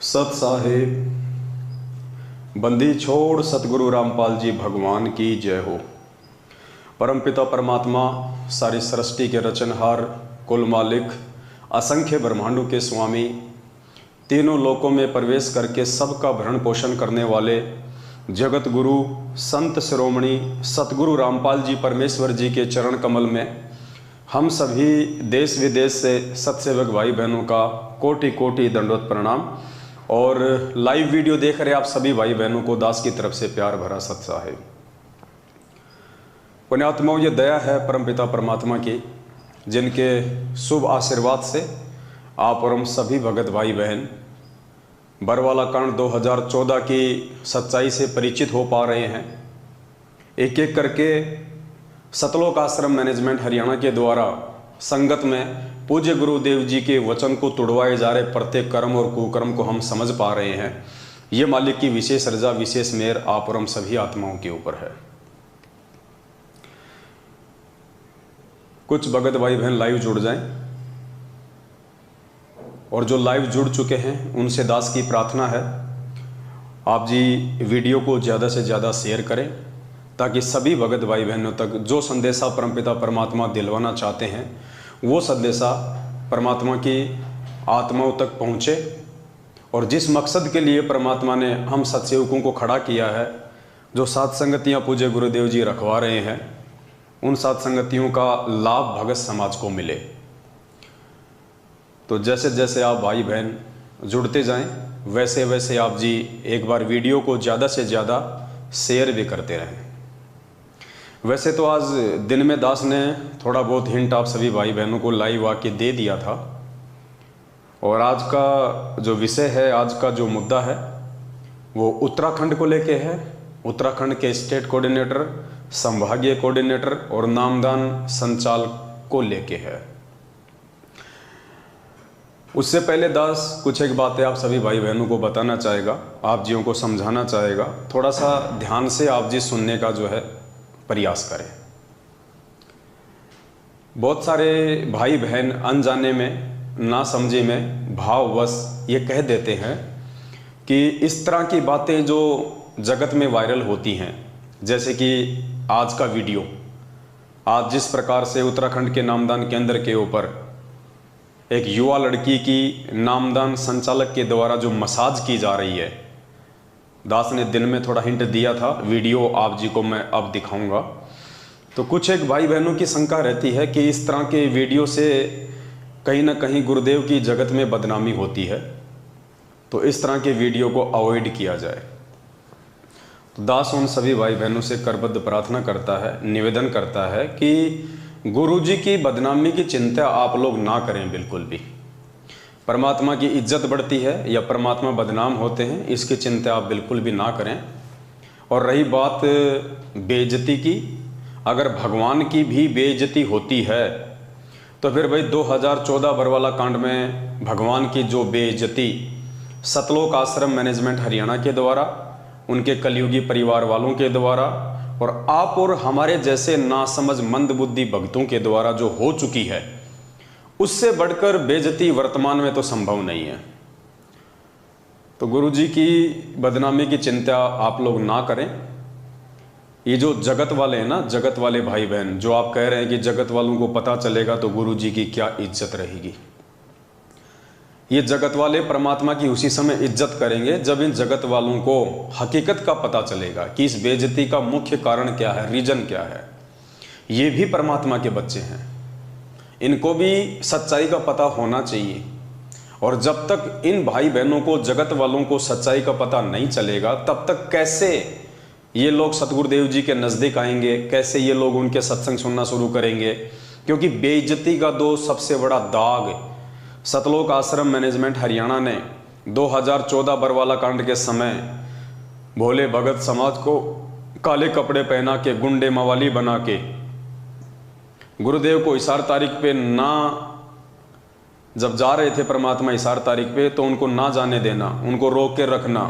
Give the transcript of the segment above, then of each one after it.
सत साहेब बंदी छोड़ सतगुरु रामपाल जी भगवान की जय हो। परमपिता परमात्मा सारी सृष्टि के रचनहार, कुल मालिक, असंख्य ब्रह्मांडों के स्वामी, तीनों लोकों में प्रवेश करके सबका भरण पोषण करने वाले जगत गुरु संत शिरोमणि सतगुरु रामपाल जी परमेश्वर जी के चरण कमल में हम सभी देश विदेश से सत्सेवक भाई बहनों का कोटि कोटि दंडवत प्रणाम। और लाइव वीडियो देख रहे आप सभी भाई बहनों को दास की तरफ से प्यार भरा सत साहेब। पुण्यात्माओं, ये दया है परमपिता परमात्मा की, जिनके शुभ आशीर्वाद से आप और हम सभी भगत भाई बहन बरवाला कांड 2014 की सच्चाई से परिचित हो पा रहे हैं। एक एक करके सतलोक आश्रम मैनेजमेंट हरियाणा के द्वारा संगत में पूज्य गुरुदेव जी के वचन को तुड़वाए जा रहे प्रत्येक कर्म और कुकर्म को हम समझ पा रहे हैं। ये मालिक की विशेष रजा, विशेष मेहर आप और हम सभी आत्माओं के ऊपर है। कुछ भगत भाई बहन लाइव जुड़ जाएं, और जो लाइव जुड़ चुके हैं उनसे दास की प्रार्थना है आप जी वीडियो को ज़्यादा से ज़्यादा शेयर करें, ताकि सभी भगत भाई बहनों तक जो संदेशा परमपिता परमात्मा दिलवाना चाहते हैं वो संदेशा परमात्मा की आत्माओं तक पहुँचे। और जिस मकसद के लिए परमात्मा ने हम सत्सेवकों को खड़ा किया है, जो सात संगतियाँ पूज्य गुरुदेव जी रखवा रहे हैं, उन सात संगतियों का लाभ भगत समाज को मिले। तो जैसे जैसे आप भाई बहन जुड़ते जाएं, वैसे वैसे आप जी एक बार वीडियो को ज़्यादा से ज़्यादा शेयर भी करते रहें। वैसे तो आज दिन में दास ने थोड़ा बहुत हिंट आप सभी भाई बहनों को लाइव आके दे दिया था, और आज का जो विषय है, आज का जो मुद्दा है वो उत्तराखंड को लेके है। उत्तराखंड के स्टेट कोऑर्डिनेटर, संभागीय कोऑर्डिनेटर और नामदान संचालक को लेके है। उससे पहले दास कुछ एक बातें आप सभी भाई बहनों को बताना चाहेगा, आप जियों को समझाना चाहेगा। थोड़ा सा ध्यान से आप जी सुनने का जो है प्रयास करें। बहुत सारे भाई बहन अनजाने में, ना समझे में, भाववश ये कह देते हैं कि इस तरह की बातें जो जगत में वायरल होती हैं, जैसे कि आज का वीडियो, आज जिस प्रकार से उत्तराखंड के नामदान केंद्र के ऊपर एक युवा लड़की की नामदान संचालक के द्वारा जो मसाज की जा रही है, दास ने दिन में थोड़ा हिंट दिया था, वीडियो आप जी को मैं अब दिखाऊंगा। तो कुछ एक भाई बहनों की शंका रहती है कि इस तरह के वीडियो से कहीं ना कहीं गुरुदेव की जगत में बदनामी होती है, तो इस तरह के वीडियो को अवॉइड किया जाए। तो दास उन सभी भाई बहनों से करबद्ध प्रार्थना करता है, निवेदन करता है कि गुरु जी की बदनामी की चिंता आप लोग ना करें बिल्कुल भी। परमात्मा की इज्जत बढ़ती है या परमात्मा बदनाम होते हैं, इसकी चिंता आप बिल्कुल भी ना करें। और रही बात बेइज्जती की, अगर भगवान की भी बेइज्जती होती है तो फिर भाई 2014 बरवाला कांड में भगवान की जो बेइज्जती सतलोक आश्रम मैनेजमेंट हरियाणा के द्वारा, उनके कलयुगी परिवार वालों के द्वारा और आप और हमारे जैसे नासमझ मंदबुद्धि भक्तों के द्वारा जो हो चुकी है, उससे बढ़कर बेइज्जती वर्तमान में तो संभव नहीं है। तो गुरु जी की बदनामी की चिंता आप लोग ना करें। ये जो जगत वाले हैं ना, जगत वाले भाई बहन, जो आप कह रहे हैं कि जगत वालों को पता चलेगा तो गुरु जी की क्या इज्जत रहेगी, ये जगत वाले परमात्मा की उसी समय इज्जत करेंगे जब इन जगत वालों को हकीकत का पता चलेगा कि इस बेइज्जती का मुख्य कारण क्या है, रीजन क्या है। ये भी परमात्मा के बच्चे हैं, इनको भी सच्चाई का पता होना चाहिए। और जब तक इन भाई बहनों को, जगत वालों को सच्चाई का पता नहीं चलेगा, तब तक कैसे ये लोग सतगुरुदेव जी के नज़दीक आएंगे, कैसे ये लोग उनके सत्संग सुनना शुरू करेंगे। क्योंकि बेइज्जती का दो सबसे बड़ा दाग सतलोक आश्रम मैनेजमेंट हरियाणा ने 2014 बरवाला कांड के समय भोले भगत समाज को काले कपड़े पहना के, गुंडे मवाली बना के, गुरुदेव को इशार तारीख पे ना, जब जा रहे थे परमात्मा इशार तारीख पे, तो उनको ना जाने देना, उनको रोक के रखना,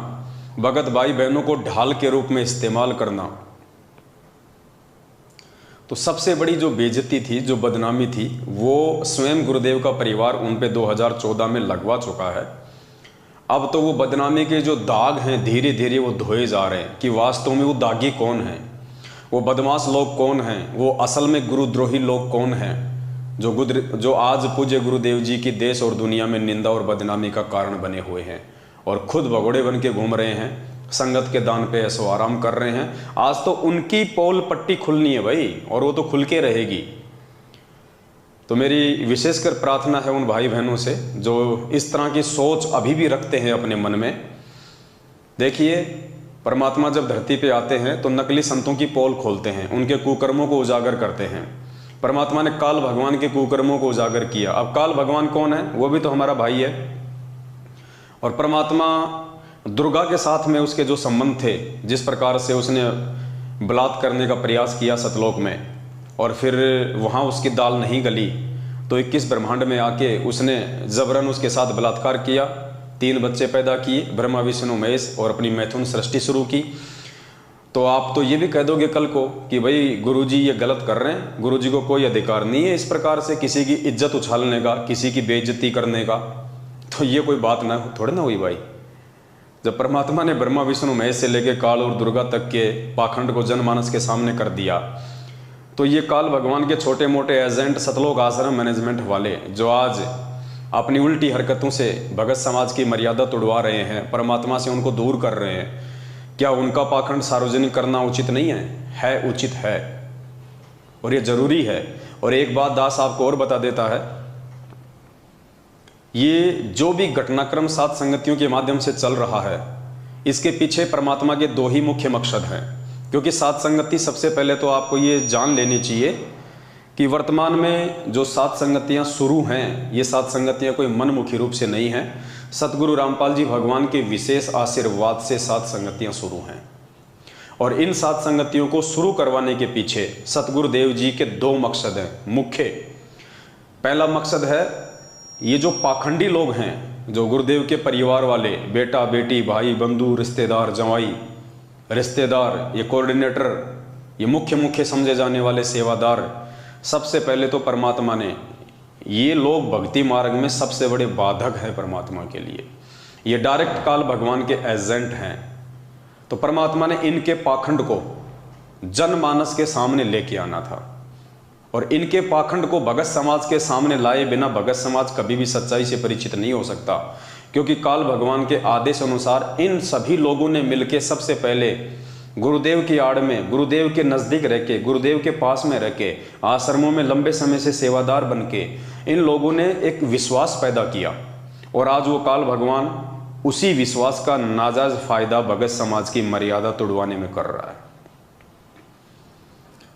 भगत भाई बहनों को ढाल के रूप में इस्तेमाल करना। तो सबसे बड़ी जो बेइज्जती थी, जो बदनामी थी, वो स्वयं गुरुदेव का परिवार उन पे 2014 में लगवा चुका है। अब तो वो बदनामी के जो दाग हैं धीरे धीरे वो धोए जा रहे हैं कि वास्तव में वो दागी कौन हैं, वो बदमाश लोग कौन हैं, वो असल में गुरुद्रोही लोग कौन हैं, जो आज पूज्य गुरुदेव जी की देश और दुनिया में निंदा और बदनामी का कारण बने हुए हैं और खुद भगोड़े बन के घूम रहे हैं, संगत के दान पे ऐसो आराम कर रहे हैं। आज तो उनकी पोल पट्टी खुलनी है भाई, और वो तो खुल के रहेगी। तो मेरी विशेषकर प्रार्थना है उन भाई बहनों से जो इस तरह की सोच अभी भी रखते हैं अपने मन में। देखिए, परमात्मा जब धरती पे आते हैं तो नकली संतों की पोल खोलते हैं, उनके कुकर्मों को उजागर करते हैं। परमात्मा ने काल भगवान के कुकर्मों को उजागर किया। अब काल भगवान कौन है? वो भी तो हमारा भाई है। और परमात्मा दुर्गा के साथ में उसके जो संबंध थे, जिस प्रकार से उसने बलात्कार करने का प्रयास किया सतलोक में और फिर वहाँ उसकी दाल नहीं गली तो 21 ब्रह्मांड में आके उसने जबरन उसके साथ बलात्कार किया, 3 बच्चे पैदा किए, ब्रह्मा विष्णु महेश, और अपनी मैथुन सृष्टि शुरू की। तो आप तो ये भी कह दोगे कल को कि भाई गुरुजी ये गलत कर रहे हैं, गुरुजी को कोई अधिकार नहीं है इस प्रकार से किसी की इज्जत उछालने का, किसी की बेइज्जती करने का। तो ये कोई बात ना थोड़ी ना हुई भाई। जब परमात्मा ने ब्रह्मा विष्णु महेश से लेके काल और दुर्गा तक के पाखंड को जनमानस के सामने कर दिया, तो ये काल भगवान के छोटे मोटे एजेंट सतलोक आश्रम मैनेजमेंट वाले जो आज अपनी उल्टी हरकतों से भगत समाज की मर्यादा तोड़वा रहे हैं, परमात्मा से उनको दूर कर रहे हैं, क्या उनका पाखंड सार्वजनिक करना उचित नहीं है? है, उचित है और ये जरूरी है। और एक बात दास आपको और बता देता है, ये जो भी घटनाक्रम सात संगतियों के माध्यम से चल रहा है, इसके पीछे परमात्मा के 2 ही मुख्य मकसद हैं। क्योंकि सात संगति, सबसे पहले तो आपको ये जान लेनी चाहिए कि वर्तमान में जो 7 संगतियां शुरू हैं, ये 7 संगतियां कोई मनमुखी रूप से नहीं हैं। सतगुरु रामपाल जी भगवान के विशेष आशीर्वाद से 7 संगतियां शुरू हैं। और इन 7 संगतियों को शुरू करवाने के पीछे सतगुरुदेव जी के 2 मकसद हैं मुख्य। पहला मकसद है, ये जो पाखंडी लोग हैं, जो गुरुदेव के परिवार वाले, बेटा बेटी, भाई बंधु, रिश्तेदार, जवाई, रिश्तेदार, ये कोऑर्डिनेटर, ये मुख्य समझे जाने वाले सेवादार, सबसे पहले तो परमात्मा ने, ये लोग भक्ति मार्ग में सबसे बड़े बाधक हैं परमात्मा के लिए। ये डायरेक्ट काल भगवान के एजेंट हैं। तो परमात्मा ने इनके पाखंड को जनमानस के सामने लेके आना था, और इनके पाखंड को भगत समाज के सामने लाए बिना भगत समाज कभी भी सच्चाई से परिचित नहीं हो सकता। क्योंकि काल भगवान के आदेश अनुसार इन सभी लोगों ने मिलकर सबसे पहले गुरुदेव की आड़ में, गुरुदेव के नज़दीक रह के, गुरुदेव के पास में रह के, आश्रमों में लंबे समय से सेवादार बन के इन लोगों ने एक विश्वास पैदा किया। और आज वो काल भगवान उसी विश्वास का नाजायज फायदा भगत समाज की मर्यादा तोड़वाने में कर रहा है।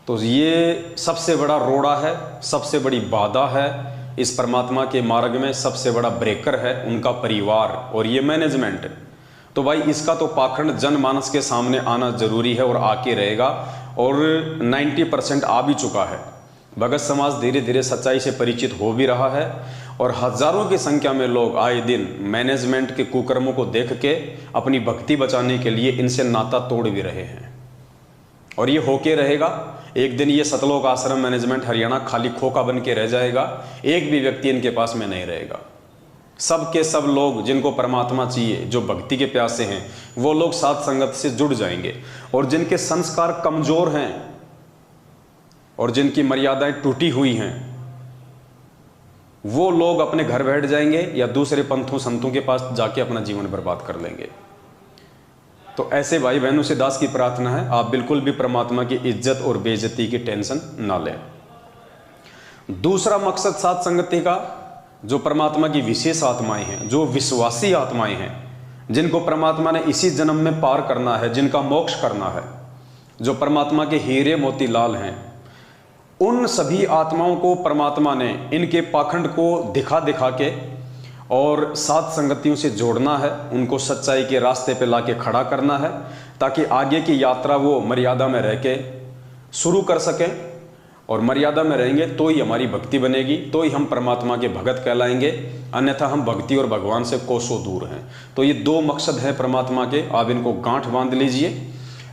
तो ये सबसे बड़ा रोड़ा है, सबसे बड़ी बाधा है इस परमात्मा के मार्ग में, सबसे बड़ा ब्रेकर है उनका परिवार और ये मैनेजमेंट। तो भाई इसका तो पाखंड जनमानस के सामने आना जरूरी है और आके रहेगा, और 90% आ भी चुका है। भगत समाज धीरे धीरे सच्चाई से परिचित हो भी रहा है, और हजारों की संख्या में लोग आए दिन मैनेजमेंट के कुकर्मों को देख के अपनी भक्ति बचाने के लिए इनसे नाता तोड़ भी रहे हैं। और ये होके रहेगा। एक दिन ये सतलोक आश्रम मैनेजमेंट हरियाणा खाली खोखा बन के रह जाएगा, एक भी व्यक्ति इनके पास में नहीं रहेगा। सब के सब लोग जिनको परमात्मा चाहिए, जो भक्ति के प्यासे हैं, वो लोग साथ संगत से जुड़ जाएंगे। और जिनके संस्कार कमजोर हैं और जिनकी मर्यादाएं टूटी हुई हैं, वो लोग अपने घर बैठ जाएंगे या दूसरे पंथों संतों के पास जाके अपना जीवन बर्बाद कर लेंगे। तो ऐसे भाई बहनों से दास की प्रार्थना है, आप बिल्कुल भी परमात्मा की इज्जत और बेइज्जती की टेंशन ना लें। दूसरा मकसद सात संगति का, जो परमात्मा की विशेष आत्माएं हैं, जो विश्वासी आत्माएं हैं, जिनको परमात्मा ने इसी जन्म में पार करना है, जिनका मोक्ष करना है, जो परमात्मा के हीरे मोती लाल हैं, उन सभी आत्माओं को परमात्मा ने इनके पाखंड को दिखा दिखा के और सात संगतियों से जोड़ना है, उनको सच्चाई के रास्ते पे लाके खड़ा करना है, ताकि आगे की यात्रा वो मर्यादा में रह के शुरू कर सकें। और मर्यादा में रहेंगे तो ही हमारी भक्ति बनेगी, तो ही हम परमात्मा के भगत कहलाएंगे, अन्यथा हम भक्ति और भगवान से कोसों दूर हैं। तो ये 2 मकसद हैं परमात्मा के, आप इनको गांठ बांध लीजिए।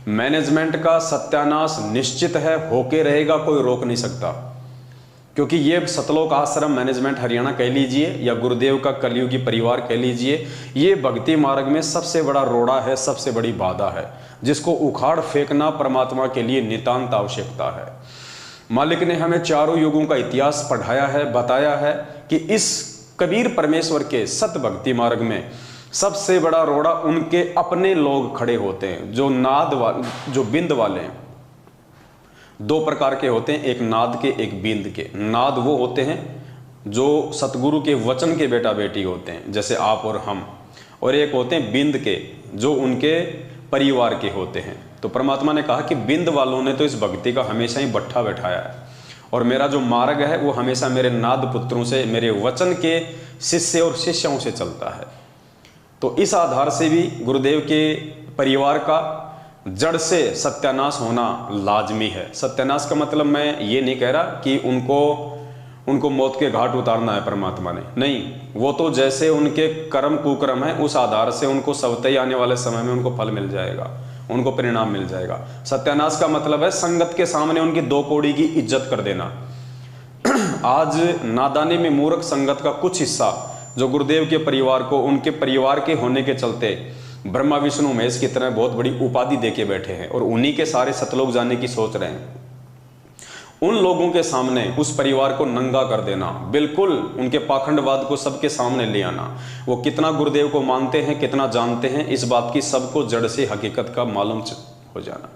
मैनेजमेंट का सत्यानाश निश्चित है, होके रहेगा, कोई रोक नहीं सकता। क्योंकि ये सतलोक आश्रम मैनेजमेंट हरियाणा कह लीजिए या गुरुदेव का कलयुगी परिवार कह लीजिए, ये भक्ति मार्ग में सबसे बड़ा रोड़ा है, सबसे बड़ी बाधा है, जिसको उखाड़ फेंकना परमात्मा के लिए नितांत आवश्यकता है। मालिक ने हमें चारों युगों का इतिहास पढ़ाया है, बताया है कि इस कबीर परमेश्वर के सत भक्ति मार्ग में सबसे बड़ा रोड़ा उनके अपने लोग खड़े होते हैं, जो नाद वाले, जो बिंद वाले हैं। दो प्रकार के होते हैं, एक नाद के, एक बिंद के। नाद वो होते हैं जो सतगुरु के वचन के बेटा बेटी होते हैं, जैसे आप और हम, और एक होते हैं बिंद के, जो उनके परिवार के होते हैं। तो परमात्मा ने कहा कि बिंद वालों ने तो इस भक्ति का हमेशा ही बट्ठा बैठाया है, और मेरा जो मार्ग है वो हमेशा मेरे नाद पुत्रों से, मेरे वचन के शिष्य और शिष्यों से चलता है। तो इस आधार से भी गुरुदेव के परिवार का जड़ से सत्यानाश होना लाजमी है। सत्यानाश का मतलब मैं ये नहीं कह रहा कि उनको मौत के घाट उतारना है परमात्मा ने, नहीं, वो तो जैसे उनके कर्म कुकर्म है उस आधार से उनको स्वतः ही आने वाले समय में उनको फल मिल जाएगा, उनको परिणाम मिल जाएगा। सत्यानाश का मतलब है संगत के सामने उनकी दो कौड़ी की इज्जत कर देना। आज नादानी में मूर्ख संगत का कुछ हिस्सा जो गुरुदेव के परिवार को, उनके परिवार के होने के चलते ब्रह्मा विष्णु महेश की तरह बहुत बड़ी उपाधि देके बैठे हैं और उन्हीं के सारे सतलोक जाने की सोच रहे हैं। उन लोगों के सामने उस परिवार को नंगा कर देना, बिल्कुल उनके पाखंडवाद को सबके सामने ले आना, वो कितना गुरुदेव को मानते हैं, कितना जानते हैं, इस बात की सबको जड़ से हकीकत का मालूम हो जाना।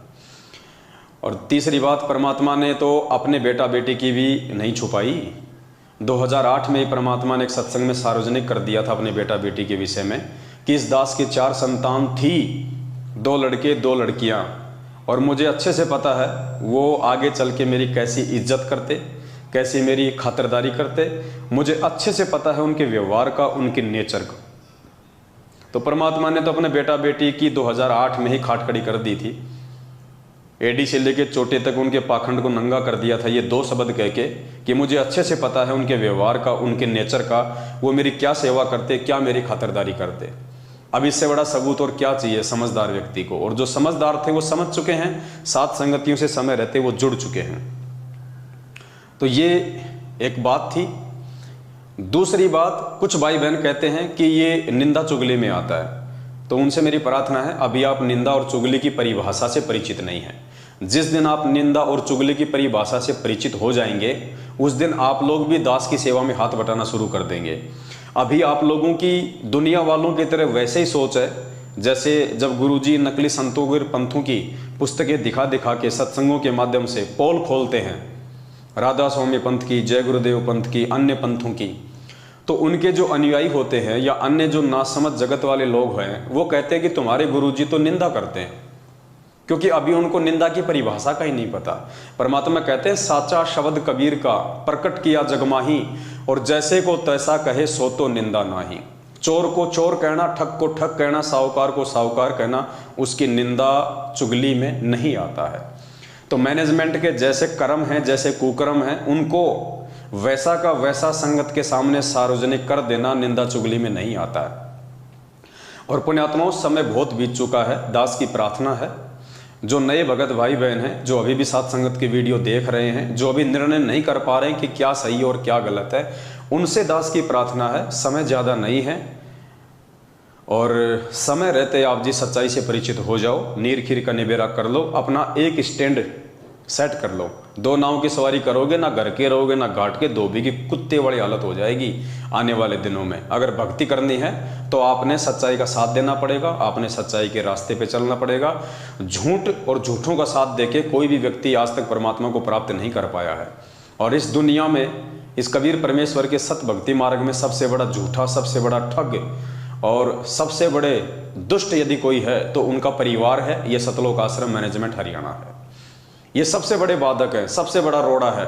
और तीसरी बात, परमात्मा ने तो अपने बेटा बेटी की भी नहीं छुपाई। 2008 में ही परमात्मा ने एक सत्संग में सार्वजनिक कर दिया था अपने बेटा बेटी के विषय में कि इस दास की 4 संतान थी, 2 लड़के 2 लड़कियां, और मुझे अच्छे से पता है वो आगे चल के मेरी कैसी इज्जत करते, कैसी मेरी खातिरदारी करते, मुझे अच्छे से पता है उनके व्यवहार का, उनके नेचर का। तो परमात्मा ने तो अपने बेटा बेटी की 2008 में ही खाट खड़ी कर दी थी। एडी से लेके चोटे तक उनके पाखंड को नंगा कर दिया था, ये 2 शब्द कह के कि मुझे अच्छे से पता है उनके व्यवहार का, उनके नेचर का, वो मेरी क्या सेवा करते, क्या मेरी खातिरदारी करते। अब इससे बड़ा सबूत और क्या चाहिए समझदार व्यक्ति को। और जो समझदार थे वो समझ चुके हैं, साथ संगतियों से समय रहते वो जुड़ चुके हैं। तो ये एक बात थी। दूसरी बात, कुछ भाई बहन कहते हैं कि ये निंदा चुगली में आता है, तो उनसे मेरी प्रार्थना है, अभी आप निंदा और चुगली की परिभाषा से परिचित नहीं हैं। जिस दिन आप निंदा और चुगली की परिभाषा से परिचित हो जाएंगे, उस दिन आप लोग भी दास की सेवा में हाथ बटाना शुरू कर देंगे। अभी आप लोगों की दुनिया वालों की तरह वैसे ही सोच है जैसे जब गुरुजी नकली संतों और पंथों की पुस्तकें दिखा दिखा के सत्संगों के माध्यम से पोल खोलते हैं, राधा स्वामी पंथ की, जय गुरुदेव पंथ की, अन्य पंथों की। तो उनके जो अनुयायी होते हैं या अन्य जो नासमझ जगत वाले लोग हैं, वो कहते हैं कि तुम्हारे गुरुजी तो निंदा करते हैं, क्योंकि अभी उनको निंदा की परिभाषा का ही नहीं पता। परमात्मा कहते हैं, साचा शब्द कबीर का प्रकट किया जगमाही, और जैसे को तैसा कहे सो तो निंदा नाही। चोर को चोर कहना, ठग को ठग कहना, साहूकार को साहूकार कहना, उसकी निंदा चुगली में नहीं आता है। तो मैनेजमेंट के जैसे कर्म हैं, जैसे कुकर्म हैं, उनको वैसा का वैसा संगत के सामने सार्वजनिक कर देना निंदा चुगली में नहीं आता है। और पुण्यात्माओं, समय बहुत बीत चुका है। दास की प्रार्थना है, जो नए भगत भाई बहन हैं, जो अभी भी साथ संगत की वीडियो देख रहे हैं, जो अभी निर्णय नहीं कर पा रहे हैं कि क्या सही और क्या गलत है, उनसे दास की प्रार्थना है, समय ज़्यादा नहीं है और समय रहते आप जी सच्चाई से परिचित हो जाओ, नीर खीर का निबेरा कर लो, अपना एक स्टैंड सेट कर लो। 2 नाव की सवारी करोगे, ना घर के रहोगे ना घाट के, धोबी की कुत्ते वाली हालत हो जाएगी आने वाले दिनों में। अगर भक्ति करनी है तो आपने सच्चाई का साथ देना पड़ेगा, आपने सच्चाई के रास्ते पे चलना पड़ेगा। झूठ और झूठों का साथ देके कोई भी व्यक्ति आज तक परमात्मा को प्राप्त नहीं कर पाया है। और इस दुनिया में, इस कबीर परमेश्वर के सत भक्ति मार्ग में सबसे बड़ा झूठा, सबसे बड़ा ठग और सबसे बड़े दुष्ट यदि कोई है तो उनका परिवार है, ये सतलोक आश्रम मैनेजमेंट हरियाणा है। ये सबसे बड़े बाधक है, सबसे बड़ा रोड़ा है।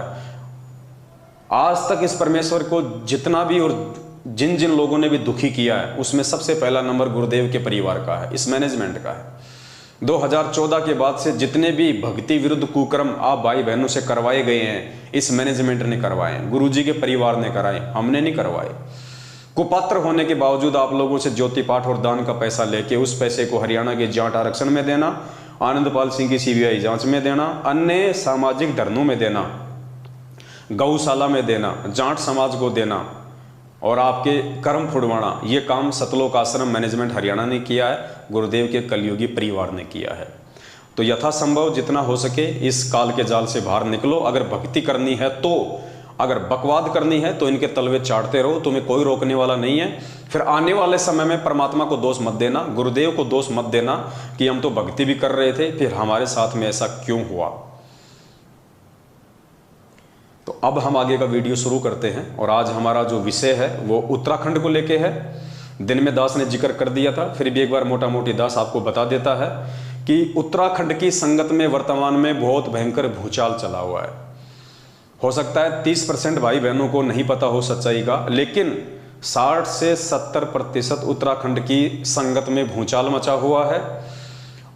आज तक इस परमेश्वर को जितना भी और जिन जिन लोगों ने भी दुखी किया है, उसमें सबसे पहला नंबर गुरुदेव के परिवार का है, इस मैनेजमेंट का है। 2014 के बाद से जितने भी भक्ति विरुद्ध कुकर्म आप भाई बहनों से करवाए गए हैं, इस मैनेजमेंट ने करवाए, गुरुजी के परिवार ने कराए, हमने नहीं करवाए। कुपात्र होने के बावजूद आप लोगों से ज्योति पाठ और दान का पैसा लेके उस पैसे को हरियाणा के जाट आरक्षण में देना, आनंदपाल सिंह की CBI जांच में देना, अन्य सामाजिक धर्मों में देना, गौशाला में देना, जाट समाज को देना और आपके कर्म फुड़वाना, ये काम सतलोक आश्रम मैनेजमेंट हरियाणा ने किया है, गुरुदेव के कलयुगी परिवार ने किया है। तो यथासंभव जितना हो सके इस काल के जाल से बाहर निकलो। अगर भक्ति करनी है तो, अगर बकवाद करनी है तो इनके तलवे चाटते रहो, तुम्हें कोई रोकने वाला नहीं है। फिर आने वाले समय में परमात्मा को दोष मत देना, गुरुदेव को दोष मत देना कि हम तो भक्ति भी कर रहे थे, फिर हमारे साथ में ऐसा क्यों हुआ। तो अब हम आगे का वीडियो शुरू करते हैं और आज हमारा जो विषय है वो उत्तराखंड को लेके है। दिन में दास ने जिक्र कर दिया था, फिर भी एक बार मोटा मोटी दास आपको बता देता है कि उत्तराखंड की संगत में वर्तमान में बहुत भयंकर भूचाल चला हुआ है। हो सकता है 30% भाई बहनों को नहीं पता हो सच्चाई का, लेकिन 60 से 70% उत्तराखंड की संगत में भूचाल मचा हुआ है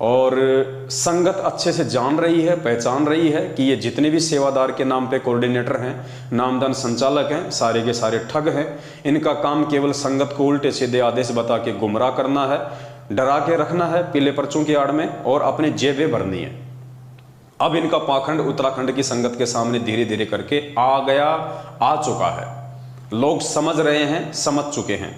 और संगत अच्छे से जान रही है, पहचान रही है कि ये जितने भी सेवादार के नाम पे कोऑर्डिनेटर हैं, नामदान संचालक हैं, सारे के सारे ठग हैं। इनका काम केवल संगत को उल्टे सीधे आदेश बता के गुमराह करना है, डरा के रखना है पीले पर्चों की आड़ में और अपनी जेबें भरनी है। अब इनका पाखंड उत्तराखंड की संगत के सामने धीरे धीरे करके आ चुका है। लोग समझ रहे हैं, समझ चुके हैं।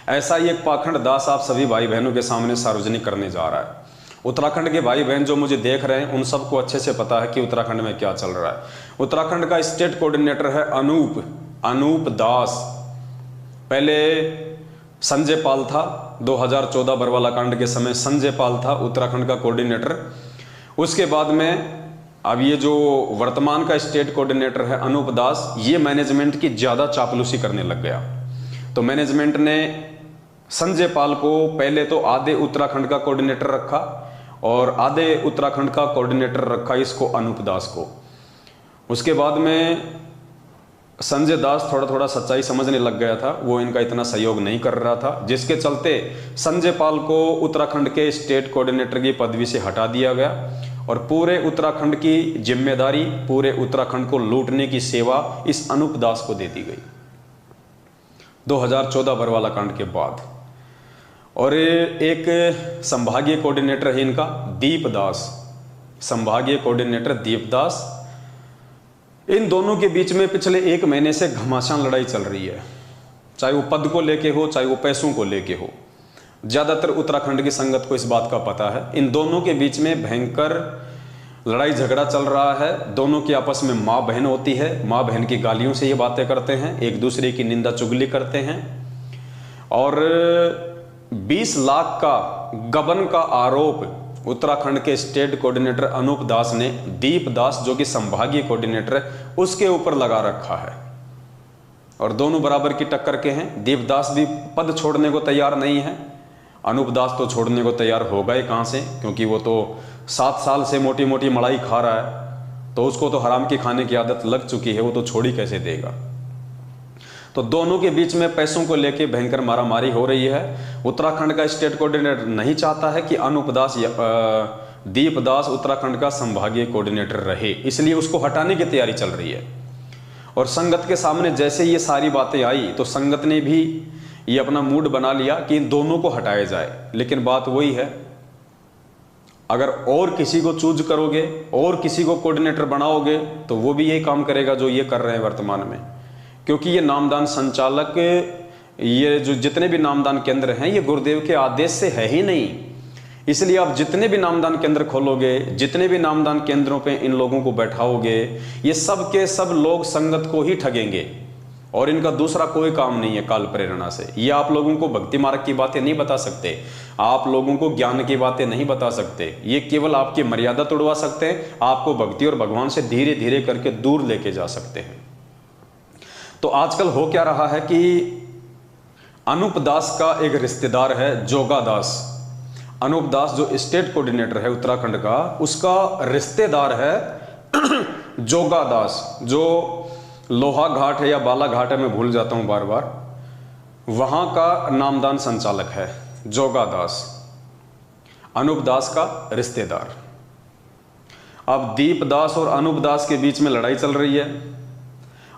ऐसा ही एक पाखंड दास आप सभी भाई बहनों के सामने सार्वजनिक करने जा रहा है। उत्तराखंड के भाई बहन जो मुझे देख रहे हैं उन सबको अच्छे से पता है कि उत्तराखंड में क्या चल रहा है। उत्तराखंड का स्टेट कोऑर्डिनेटर है अनूप दास। पहले संजय पाल था, 2014 बरवाला कांड के समय संजय पाल था उत्तराखंड का कोऑर्डिनेटर। उसके बाद में अब ये जो वर्तमान का स्टेट कोऑर्डिनेटर है अनूप दास, ये मैनेजमेंट की ज़्यादा चापलूसी करने लग गया। तो मैनेजमेंट ने संजय पाल को पहले तो आधे उत्तराखंड का कोऑर्डिनेटर रखा और आधे उत्तराखंड का कोऑर्डिनेटर रखा इसको अनूप दास को। उसके बाद में संजय दास थोड़ा थोड़ा सच्चाई समझने लग गया था, वो इनका इतना सहयोग नहीं कर रहा था, जिसके चलते संजय पाल को उत्तराखंड के स्टेट कोऑर्डिनेटर की पदवी से हटा दिया गया और पूरे उत्तराखंड की जिम्मेदारी, पूरे उत्तराखंड को लूटने की सेवा इस अनूप दास को दे दी गई 2014 बरवाला कांड के बाद। और एक संभागीय कोऑर्डिनेटर है इनका दीप दास, संभागीय कोऑर्डिनेटर दीप दास। इन दोनों के बीच में पिछले 1 महीने से घमासान लड़ाई चल रही है, चाहे वो पद को लेके हो, चाहे वो पैसों को लेके हो। ज़्यादातर उत्तराखंड की संगत को इस बात का पता है। इन दोनों के बीच में भयंकर लड़ाई झगड़ा चल रहा है। दोनों की आपस में माँ बहन होती है, माँ बहन की गालियों से ये बातें करते हैं, एक दूसरे की निंदा चुगली करते हैं। और 20 लाख का गबन का आरोप उत्तराखंड के स्टेट कोऑर्डिनेटर अनूप दास ने दीप दास जो कि संभागीय कोऑर्डिनेटर है उसके ऊपर लगा रखा है। और दोनों बराबर की टक्कर के हैं। दीप दास भी पद छोड़ने को तैयार नहीं है, अनूप दास तो छोड़ने को तैयार होगा ही कहाँ से, क्योंकि वो तो 7 साल से मोटी मोटी मलाई खा रहा है, तो उसको तो हराम की खाने की आदत लग चुकी है, वो तो छोड़ ही कैसे देगा। तो दोनों के बीच में पैसों को लेके भयंकर मारामारी हो रही है। उत्तराखंड का स्टेट कोऑर्डिनेटर नहीं चाहता है कि अनूप दास दीप दास उत्तराखंड का संभागीय कोऑर्डिनेटर रहे, इसलिए उसको हटाने की तैयारी चल रही है। और संगत के सामने जैसे ये सारी बातें आई तो संगत ने भी ये अपना मूड बना लिया कि इन दोनों को हटाया जाए। लेकिन बात वही है, अगर और किसी को चूज करोगे और किसी को कोऑर्डिनेटर बनाओगे तो वो भी यही काम करेगा जो ये कर रहे हैं वर्तमान में, क्योंकि ये नामदान संचालक, ये जो जितने भी नामदान केंद्र हैं ये गुरुदेव के आदेश से है ही नहीं। इसलिए आप जितने भी नामदान केंद्र खोलोगे, जितने भी नामदान केंद्रों पे इन लोगों को बैठाओगे, ये सब के सब लोग संगत को ही ठगेंगे और इनका दूसरा कोई काम नहीं है काल प्रेरणा से। ये आप लोगों को भक्ति मार्ग की बातें नहीं बता सकते, आप लोगों को ज्ञान की बातें नहीं बता सकते। ये केवल आपकी मर्यादा तोड़वा सकते हैं, आपको भक्ति और भगवान से धीरे धीरे करके दूर लेके जा सकते हैं। तो आजकल हो क्या रहा है कि अनूप दास का एक रिश्तेदार है जोगा दास। अनूप दास जो स्टेट कोऑर्डिनेटर है उत्तराखंड का, उसका रिश्तेदार है जोगा दास, जो लोहा घाट है या बाला घाट है, मैं भूल जाता हूं बार बार, वहां का नामदान संचालक है जोगा दास, अनूप दास का रिश्तेदार। अब दीप दास और अनूप दास के बीच में लड़ाई चल रही है।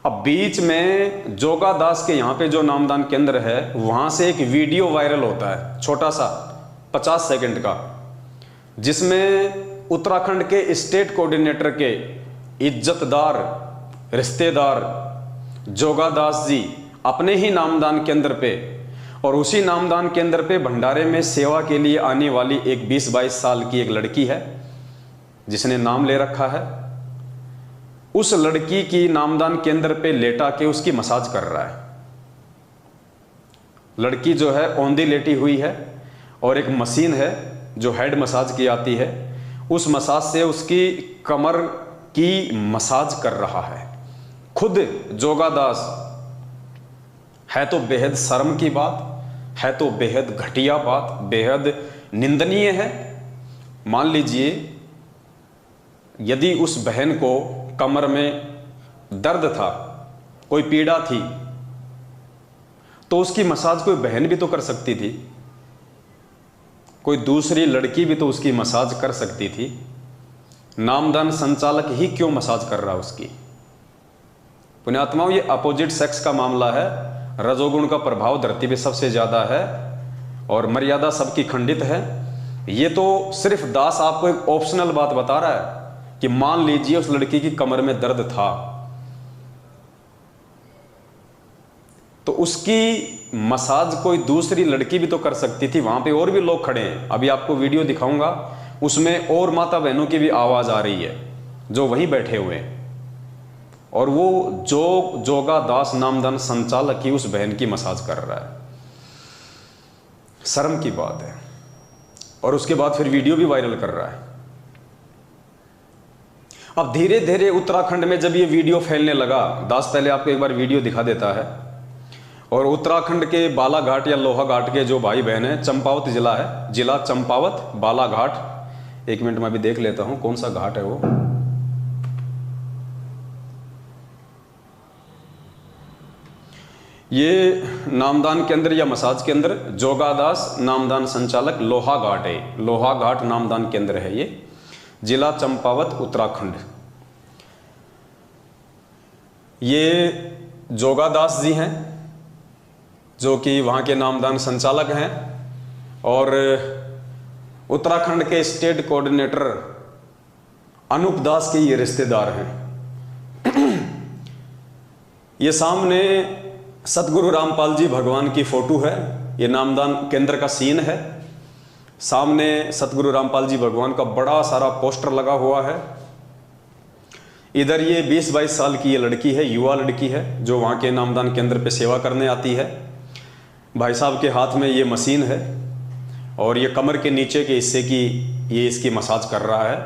अब बीच में जोगा दास के यहाँ पे जो नामदान केंद्र है वहां से एक वीडियो वायरल होता है, छोटा सा 50 सेकंड का, जिसमें उत्तराखंड के स्टेट कोऑर्डिनेटर के इज्जतदार रिश्तेदार जोगादास जी अपने ही नामदान केंद्र पे और उसी नामदान केंद्र पे भंडारे में सेवा के लिए आने वाली एक 20-22 साल की एक लड़की है जिसने नाम ले रखा है, उस लड़की की नामदान केंद्र पे लेटा के उसकी मसाज कर रहा है। लड़की जो है औंधी लेटी हुई है और एक मशीन है जो हेड मसाज की आती है, उस मसाज से उसकी कमर की मसाज कर रहा है खुद जोगादास। है तो बेहद शर्म की बात, है तो बेहद घटिया बात, बेहद निंदनीय है। मान लीजिए यदि उस बहन को कमर में दर्द था, कोई पीड़ा थी, तो उसकी मसाज कोई बहन भी तो कर सकती थी, कोई दूसरी लड़की भी तो उसकी मसाज कर सकती थी। नामदान संचालक ही क्यों मसाज कर रहा उसकी? पुण्यात्माओं, ये अपोजिट सेक्स का मामला है। रजोगुण का प्रभाव धरती पे सबसे ज़्यादा है और मर्यादा सबकी खंडित है। ये तो सिर्फ दास आपको एक ऑप्शनल बात बता रहा है कि मान लीजिए उस लड़की की कमर में दर्द था, तो उसकी मसाज कोई दूसरी लड़की भी तो कर सकती थी। वहां पे और भी लोग खड़े हैं, अभी आपको वीडियो दिखाऊंगा, उसमें और माता बहनों की भी आवाज आ रही है जो वहीं बैठे हुए हैं, और वो जोगादास नामदान संचालक ही उस बहन की मसाज कर रहा है। शर्म की बात है। और उसके बाद फिर वीडियो भी वायरल कर रहा है। अब धीरे धीरे उत्तराखंड में जब ये वीडियो फैलने लगा, दास पहले आपको एक बार वीडियो दिखा देता है, और उत्तराखंड के बालाघाट या लोहाघाट के जो भाई बहन हैं, चंपावत जिला है, जिला चंपावत, बालाघाट, एक मिनट में भी देख लेता हूं कौन सा घाट है वो। ये नामदान केंद्र या मसाज केंद्र जोगादास नामदान संचालक लोहाघाट है, लोहाघाट नामदान केंद्र है ये, जिला चंपावत, उत्तराखंड। ये जोगादास जी हैं जो कि वहाँ के नामदान संचालक हैं, और उत्तराखंड के स्टेट कोऑर्डिनेटर अनूप दास के ये रिश्तेदार हैं। ये सामने सतगुरु रामपाल जी भगवान की फोटो है, ये नामदान केंद्र का सीन है। सामने सतगुरु रामपाल जी भगवान का बड़ा सारा पोस्टर लगा हुआ है। इधर ये 20-22 साल की ये लड़की है, युवा लड़की है, जो वहाँ के नामदान केंद्र पे सेवा करने आती है। भाई साहब के हाथ में ये मशीन है और ये कमर के नीचे के हिस्से की ये इसकी मसाज कर रहा है।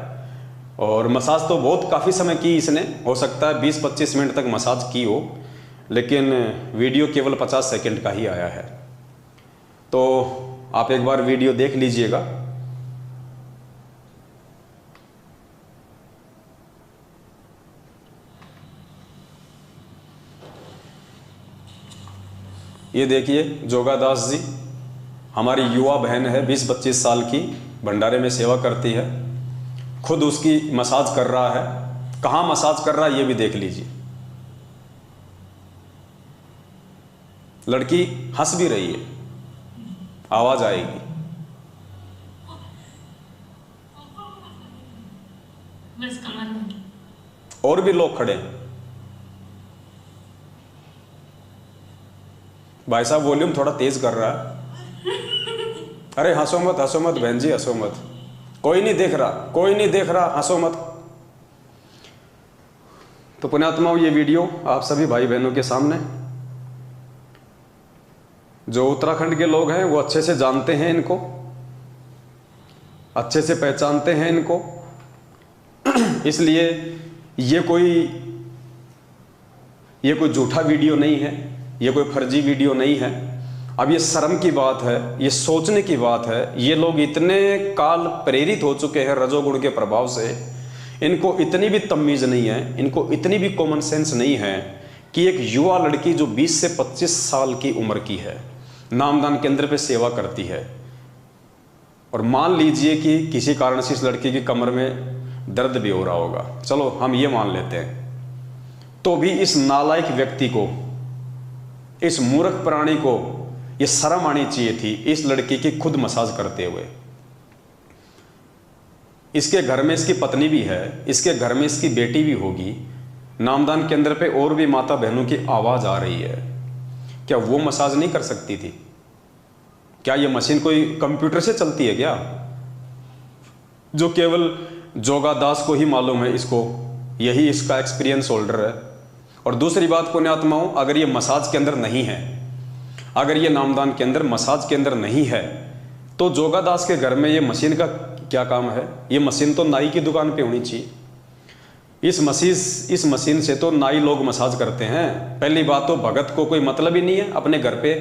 और मसाज तो बहुत काफ़ी समय की इसने, हो सकता है 20-25 मिनट तक मसाज की हो, लेकिन वीडियो केवल 50 सेकंड का ही आया है। तो आप एक बार वीडियो देख लीजिएगा। ये देखिए जोगादास जी, हमारी युवा बहन है, 20-25 साल की, भंडारे में सेवा करती है, खुद उसकी मसाज कर रहा है। कहाँ मसाज कर रहा है ये भी देख लीजिए। लड़की हंस भी रही है, आवाज आएगी। और भी लोग खड़े हैं। भाई साहब वॉल्यूम थोड़ा तेज कर रहा है। अरे हंसो मत बहन जी, हंसो मत, कोई नहीं देख रहा, कोई नहीं देख रहा, हंसो मत। तो पुण्यात्माओं, ये वीडियो आप सभी भाई बहनों के सामने, जो उत्तराखंड के लोग हैं वो अच्छे से जानते हैं इनको, अच्छे से पहचानते हैं इनको, इसलिए ये कोई झूठा वीडियो नहीं है, ये कोई फर्जी वीडियो नहीं है। अब ये शर्म की बात है, ये सोचने की बात है। ये लोग इतने काल प्रेरित हो चुके हैं रजोगुण के प्रभाव से, इनको इतनी भी तमीज़ नहीं है, इनको इतनी भी कॉमन सेंस नहीं है कि एक युवा लड़की जो 20 से 25 साल की उम्र की है, नामदान केंद्र पे सेवा करती है, और मान लीजिए कि किसी कारण से इस लड़की की कमर में दर्द भी हो रहा होगा, चलो हम ये मान लेते हैं, तो भी इस नालायक व्यक्ति को, इस मूर्ख प्राणी को ये शर्म आनी चाहिए थी इस लड़की की खुद मसाज करते हुए। इसके घर में इसकी पत्नी भी है, इसके घर में इसकी बेटी भी होगी, नामदान केंद्र पे और भी माता बहनों की आवाज़ आ रही है, क्या वो मसाज नहीं कर सकती थी? क्या ये मशीन कोई कंप्यूटर से चलती है क्या, जो केवल जोगा दास को ही मालूम है, इसको यही इसका एक्सपीरियंस होल्डर है? और दूसरी बात पुण्यात्माओं, अगर ये मसाज के अंदर नहीं है, अगर ये नामदान के अंदर मसाज के अंदर नहीं है, तो जोगा दास के घर में ये मशीन का क्या काम है? ये मशीन तो नाई की दुकान पे होनी चाहिए। इस मशीन से तो नाई लोग मसाज करते हैं। पहली बात तो भगत को कोई मतलब ही नहीं है अपने घर पे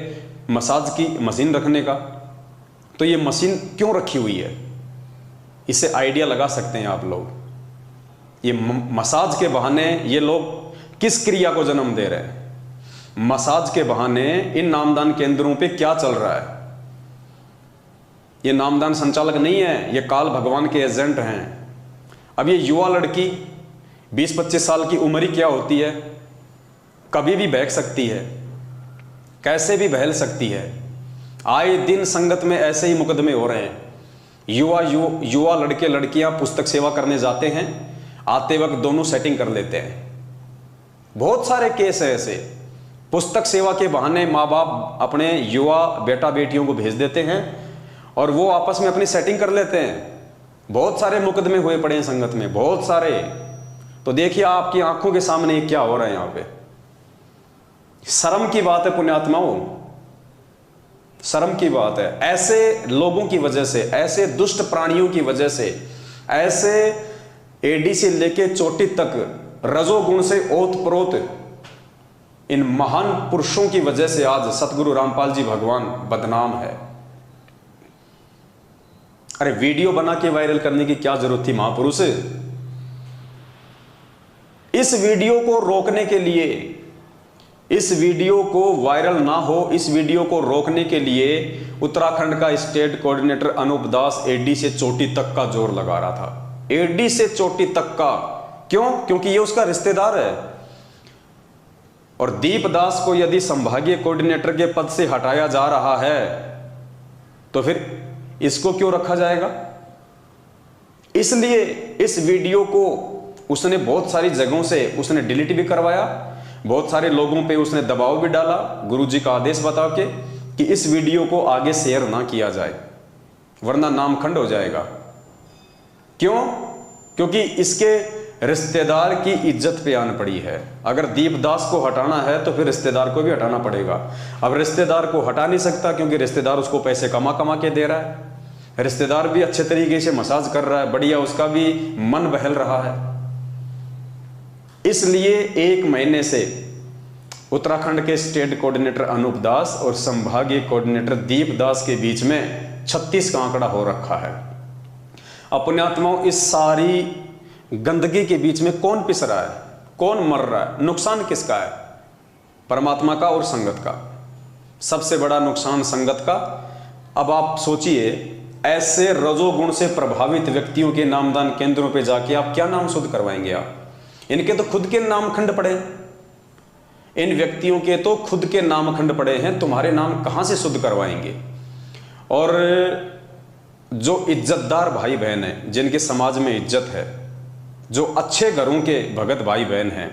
मसाज की मशीन रखने का, तो ये मशीन क्यों रखी हुई है? इससे आइडिया लगा सकते हैं आप लोग। ये मसाज के बहाने ये लोग किस क्रिया को जन्म दे रहे हैं? मसाज के बहाने इन नामदान केंद्रों पे क्या चल रहा है? ये नामदान संचालक नहीं है, ये काल भगवान के एजेंट हैं। अब ये युवा लड़की 20-25 साल की उम्र ही क्या होती है, कभी भी बहक सकती है, कैसे भी बहल सकती है। आए दिन संगत में ऐसे ही मुकदमे हो रहे हैं। युवा लड़के लड़कियां पुस्तक सेवा करने जाते हैं, आते वक्त दोनों सेटिंग कर लेते हैं। बहुत सारे केस है ऐसे। पुस्तक सेवा के बहाने माँ बाप अपने युवा बेटा बेटियों को भेज देते हैं और वो आपस में अपनी सेटिंग कर लेते हैं। बहुत सारे मुकदमे हुए पड़े हैं संगत में, बहुत सारे। तो देखिए आपकी आंखों के सामने क्या हो रहा है यहाँ पे। शर्म की बात है पुण्यात्माओं, शर्म की बात है। ऐसे लोगों की वजह से, ऐसे दुष्ट प्राणियों की वजह से, ऐसे एडी से लेके चोटी तक रजोगुण से ओतप्रोत इन महान पुरुषों की वजह से आज सतगुरु रामपाल जी भगवान बदनाम है। अरे वीडियो बना के वायरल करने की क्या जरूरत थी महापुरुष? इस वीडियो को रोकने के लिए, इस वीडियो को वायरल ना हो, इस वीडियो को रोकने के लिए उत्तराखंड का स्टेट कोऑर्डिनेटर अनूप दास एडी से चोटी तक का जोर लगा रहा था। एडी से चोटी तक का। क्यों? क्योंकि ये उसका रिश्तेदार है। और दीप दास को यदि संभागीय कोऑर्डिनेटर के पद से हटाया जा रहा है तो फिर इसको क्यों रखा जाएगा? इसलिए इस वीडियो को उसने बहुत सारी जगहों से उसने डिलीट भी करवाया, बहुत सारे लोगों पे उसने दबाव भी डाला गुरुजी का आदेश बता के कि इस वीडियो को आगे शेयर ना किया जाए वरना नामखंड हो जाएगा। क्यों? क्योंकि इसके रिश्तेदार की इज्जत पे आन पड़ी है। अगर दीपदास को हटाना है तो फिर रिश्तेदार को भी हटाना पड़ेगा। अब रिश्तेदार को हटा नहीं सकता क्योंकि रिश्तेदार उसको पैसे कमा कमा के दे रहा है। रिश्तेदार भी अच्छे तरीके से मसाज कर रहा है, बढ़िया, उसका भी मन बहल रहा है। इसलिए 1 महीने से उत्तराखंड के स्टेट कोऑर्डिनेटर अनूप दास और संभागीय कोऑर्डिनेटर दीप दास के बीच में 36 का आंकड़ा हो रखा है। पुण्यात्माओं, इस सारी गंदगी के बीच में कौन पिस रहा है, कौन मर रहा है? नुकसान किसका है? परमात्मा का और संगत का। सबसे बड़ा नुकसान संगत का। अब आप सोचिए, ऐसे रजोगुण से प्रभावित व्यक्तियों के नामदान केंद्रों पे जाके आप क्या नाम शुद्ध करवाएंगे? आप इनके तो खुद के नामखंड पड़े, इन व्यक्तियों के तो खुद के नामखंड पड़े हैं, तुम्हारे नाम कहां से शुद्ध करवाएंगे? और जो इज्जतदार भाई बहन हैं, जिनके समाज में इज्जत है, जो अच्छे घरों के भगत भाई बहन हैं,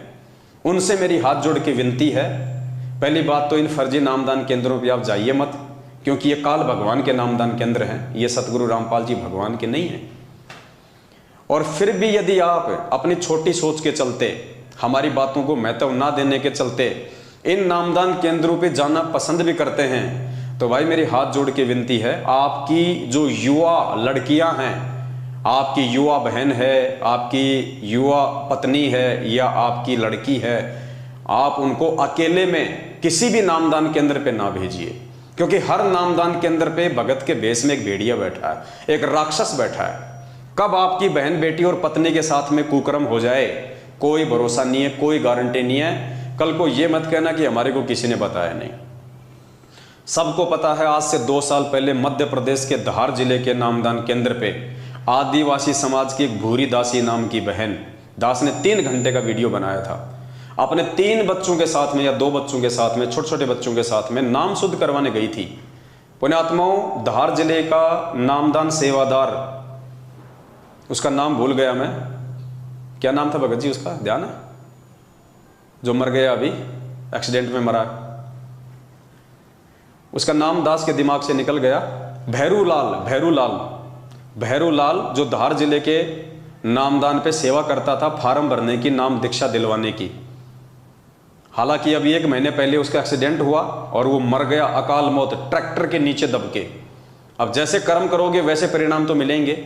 उनसे मेरी हाथ जोड़ के विनती है, पहली बात तो इन फर्जी नामदान केंद्रों पे आप जाइए मत, क्योंकि ये काल भगवान के नामदान केंद्र हैं, ये सतगुरु रामपाल जी भगवान के नहीं हैं। और फिर भी यदि आप अपनी छोटी सोच के चलते, हमारी बातों को महत्व ना देने के चलते इन नामदान केंद्रों पे जाना पसंद भी करते हैं, तो भाई मेरी हाथ जोड़ के विनती है, आपकी जो युवा लड़कियां हैं, आपकी युवा बहन है, आपकी युवा पत्नी है या आपकी लड़की है, आप उनको अकेले में किसी भी नामदान केंद्र पे ना भेजिए, क्योंकि हर नामदान केंद्र पे भगत के भेष में एक भेड़िया बैठा है, एक राक्षस बैठा है। कब आपकी बहन बेटी और पत्नी के साथ में कुकर्म हो जाए कोई भरोसा नहीं है, कोई गारंटी नहीं है। कल को ये मत कहना कि हमारे को किसी ने बताया नहीं। सबको पता है, आज से 2 साल पहले मध्य प्रदेश के धार जिले के नामदान केंद्र पे आदिवासी समाज की एक भूरी दासी नाम की बहन, दास ने 3 घंटे का वीडियो बनाया था। अपने 3 बच्चों के साथ में या 2 बच्चों के साथ में, छोटे छोटे बच्चों के साथ में नाम शुद्ध करवाने गई थी। पुण्यात्माओं, धार जिले का नामदान सेवादार, उसका नाम भूल गया मैं, क्या नाम था भगत जी उसका, ध्यान है? जो मर गया अभी, एक्सीडेंट में मरा, उसका नाम दास के दिमाग से निकल गया। भैरूलाल जो धार जिले के नामदान पे सेवा करता था, फार्म भरने की, नाम दीक्षा दिलवाने की। हालांकि अभी 1 महीने पहले उसका एक्सीडेंट हुआ और वो मर गया, अकाल मौत, ट्रैक्टर के नीचे दब के। अब जैसे कर्म करोगे वैसे परिणाम तो मिलेंगे।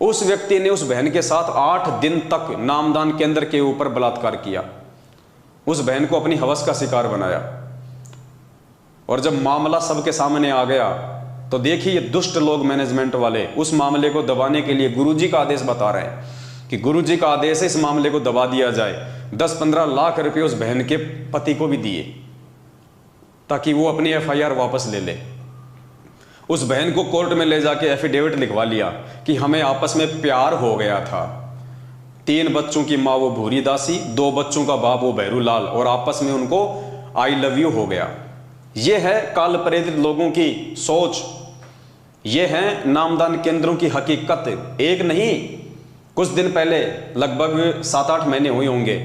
उस व्यक्ति ने उस बहन के साथ 8 दिन तक नामदान केंद्र के ऊपर बलात्कार किया, उस बहन को अपनी हवस का शिकार बनाया। और जब मामला सबके सामने आ गया तो देखिए, ये दुष्ट लोग, मैनेजमेंट वाले, उस मामले को दबाने के लिए गुरुजी का आदेश बता रहे हैं कि गुरुजी का आदेश है इस मामले को दबा दिया जाए। 10-15 लाख रुपए उस बहन के पति को भी दिए ताकि वो अपनी FIR वापस ले ले। उस बहन को कोर्ट में ले जाके एफिडेविट लिखवा लिया कि हमें आपस में प्यार हो गया था। 3 बच्चों की माँ वो भूरी दासी, 2 बच्चों का बाप वो भैरूलाल, और आपस में उनको आई लव यू हो गया। ये है काल प्रेरित लोगों की सोच, ये है नामदान केंद्रों की हकीकत। एक नहीं, कुछ दिन पहले, लगभग 7-8 महीने हुए होंगे,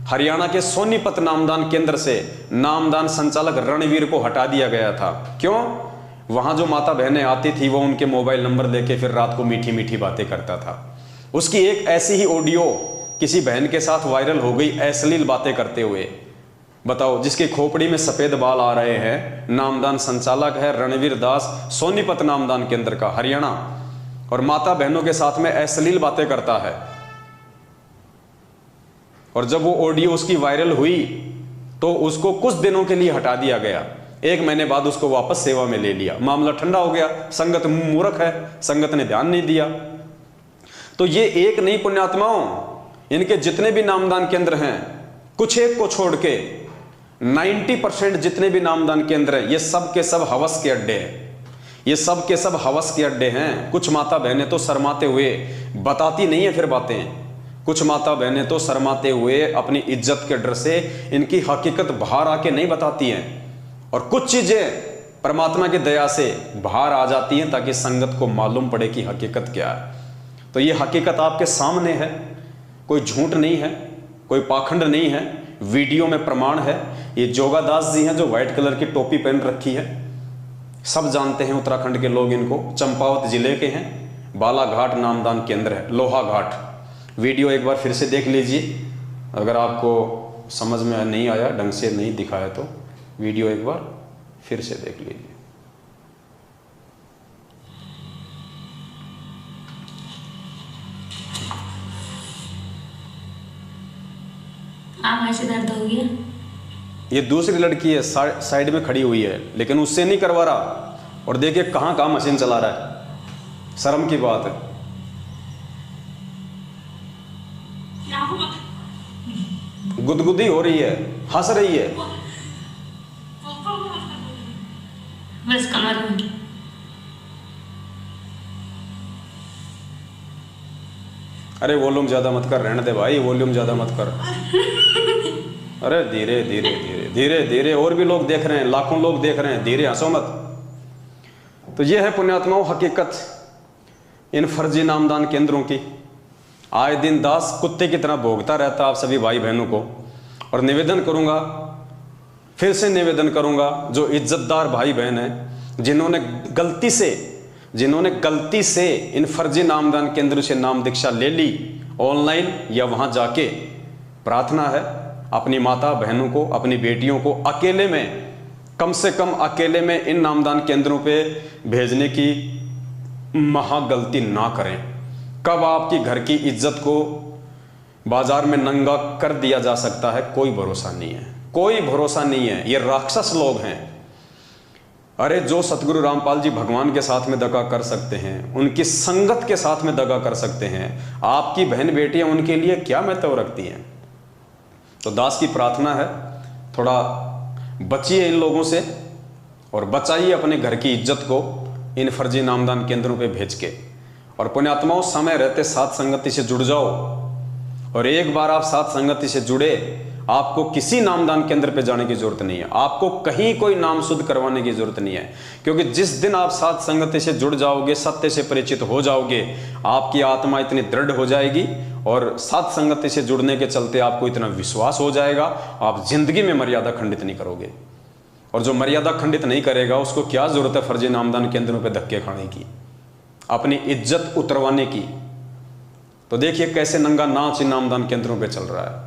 हरियाणा के सोनीपत नामदान केंद्र से नामदान संचालक रणवीर को हटा दिया गया था। क्यों? वहां जो माता बहनें आती थी वो उनके मोबाइल नंबर लेके फिर रात को मीठी मीठी बातें करता था। उसकी एक ऐसी ही ऑडियो किसी बहन के साथ वायरल हो गई, अश्लील बातें करते हुए। बताओ, जिसकी खोपड़ी में सफेद बाल आ रहे हैं, नामदान संचालक है रणवीर दास, सोनीपत नामदान केंद्र का, हरियाणा, और माता बहनों के साथ में अश्लील बातें करता है। और जब वो ऑडियो उसकी वायरल हुई तो उसको कुछ दिनों के लिए हटा दिया गया। 1 महीने बाद उसको वापस सेवा में ले लिया। मामला ठंडा हो गया। संगत मूर्ख है, संगत ने ध्यान नहीं दिया। तो ये एक नहीं पुण्यात्माओं, इनके जितने भी नामदान केंद्र हैं, कुछ एक को छोड़ के 90% जितने भी नामदान केंद्र हैं, ये सब के सब हवस के अड्डे हैं। ये सब के सब हवस के अड्डे हैं। कुछ माता बहनें तो शर्माते हुए बताती नहीं है फिर बातें। कुछ माता बहनें तो शर्माते हुए अपनी इज्जत के डर से इनकी हकीकत बाहर आके नहीं बताती हैं, और कुछ चीजें परमात्मा की दया से बाहर आ जाती हैं ताकि संगत को मालूम पड़े कि हकीकत क्या है। तो ये हकीकत आपके सामने है, कोई झूठ नहीं है, कोई पाखंड नहीं है, वीडियो में प्रमाण है। ये जोगादास जी हैं जो व्हाइट कलर की टोपी पहन रखी है, सब जानते हैं उत्तराखंड के लोग इनको। चंपावत जिले के हैं, बालाघाट नामदान केंद्र है, लोहा घाट। वीडियो एक बार फिर से देख लीजिए, अगर आपको समझ में नहीं आया, ढंग से नहीं दिखाया तो वीडियो एक बार फिर से देख लीजिए। ऐसे दर्द हो गया। ये दूसरी लड़की है, साइड में खड़ी हुई है, लेकिन उससे नहीं करवा रहा। और देखिए कहाँ कहाँ मशीन चला रहा है, शर्म की बात है। गुदगुदी हो रही है, हंस रही है। बस कमर में। अरे वॉल्यूम ज्यादा मत कर, रहने दे भाई, वॉल्यूम ज्यादा मत कर। अरे धीरे धीरे धीरे धीरे धीरे, और भी लोग देख रहे हैं, लाखों लोग देख रहे हैं, धीरे, हंसो मत। तो ये है पुण्यात्माओं हकीकत इन फर्जी नामदान केंद्रों की। आए दिन दास कुत्ते की तरह भोगता रहता आप सभी भाई बहनों को। और निवेदन करूंगा, फिर से निवेदन करूंगा, जो इज्जतदार भाई बहन हैं, जिन्होंने गलती से इन फर्जी नामदान केंद्र से नाम दीक्षा ले ली ऑनलाइन या वहां जाके, प्रार्थना है अपनी माता बहनों को, अपनी बेटियों को अकेले में, कम से कम अकेले में इन नामदान केंद्रों पे भेजने की महागलती ना करें। कब आपकी घर की इज्जत को बाजार में नंगा कर दिया जा सकता है, कोई भरोसा नहीं है, कोई भरोसा नहीं है। ये राक्षस लोग हैं। अरे जो सतगुरु रामपाल जी भगवान के साथ में दगा कर सकते हैं, उनकी संगत के साथ में दगा कर सकते हैं, आपकी बहन बेटियां उनके लिए क्या महत्व रखती हैं? तो दास की प्रार्थना है, थोड़ा बचिए इन लोगों से और बचाइए अपने घर की इज्जत को इन फर्जी नामदान केंद्रों पे भेज के। और पुण्यात्माओं, समय रहते साथ संगति से जुड़ जाओ। और एक बार आप साथ संगति से जुड़े, आपको किसी नामदान केंद्र पे जाने की जरूरत नहीं है, आपको कहीं कोई नाम शुद्ध करवाने की जरूरत नहीं है, क्योंकि जिस दिन आप साध संगति से जुड़ जाओगे, सत्य से परिचित हो जाओगे, आपकी आत्मा इतनी दृढ़ हो जाएगी और साध संगति से जुड़ने के चलते आपको इतना विश्वास हो जाएगा, आप जिंदगी में मर्यादा खंडित नहीं करोगे। और जो मर्यादा खंडित नहीं करेगा उसको क्या जरूरत है फर्जी नामदान केंद्रों पे धक्के खाने की, अपनी इज्जत उतरवाने की। तो देखिए कैसे नंगा नाच इन नामदान केंद्रों पे चल रहा है,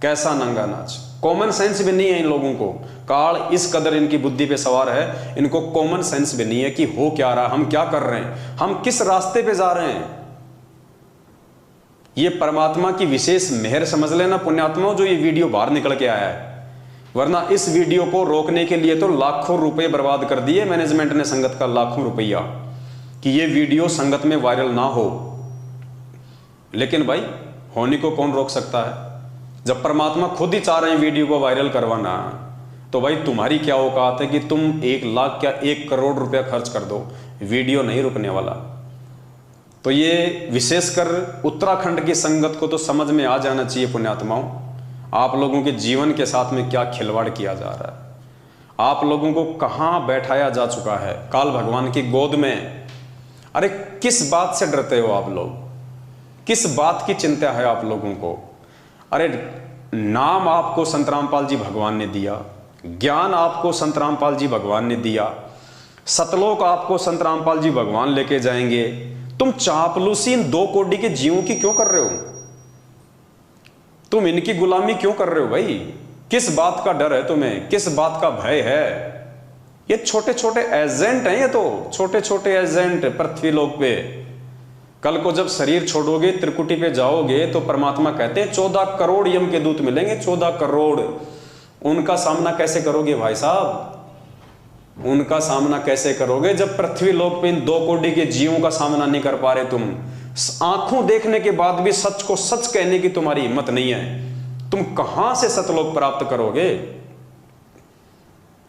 कैसा नंगा नाच। कॉमन सेंस भी नहीं है इन लोगों को, काल इस कदर इनकी बुद्धि पे सवार है, इनको कॉमन सेंस भी नहीं है कि हो क्या रहा है, हम क्या कर रहे हैं, हम किस रास्ते पे जा रहे हैं। ये परमात्मा की विशेष मेहर समझ लेना पुण्यात्माओं, जो ये वीडियो बाहर निकल के आया है, वरना इस वीडियो को रोकने के लिए तो लाखों रुपए बर्बाद कर दिए मैनेजमेंट ने, संगत का लाखों रुपया, कि ये वीडियो संगत में वायरल ना हो। लेकिन भाई होने को कौन रोक सकता है? जब परमात्मा खुद ही चाह रहे हैं वीडियो को वायरल करवाना, तो भाई तुम्हारी क्या औकात है कि तुम 1 लाख क्या 1 करोड़ रुपया खर्च कर दो, वीडियो नहीं रुकने वाला। तो ये विशेषकर उत्तराखंड की संगत को तो समझ में आ जाना चाहिए पुण्यात्माओं, आप लोगों के जीवन के साथ में क्या खिलवाड़ किया जा रहा है, आप लोगों को कहां बैठाया जा चुका है काल भगवान की गोद में। अरे किस बात से डरते हो आप लोग, किस बात की चिंता है आप लोगों को? अरे नाम आपको संत रामपाल जी भगवान ने दिया, ज्ञान आपको संत रामपाल जी भगवान ने दिया, सतलोक आपको संत रामपाल जी भगवान लेके जाएंगे। तुम चापलूसी इन 2 कोटि के जीवों की क्यों कर रहे हो? तुम इनकी गुलामी क्यों कर रहे हो भाई? किस बात का डर है तुम्हें, किस बात का भय है? ये छोटे छोटे एजेंट हैं, ये तो छोटे छोटे एजेंट पृथ्वी लोक पे। कल को जब शरीर छोड़ोगे, त्रिकुटी पे जाओगे, तो परमात्मा कहते हैं 14 करोड़ यम के दूत मिलेंगे, 14 करोड़। उनका सामना कैसे करोगे भाई साहब? उनका सामना कैसे करोगे जब पृथ्वी लोक पे इन 2 कोटि के जीवों का सामना नहीं कर पा रहे तुम? आंखों देखने के बाद भी सच को सच कहने की तुम्हारी हिम्मत नहीं है, तुम कहां से सतलोक प्राप्त करोगे?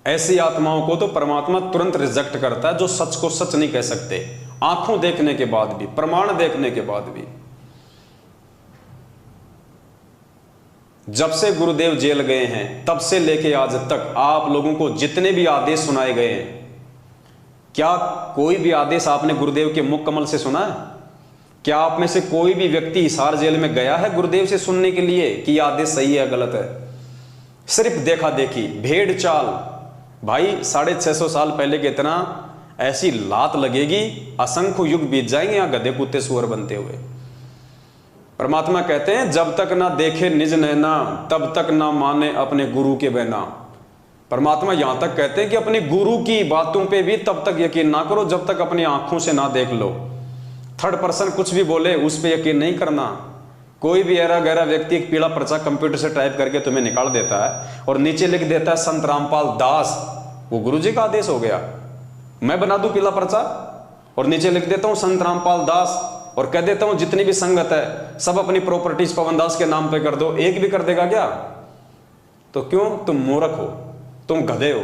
ऐसी आत्माओं को तो परमात्मा तुरंत रिजेक्ट करता है, जो सच को सच नहीं कह सकते, आंखों देखने के बाद भी, प्रमाण देखने के बाद भी। जब से गुरुदेव जेल गए हैं तब से लेके आज तक आप लोगों को जितने भी आदेश सुनाए गए हैं, क्या कोई भी आदेश आपने गुरुदेव के मुख कमल से सुना है? क्या आप में से कोई भी व्यक्ति हिसार जेल में गया है गुरुदेव से सुनने के लिए कि यह आदेश सही है गलत है? सिर्फ देखा देखी, भेड़ चाल। भाई 650 साल पहले के इतना ऐसी लात लगेगी, असंख्य युग बीत जाएंगे यहां गधे कुत्ते सुअर बनते हुए। परमात्मा कहते हैं जब तक ना देखे निज नैना तब तक ना माने अपने गुरु के बहना। परमात्मा यहां तक कहते हैं कि अपने गुरु की बातों पे भी तब तक यकीन ना करो जब तक अपनी आंखों से ना देख लो। थर्ड पर्सन कुछ भी बोले उस पर यकीन नहीं करना। कोई भी ऐरा गहरा व्यक्ति एक पीला पर्चा कंप्यूटर से टाइप करके तुम्हें निकाल देता है और नीचे लिख देता है संत रामपाल दास, वो गुरु जी का आदेश हो गया। मैं बना दूं पीला पर्चा और नीचे लिख देता हूं संत रामपाल दास और कह देता हूं जितनी भी संगत है सब अपनी प्रॉपर्टीज पवन दास के नाम पे कर दो, एक भी कर देगा क्या? तो क्यों? तुम मूर्ख हो, तुम गधे हो,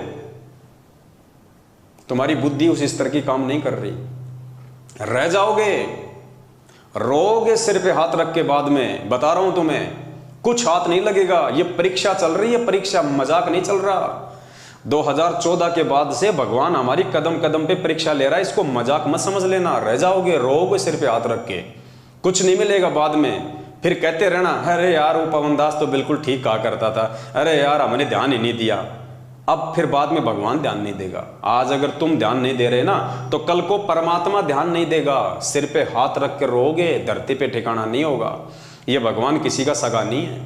तुम्हारी बुद्धि उस स्तर की काम नहीं कर रही। रह जाओगे, रोगे सिर पे हाथ रख के। बाद में बता रहा हूं तुम्हें, कुछ हाथ नहीं लगेगा। ये परीक्षा चल रही है, परीक्षा, मजाक नहीं चल रहा। 2014 के बाद से भगवान हमारी कदम कदम पे परीक्षा ले रहा है, इसको मजाक मत समझ लेना। रह जाओगे, रोगे सिर पे हाथ रख के, कुछ नहीं मिलेगा। बाद में फिर कहते रहना अरे यार वो पवन दास तो बिल्कुल ठीक कहा करता था, अरे यार हमने ध्यान ही नहीं दिया। अब फिर बाद में भगवान ध्यान नहीं देगा। आज अगर तुम ध्यान नहीं दे रहे ना तो कल को परमात्मा ध्यान नहीं देगा। सिर पे हाथ रख के रोगे, धरती पे ठिकाना नहीं होगा। ये भगवान किसी का सगा नहीं है।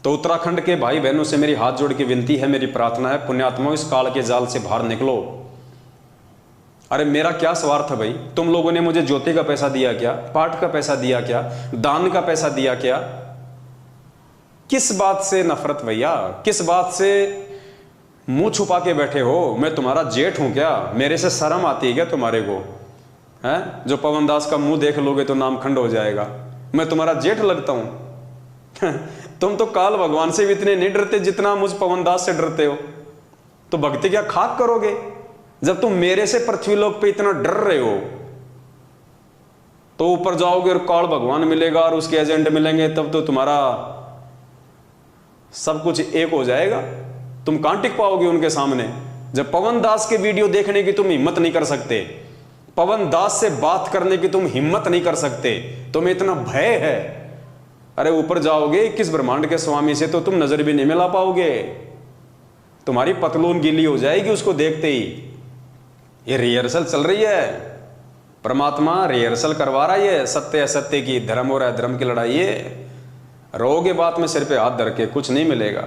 तो उत्तराखंड के भाई बहनों से मेरी हाथ जोड़ के विनती है, मेरी प्रार्थना है, पुण्यात्माओं इस काल के जाल से बाहर निकलो। अरे मेरा क्या स्वार्थ है भाई? तुम लोगों ने मुझे ज्योति का पैसा दिया क्या? पाठ का पैसा दिया क्या? दान का पैसा दिया क्या? किस बात से नफरत भैया? किस बात से मुंह छुपा के बैठे हो? मैं तुम्हारा जेठ हूं क्या? मेरे से शर्म आती है क्या तुम्हारे को? है जो पवन दास का मुंह देख लोगे तो नाम खंड हो जाएगा। मैं तुम्हारा जेठ लगता हूं? तुम तो काल भगवान से भी इतने नहीं डरते जितना मुझ पवन दास से डरते हो। तो भक्ति क्या खाक करोगे? जब तुम मेरे से पृथ्वी लोक पे इतना डर रहे हो तो ऊपर जाओगे और काल भगवान मिलेगा और उसके एजेंट मिलेंगे, तब तो तुम्हारा सब कुछ एक हो जाएगा, तुम कहां टिक पाओगे उनके सामने। जब पवन दास के वीडियो देखने की तुम हिम्मत नहीं कर सकते, पवन दास से बात करने की तुम हिम्मत नहीं कर सकते, तुम्हें इतना भय है, अरे ऊपर जाओगे किस ब्रह्मांड के स्वामी से तो तुम नजर भी नहीं मिला पाओगे, तुम्हारी पतलून गीली हो जाएगी उसको देखते ही। ये रिहर्सल चल रही है, परमात्मा रिहर्सल करवा रहा है सत्य असत्य की, धर्म और अधर्म की लड़ाई है। रोगे बात में सिर पे हाथ धर के, कुछ नहीं मिलेगा।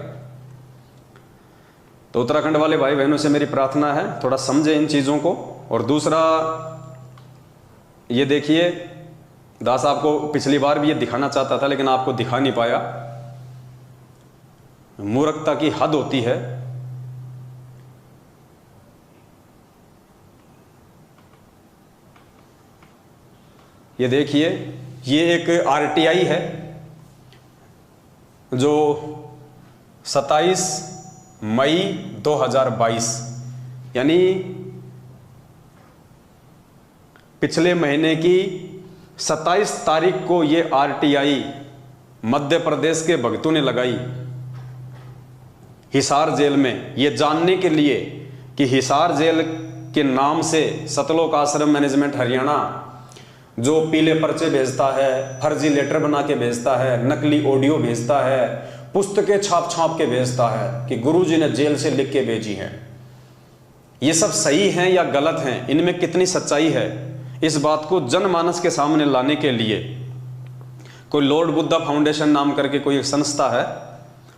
तो उत्तराखंड वाले भाई बहनों से मेरी प्रार्थना है थोड़ा समझे इन चीजों को। और दूसरा ये देखिए, दास आपको पिछली बार भी ये दिखाना चाहता था लेकिन आपको दिखा नहीं पाया, मूर्खता की हद होती है। ये देखिए, ये एक आरटीआई है जो 27 मई 2022 यानी पिछले महीने की 27 तारीख को ये आरटीआई मध्य प्रदेश के भक्तों ने लगाई हिसार जेल में, ये जानने के लिए कि हिसार जेल के नाम से सतलोक आश्रम मैनेजमेंट हरियाणा जो पीले पर्चे भेजता है, फर्जी लेटर बना के भेजता है, नकली ऑडियो भेजता है, पुस्तकें छाप के भेजता है कि गुरुजी ने जेल से लिख के भेजी हैं, ये सब सही हैं या गलत हैं, इनमें कितनी सच्चाई है, इस बात को जनमानस के सामने लाने के लिए कोई लॉर्ड बुद्धा फाउंडेशन नाम करके कोई एक संस्था है।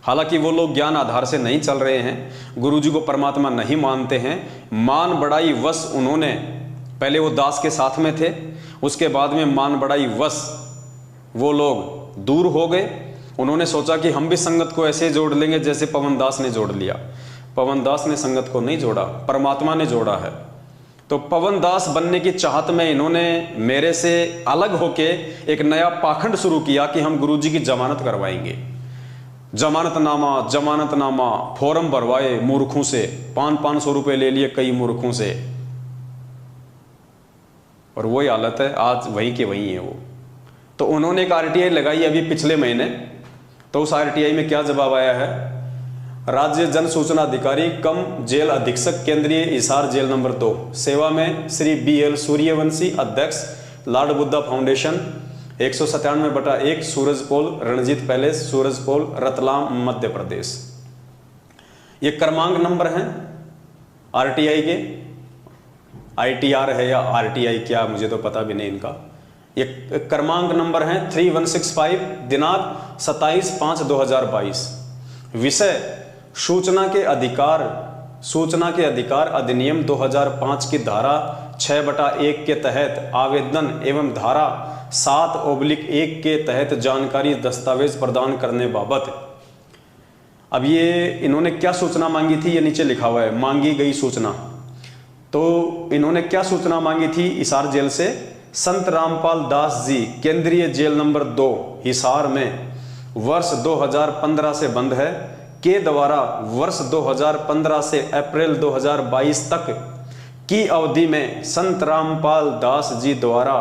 हालांकि वो लोग ज्ञान आधार से नहीं चल रहे हैं, गुरुजी को परमात्मा नहीं मानते हैं, मान बढ़ाई वश उन्होंने, पहले वो दास के साथ में थे, उसके बाद में मान बढ़ाई वश वो लोग दूर हो गए। उन्होंने सोचा कि हम भी संगत को ऐसे जोड़ लेंगे जैसे पवन दास ने जोड़ लिया। पवन दास ने संगत को नहीं जोड़ा, परमात्मा ने जोड़ा है। तो पवन दास बनने की चाहत में इन्होंने मेरे से अलग होके एक नया पाखंड शुरू किया कि हम गुरुजी की जमानत करवाएंगे। जमानतनामा फॉर्म भरवाए मूर्खों से, 500 रुपए ले लिए कई मूर्खों से, और वही हालत है आज, वहीं के वहीं है वो। तो उन्होंने एक आरटीआई लगाई अभी पिछले महीने, तो उस आरटीआई में क्या जवाब आया है, राज्य जन सूचना अधिकारी कम जेल अधीक्षक केंद्रीय हिसार जेल नंबर 2 सेवा में श्री BL सूर्यवंशी अध्यक्ष lord Buddha foundation 197/1 Surajpol Ranjit palace Surajpol Ratlam Madhya Pradesh. ये क्रमांक नंबर हैं आरटीआई के, ITR है या RTI क्या मुझे तो पता भी नहीं इनका। ये क्रमांक नंबर है 3165, दिनांक 27/5/2022। विषय सूचना के अधिकार अधिनियम 2005 की धारा 6/1 के तहत आवेदन एवं धारा 7/1 के तहत जानकारी दस्तावेज प्रदान करने बाबत। अब ये इन्होंने क्या सूचना मांगी थी, ये नीचे लिखा हुआ है, मांगी गई सूचना। तो इन्होंने क्या सूचना मांगी थी हिसार जेल से, संत रामपाल दास जी केंद्रीय जेल नंबर 2 हिसार में वर्ष 2015 से बंद है के द्वारा वर्ष 2015 से अप्रैल 2022 तक की अवधि में संत रामपाल दास जी द्वारा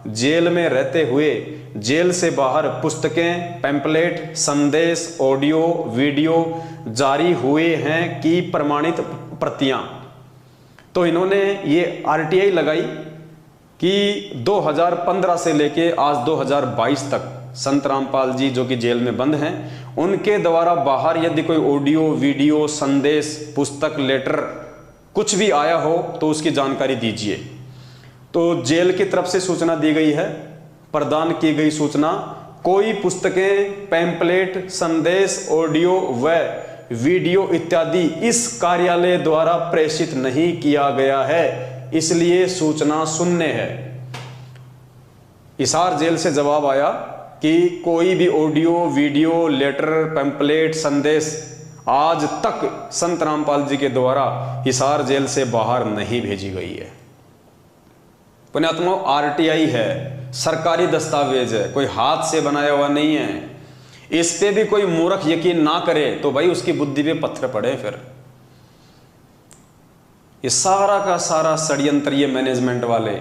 जेल में रहते हुए जेल से बाहर पुस्तकें, पैम्पलेट, संदेश, ऑडियो, वीडियो जारी हुए हैं की प्रमाणित प्रतियां। तो इन्होंने ये आरटीआई लगाई कि 2015 से लेके आज 2022 तक संत रामपाल जी जो कि जेल में बंद हैं, उनके द्वारा बाहर यदि कोई ऑडियो, वीडियो, संदेश, पुस्तक, लेटर कुछ भी आया हो तो उसकी जानकारी दीजिए। तो जेल की तरफ से सूचना दी गई है, प्रदान की गई सूचना, कोई पुस्तकें, पैम्पलेट, संदेश, ऑडियो व वीडियो इत्यादि इस कार्यालय द्वारा प्रेषित नहीं किया गया है, इसलिए सूचना शून्य है। हिसार जेल से जवाब आया कि कोई भी ऑडियो, वीडियो, लेटर, पैम्पलेट, संदेश आज तक संत रामपाल जी के द्वारा हिसार जेल से बाहर नहीं भेजी गई है। पुण्यात्मा, आरटीआई है, सरकारी दस्तावेज है, कोई हाथ से बनाया हुआ नहीं है। इस पे भी कोई मूर्ख यकीन ना करे तो भाई उसकी बुद्धि पे पत्थर पड़े। फिर ये सारा का सारा षड्यंत्र ये मैनेजमेंट वाले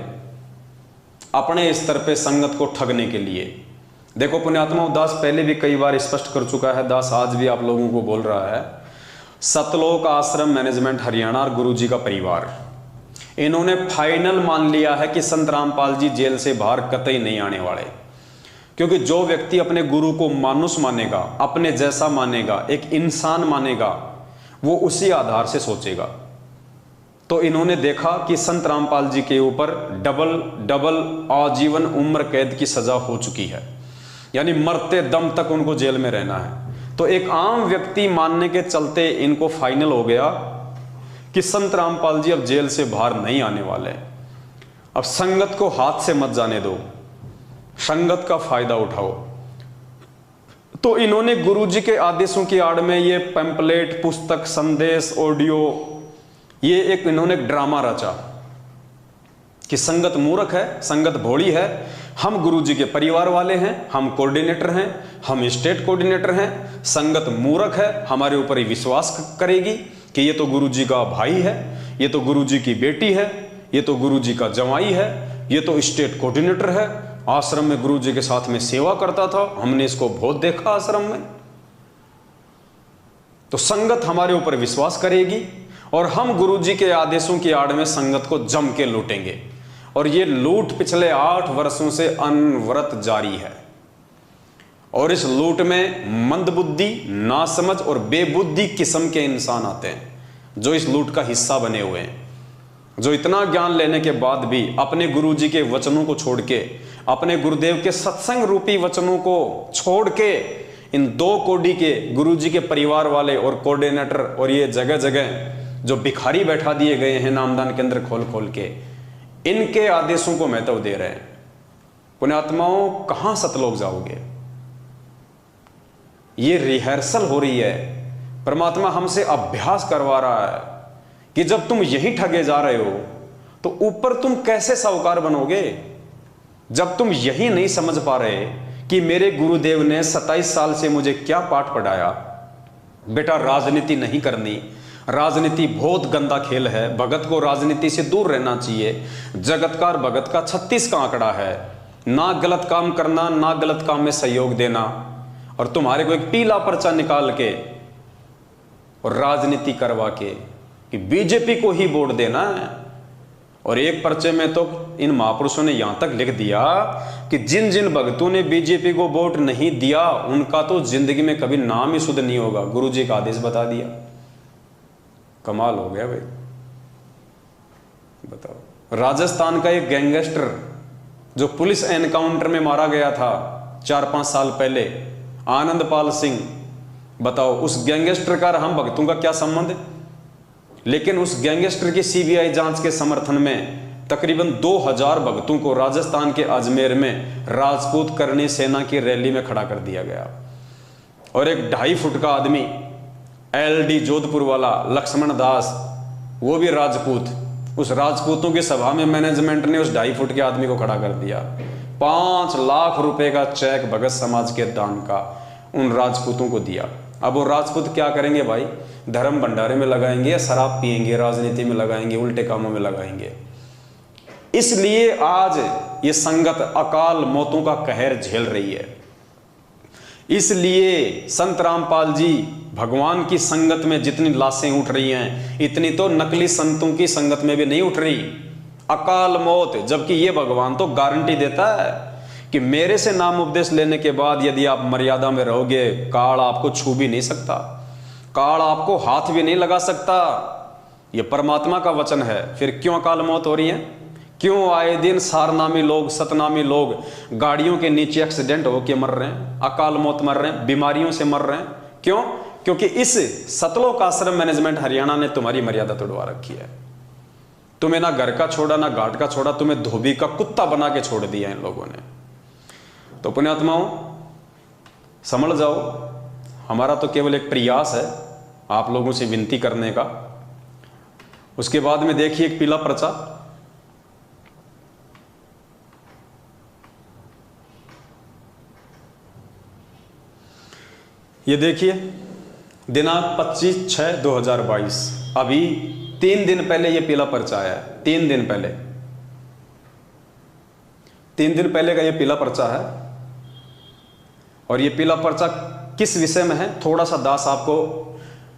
अपने स्तर पे संगत को ठगने के लिए, देखो पुण्यात्मा, दास पहले भी कई बार स्पष्ट कर चुका है, दास आज भी आप लोगों को बोल रहा है, सतलोक आश्रम मैनेजमेंट हरियाणा और गुरुजी का परिवार, इन्होंने फाइनल मान लिया है कि संत रामपाल जी जेल से बाहर कतई नहीं आने वाले। क्योंकि जो व्यक्ति अपने गुरु को मानुष मानेगा, अपने जैसा मानेगा, एक इंसान मानेगा, वो उसी आधार से सोचेगा। तो इन्होंने देखा कि संत रामपाल जी के ऊपर डबल आजीवन उम्र कैद की सजा हो चुकी है, यानी मरते दम तक उनको जेल में रहना है। तो एक आम व्यक्ति मानने के चलते इनको फाइनल हो गया कि संत रामपाल जी अब जेल से बाहर नहीं आने वाले। अब संगत को हाथ से मत जाने दो, संगत का फायदा उठाओ। तो इन्होंने गुरुजी के आदेशों की आड़ में ये पैम्पलेट, पुस्तक, संदेश, ऑडियो, ये एक इन्होंने ड्रामा रचा कि संगत मूर्ख है, संगत भोली है, हम गुरुजी के परिवार वाले हैं, हम कोऑर्डिनेटर हैं, हम स्टेट कोऑर्डिनेटर हैं, संगत मूर्ख है, हमारे ऊपर ही विश्वास करेगी कि ये तो गुरुजी का भाई है, ये तो गुरुजी की बेटी है, ये तो गुरुजी का जवाई है, ये तो स्टेट कोऑर्डिनेटर है, आश्रम में गुरुजी के साथ में सेवा करता था, हमने इसको बहुत देखा आश्रम में। तो संगत हमारे ऊपर विश्वास करेगी और हम गुरुजी के आदेशों की आड़ में संगत को जम के लूटेंगे। और ये लूट पिछले 8 वर्षों से अनवरत जारी है। और इस लूट में मंदबुद्धि, नासमझ और बेबुद्धि किस्म के इंसान आते हैं जो इस लूट का हिस्सा बने हुए हैं, जो इतना ज्ञान लेने के बाद भी अपने गुरुजी के वचनों को छोड़ के, अपने गुरुदेव के सत्संग रूपी वचनों को छोड़ के, इन 2 कोडी के गुरुजी के परिवार वाले और कोऑर्डिनेटर और ये जगह जगह जो भिखारी बैठा दिए गए हैं नामदान केंद्र खोल खोल के, इनके आदेशों को महत्व दे रहे हैं। पुण्यात्माओं, कहां सतलोक जाओगे? ये रिहर्सल हो रही है, परमात्मा हमसे अभ्यास करवा रहा है कि जब तुम यही ठगे जा रहे हो तो ऊपर तुम कैसे साहूकार बनोगे? जब तुम यही नहीं समझ पा रहे कि मेरे गुरुदेव ने 27 साल से मुझे क्या पाठ पढ़ाया, बेटा राजनीति नहीं करनी, राजनीति बहुत गंदा खेल है, भगत को राजनीति से दूर रहना चाहिए, जगतकार भगत का 36 का आंकड़ा है, ना गलत काम करना, ना गलत काम में सहयोग देना, और तुम्हारे को एक पीला पर्चा निकाल के और राजनीति करवा के कि बीजेपी को ही वोट देना है। और एक पर्चे में तो इन महापुरुषों ने यहां तक लिख दिया कि जिन जिन भक्तों ने बीजेपी को वोट नहीं दिया उनका तो जिंदगी में कभी नाम ही शुद्ध नहीं होगा। गुरुजी का आदेश बता दिया। कमाल हो गया भाई, बताओ। राजस्थान का एक गैंगस्टर जो पुलिस एनकाउंटर में मारा गया था 4-5 साल पहले, आनंदपाल सिंह, बताओ उस गैंगस्टर का हम भक्तों का क्या संबंध? लेकिन उस गैंगस्टर की सीबीआई जांच के समर्थन में तकरीबन 2000 भक्तों को राजस्थान के अजमेर में राजपूत करनी सेना की रैली में खड़ा कर दिया गया। और एक 2.5 फुट का आदमी, एलडी जोधपुर वाला लक्ष्मण दास, वो भी राजपूत, उस राजपूतों की सभा में मैनेजमेंट ने उस 2.5 फुट के आदमी को खड़ा कर दिया। 5 लाख रुपए का चेक भगत समाज के दान का उन राजपूतों को दिया। अब वो राजपूत क्या करेंगे भाई? धर्म भंडारे में लगाएंगे, शराब पिएंगे, राजनीति में लगाएंगे, उल्टे कामों में लगाएंगे। इसलिए आज ये संगत अकाल मौतों का कहर झेल रही है। इसलिए संत रामपाल जी भगवान की संगत में जितनी लाशें उठ रही हैं, इतनी तो नकली संतों की संगत में भी नहीं उठ रही। अकाल मौत, जबकि ये भगवान तो गारंटी देता है कि मेरे से नाम उपदेश लेने के बाद यदि आप मर्यादा में रहोगे, काल आपको छू भी नहीं सकता, काल आपको हाथ भी नहीं लगा सकता। ये परमात्मा का वचन है। फिर क्यों अकाल मौत हो रही है? क्यों आए दिन सारनामी लोग, सतनामी लोग गाड़ियों के नीचे एक्सीडेंट होके मर रहे हैं, अकाल मौत मर रहे हैं, बीमारियों से मर रहे हैं? क्यों? क्योंकि इस सतलोक आश्रम मैनेजमेंट हरियाणा ने तुम्हारी मर्यादा तोड़वा रखी है। तुम्हें ना घर का छोड़ा, ना घाट का छोड़ा, तुम्हें धोबी का कुत्ता बना के छोड़ दिया इन लोगों ने। तो पुण्यात्माओं, समझ जाओ, हमारा तो केवल एक प्रयास है आप लोगों से विनती करने का। उसके बाद में देखिए एक पीला पर्चा, ये देखिए, दिनांक 25/6/2022, अभी 3 दिन पहले ये पीला पर्चा आया है। 3 दिन पहले, 3 दिन पहले का ये पीला पर्चा है। और ये पीला पर्चा किस विषय में है, थोड़ा सा दास आपको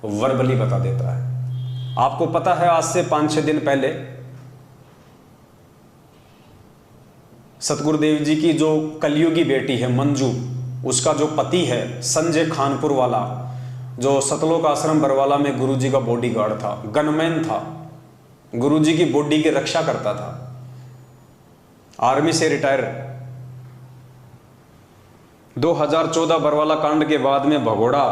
वर्बली बता देता है। आपको पता है आज से 5-6 दिन पहले सतगुरुदेव जी की जो कलयुगी बेटी है मंजू, उसका जो पति है संजय खानपुर वाला, जो सतलोक आश्रम बरवाला में गुरुजी का बॉडीगार्ड था, गनमैन था, गुरुजी की बॉडी की रक्षा करता था, आर्मी से रिटायर, 2014 बरवाला कांड के बाद में भगोड़ा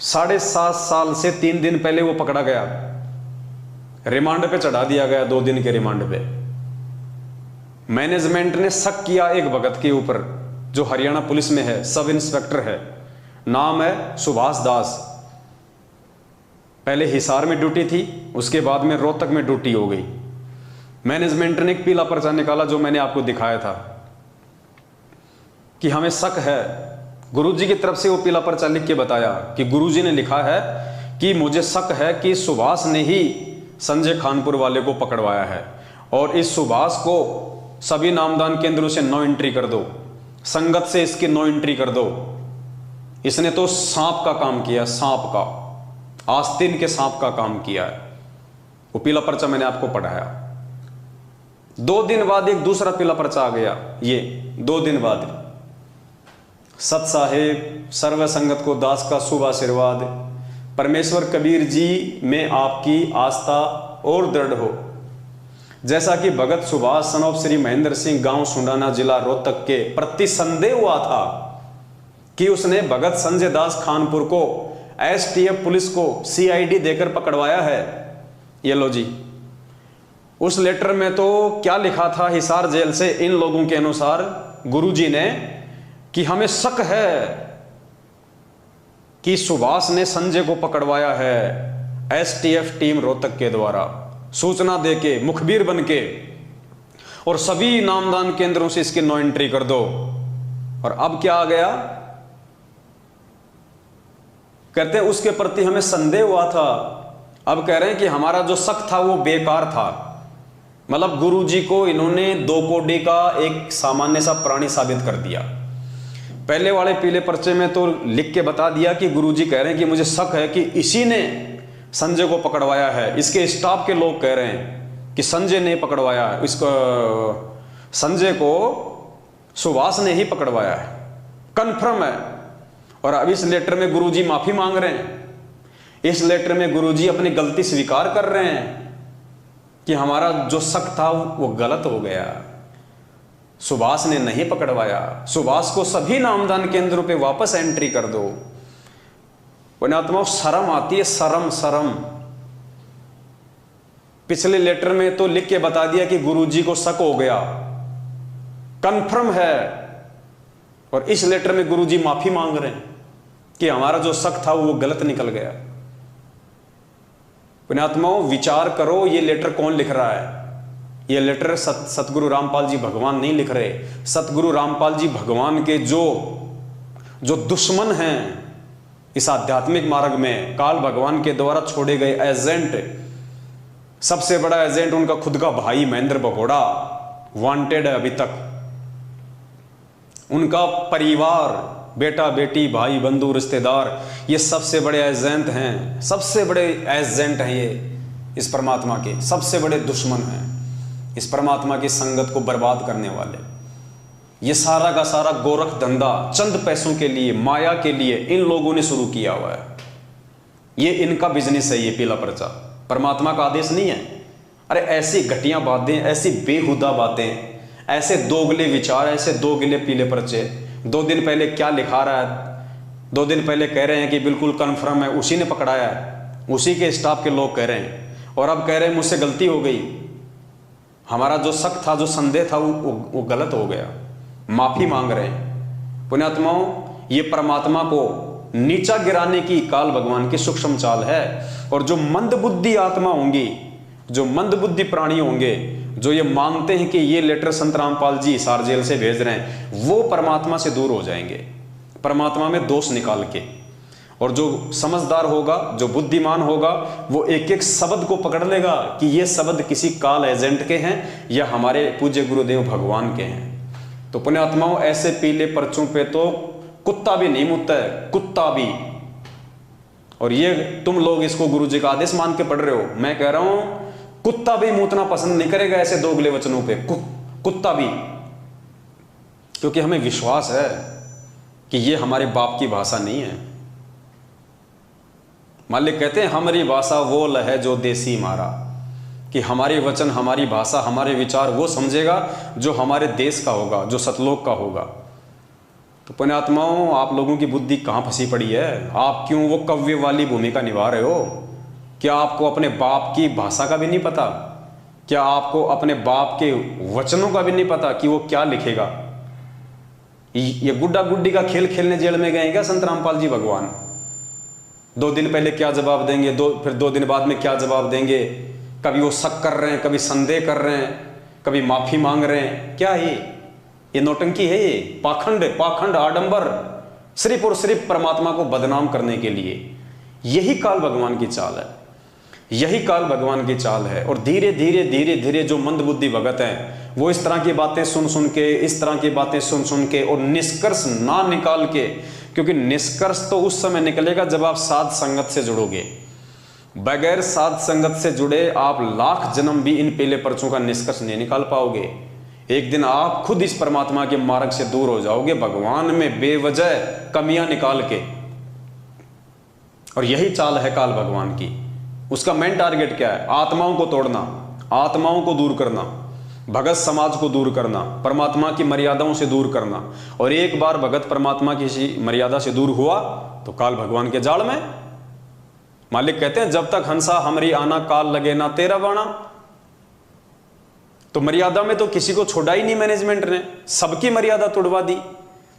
7.5 साल से 3 दिन पहले वो पकड़ा गया, रिमांड पे चढ़ा दिया गया, 2 दिन के रिमांड पे। मैनेजमेंट ने शक किया एक भगत के ऊपर जो हरियाणा पुलिस में है, सब इंस्पेक्टर है, नाम है सुभाष दास। पहले हिसार में ड्यूटी थी, उसके बाद में रोहतक में ड्यूटी हो गई। मैनेजमेंट ने एक पीला पर्चा निकाला जो मैंने आपको दिखाया था कि हमें शक है। गुरुजी की तरफ से वो पीला पर्चा लिख के बताया कि गुरुजी ने लिखा है कि मुझे शक है कि सुभाष ने ही संजय खानपुर वाले को पकड़वाया है, और इस सुभाष को सभी नामदान केंद्रों से नो एंट्री कर दो, संगत से इसकी नो एंट्री कर दो। इसने तो सांप का काम किया, सांप का, आस्तीन के सांप का काम किया है। वो पीला पर्चा मैंने आपको पढ़ाया। 2 दिन बाद एक दूसरा पीला पर्चा आ गया, ये 2 दिन बाद, सत साहेब सर्व संगत को दास का शुभ आशीर्वाद, परमेश्वर कबीर जी में आपकी आस्था और दृढ़ हो। जैसा कि भगत सुभाष सन ऑफ श्री महेंद्र सिंह गांव सुंडाना जिला रोहतक के प्रति संदेह हुआ था कि उसने भगत संजय दास खानपुर को एसटीएफ पुलिस को सीआईडी देकर पकड़वाया है। ये लो जी, उस लेटर में तो क्या लिखा था हिसार जेल से इन लोगों के अनुसार गुरुजी ने कि हमें शक है कि सुभाष ने संजय को पकड़वाया है एसटीएफ टीम रोहतक के द्वारा, सूचना देके, मुखबिर बनके, और सभी नामदान केंद्रों से इसकी नो एंट्री कर दो। और अब क्या आ गया, कहते हैं उसके प्रति हमें संदेह हुआ था, अब कह रहे हैं कि हमारा जो शक था वो बेकार था। मतलब गुरुजी को इन्होंने 2 कोड़ी का एक सामान्य सा प्राणी साबित कर दिया। पहले वाले पीले पर्चे में तो लिख के बता दिया कि गुरुजी कह रहे हैं कि मुझे शक है कि इसी ने संजय को पकड़वाया है। इसके स्टाफ के लोग कह रहे हैं कि संजय ने पकड़वाया है, इसको संजय को सुभाष ने ही पकड़वाया है, कंफर्म है। और अब इस लेटर में गुरुजी माफी मांग रहे हैं, इस लेटर में गुरुजी अपनी गलती स्वीकार कर रहे हैं कि हमारा जो शक था वो गलत हो गया, सुभाष ने नहीं पकड़वाया, सुभाष को सभी नामदान केंद्रों पे वापस एंट्री कर दो। पुण्यात्माओं, शर्म आती है, शर्म शर्म। पिछले लेटर में तो लिख के बता दिया कि गुरुजी को शक हो गया, कंफर्म है, और इस लेटर में गुरुजी माफी मांग रहे हैं कि हमारा जो शक था वो गलत निकल गया। पुण्यात्माओं, विचार करो, ये लेटर कौन लिख रहा है? ये लेटर सतगुरु रामपाल जी भगवान नहीं लिख रहे। सतगुरु रामपाल जी भगवान के जो दुश्मन हैं इस आध्यात्मिक मार्ग में, काल भगवान के द्वारा छोड़े गए एजेंट, सबसे बड़ा एजेंट उनका खुद का भाई महेंद्र भगोड़ा वांटेड है अभी तक। उनका परिवार, बेटा बेटी, भाई बंधु रिश्तेदार, ये सबसे बड़े एजेंट हैं, सबसे बड़े एजेंट हैं ये इस परमात्मा के, सबसे बड़े दुश्मन हैं इस परमात्मा की संगत को बर्बाद करने वाले। ये सारा का सारा गोरख धंधा चंद पैसों के लिए, माया के लिए इन लोगों ने शुरू किया हुआ है। ये इनका बिजनेस है, ये पीला पर्चा, परमात्मा का आदेश नहीं है। अरे ऐसी घटिया बातें, ऐसी बेहुदा बातें, ऐसे दोगले विचार, ऐसे दोगले पीले पर्चे। 2 दिन पहले क्या लिखा रहा है, 2 दिन पहले कह रहे हैं कि बिल्कुल कन्फर्म है उसी ने पकड़ाया है, उसी के स्टाफ के लोग कह रहे हैं, और अब कह रहे हैं मुझसे गलती हो गई, हमारा जो शक था, जो संदेह था वो गलत हो गया, माफी मांग रहे हैं। पुण्यात्माओं, ये परमात्मा को नीचा गिराने की काल भगवान की सूक्ष्म चाल है। और जो मंदबुद्धि आत्मा होंगी, जो मंदबुद्धि प्राणी होंगे, जो ये मानते हैं कि ये लेटर संत रामपाल जी हिसार जेल से भेज रहे हैं, वो परमात्मा से दूर हो जाएंगे, परमात्मा में दोष निकाल के। और जो समझदार होगा, जो बुद्धिमान होगा, वो एक एक शब्द को पकड़ लेगा कि ये शब्द किसी काल एजेंट के हैं या हमारे पूज्य गुरुदेव भगवान के हैं। तो पुण्यात्माओं ऐसे पीले पर्चों पे तो कुत्ता भी नहीं मुतता है, कुत्ता भी। और ये तुम लोग इसको गुरु जी का आदेश मान के पढ़ रहे हो। मैं कह रहा हूं कुत्ता भी मूतना पसंद नहीं करेगा ऐसे दोगले वचनों पे, कुत्ता भी। क्योंकि हमें विश्वास है कि ये हमारे बाप की भाषा नहीं है। मालिक कहते हैं हमारी भाषा वो लहे जो देसी मारा, कि हमारे वचन, हमारी भाषा, हमारे विचार वो समझेगा जो हमारे देश का होगा, जो सतलोक का होगा। तो पुण्यात्माओं, आप लोगों की बुद्धि कहाँ फंसी पड़ी है? आप क्यों वो कव्य वाली भूमिका निभा रहे हो? क्या आपको अपने बाप की भाषा का भी नहीं पता? क्या आपको अपने बाप के वचनों का भी नहीं पता कि वो क्या लिखेगा? ये गुड्डा गुड्डी का खेल खेलने जेल में गए क्या संत रामपाल जी भगवान? 2 दिन पहले क्या जवाब देंगे, फिर 2 दिन बाद में क्या जवाब देंगे? कभी वो शक कर रहे हैं, कभी संदेह कर रहे हैं, कभी माफी मांग रहे हैं। क्या है ये नौटंकी है, ये पाखंड आडंबर, सिर्फ और सिर्फ परमात्मा को बदनाम करने के लिए। यही काल भगवान की चाल है, यही काल भगवान की चाल है। और धीरे धीरे धीरे धीरे जो मंद बुद्धि भगत हैं वो इस तरह की बातें सुन सुन के, इस तरह की बातें सुन सुन के और निष्कर्ष ना निकाल के, क्योंकि निष्कर्ष तो उस समय निकलेगा जब आप साध संगत से जुड़ोगे। बगैर साध संगत से जुड़े आप लाख जन्म भी इन पीले पर्चों का निष्कर्ष नहीं निकाल पाओगे। एक दिन आप खुद इस परमात्मा के मार्ग से दूर हो जाओगे, भगवान में बेवजह कमियां निकाल के। और यही चाल है काल भगवान की। उसका मेन टारगेट क्या है? आत्माओं को तोड़ना, आत्माओं को दूर करना, भगत समाज को दूर करना, परमात्मा की मर्यादाओं से दूर करना। और एक बार भगत परमात्मा की किसी मर्यादा से दूर हुआ तो काल भगवान के जाल में। मालिक कहते हैं जब तक हंसा हमरी आना, काल लगे ना तेरा बाणा। तो मर्यादा में तो किसी को छोड़ा ही नहीं मैनेजमेंट ने, सबकी मर्यादा तोड़वा दी।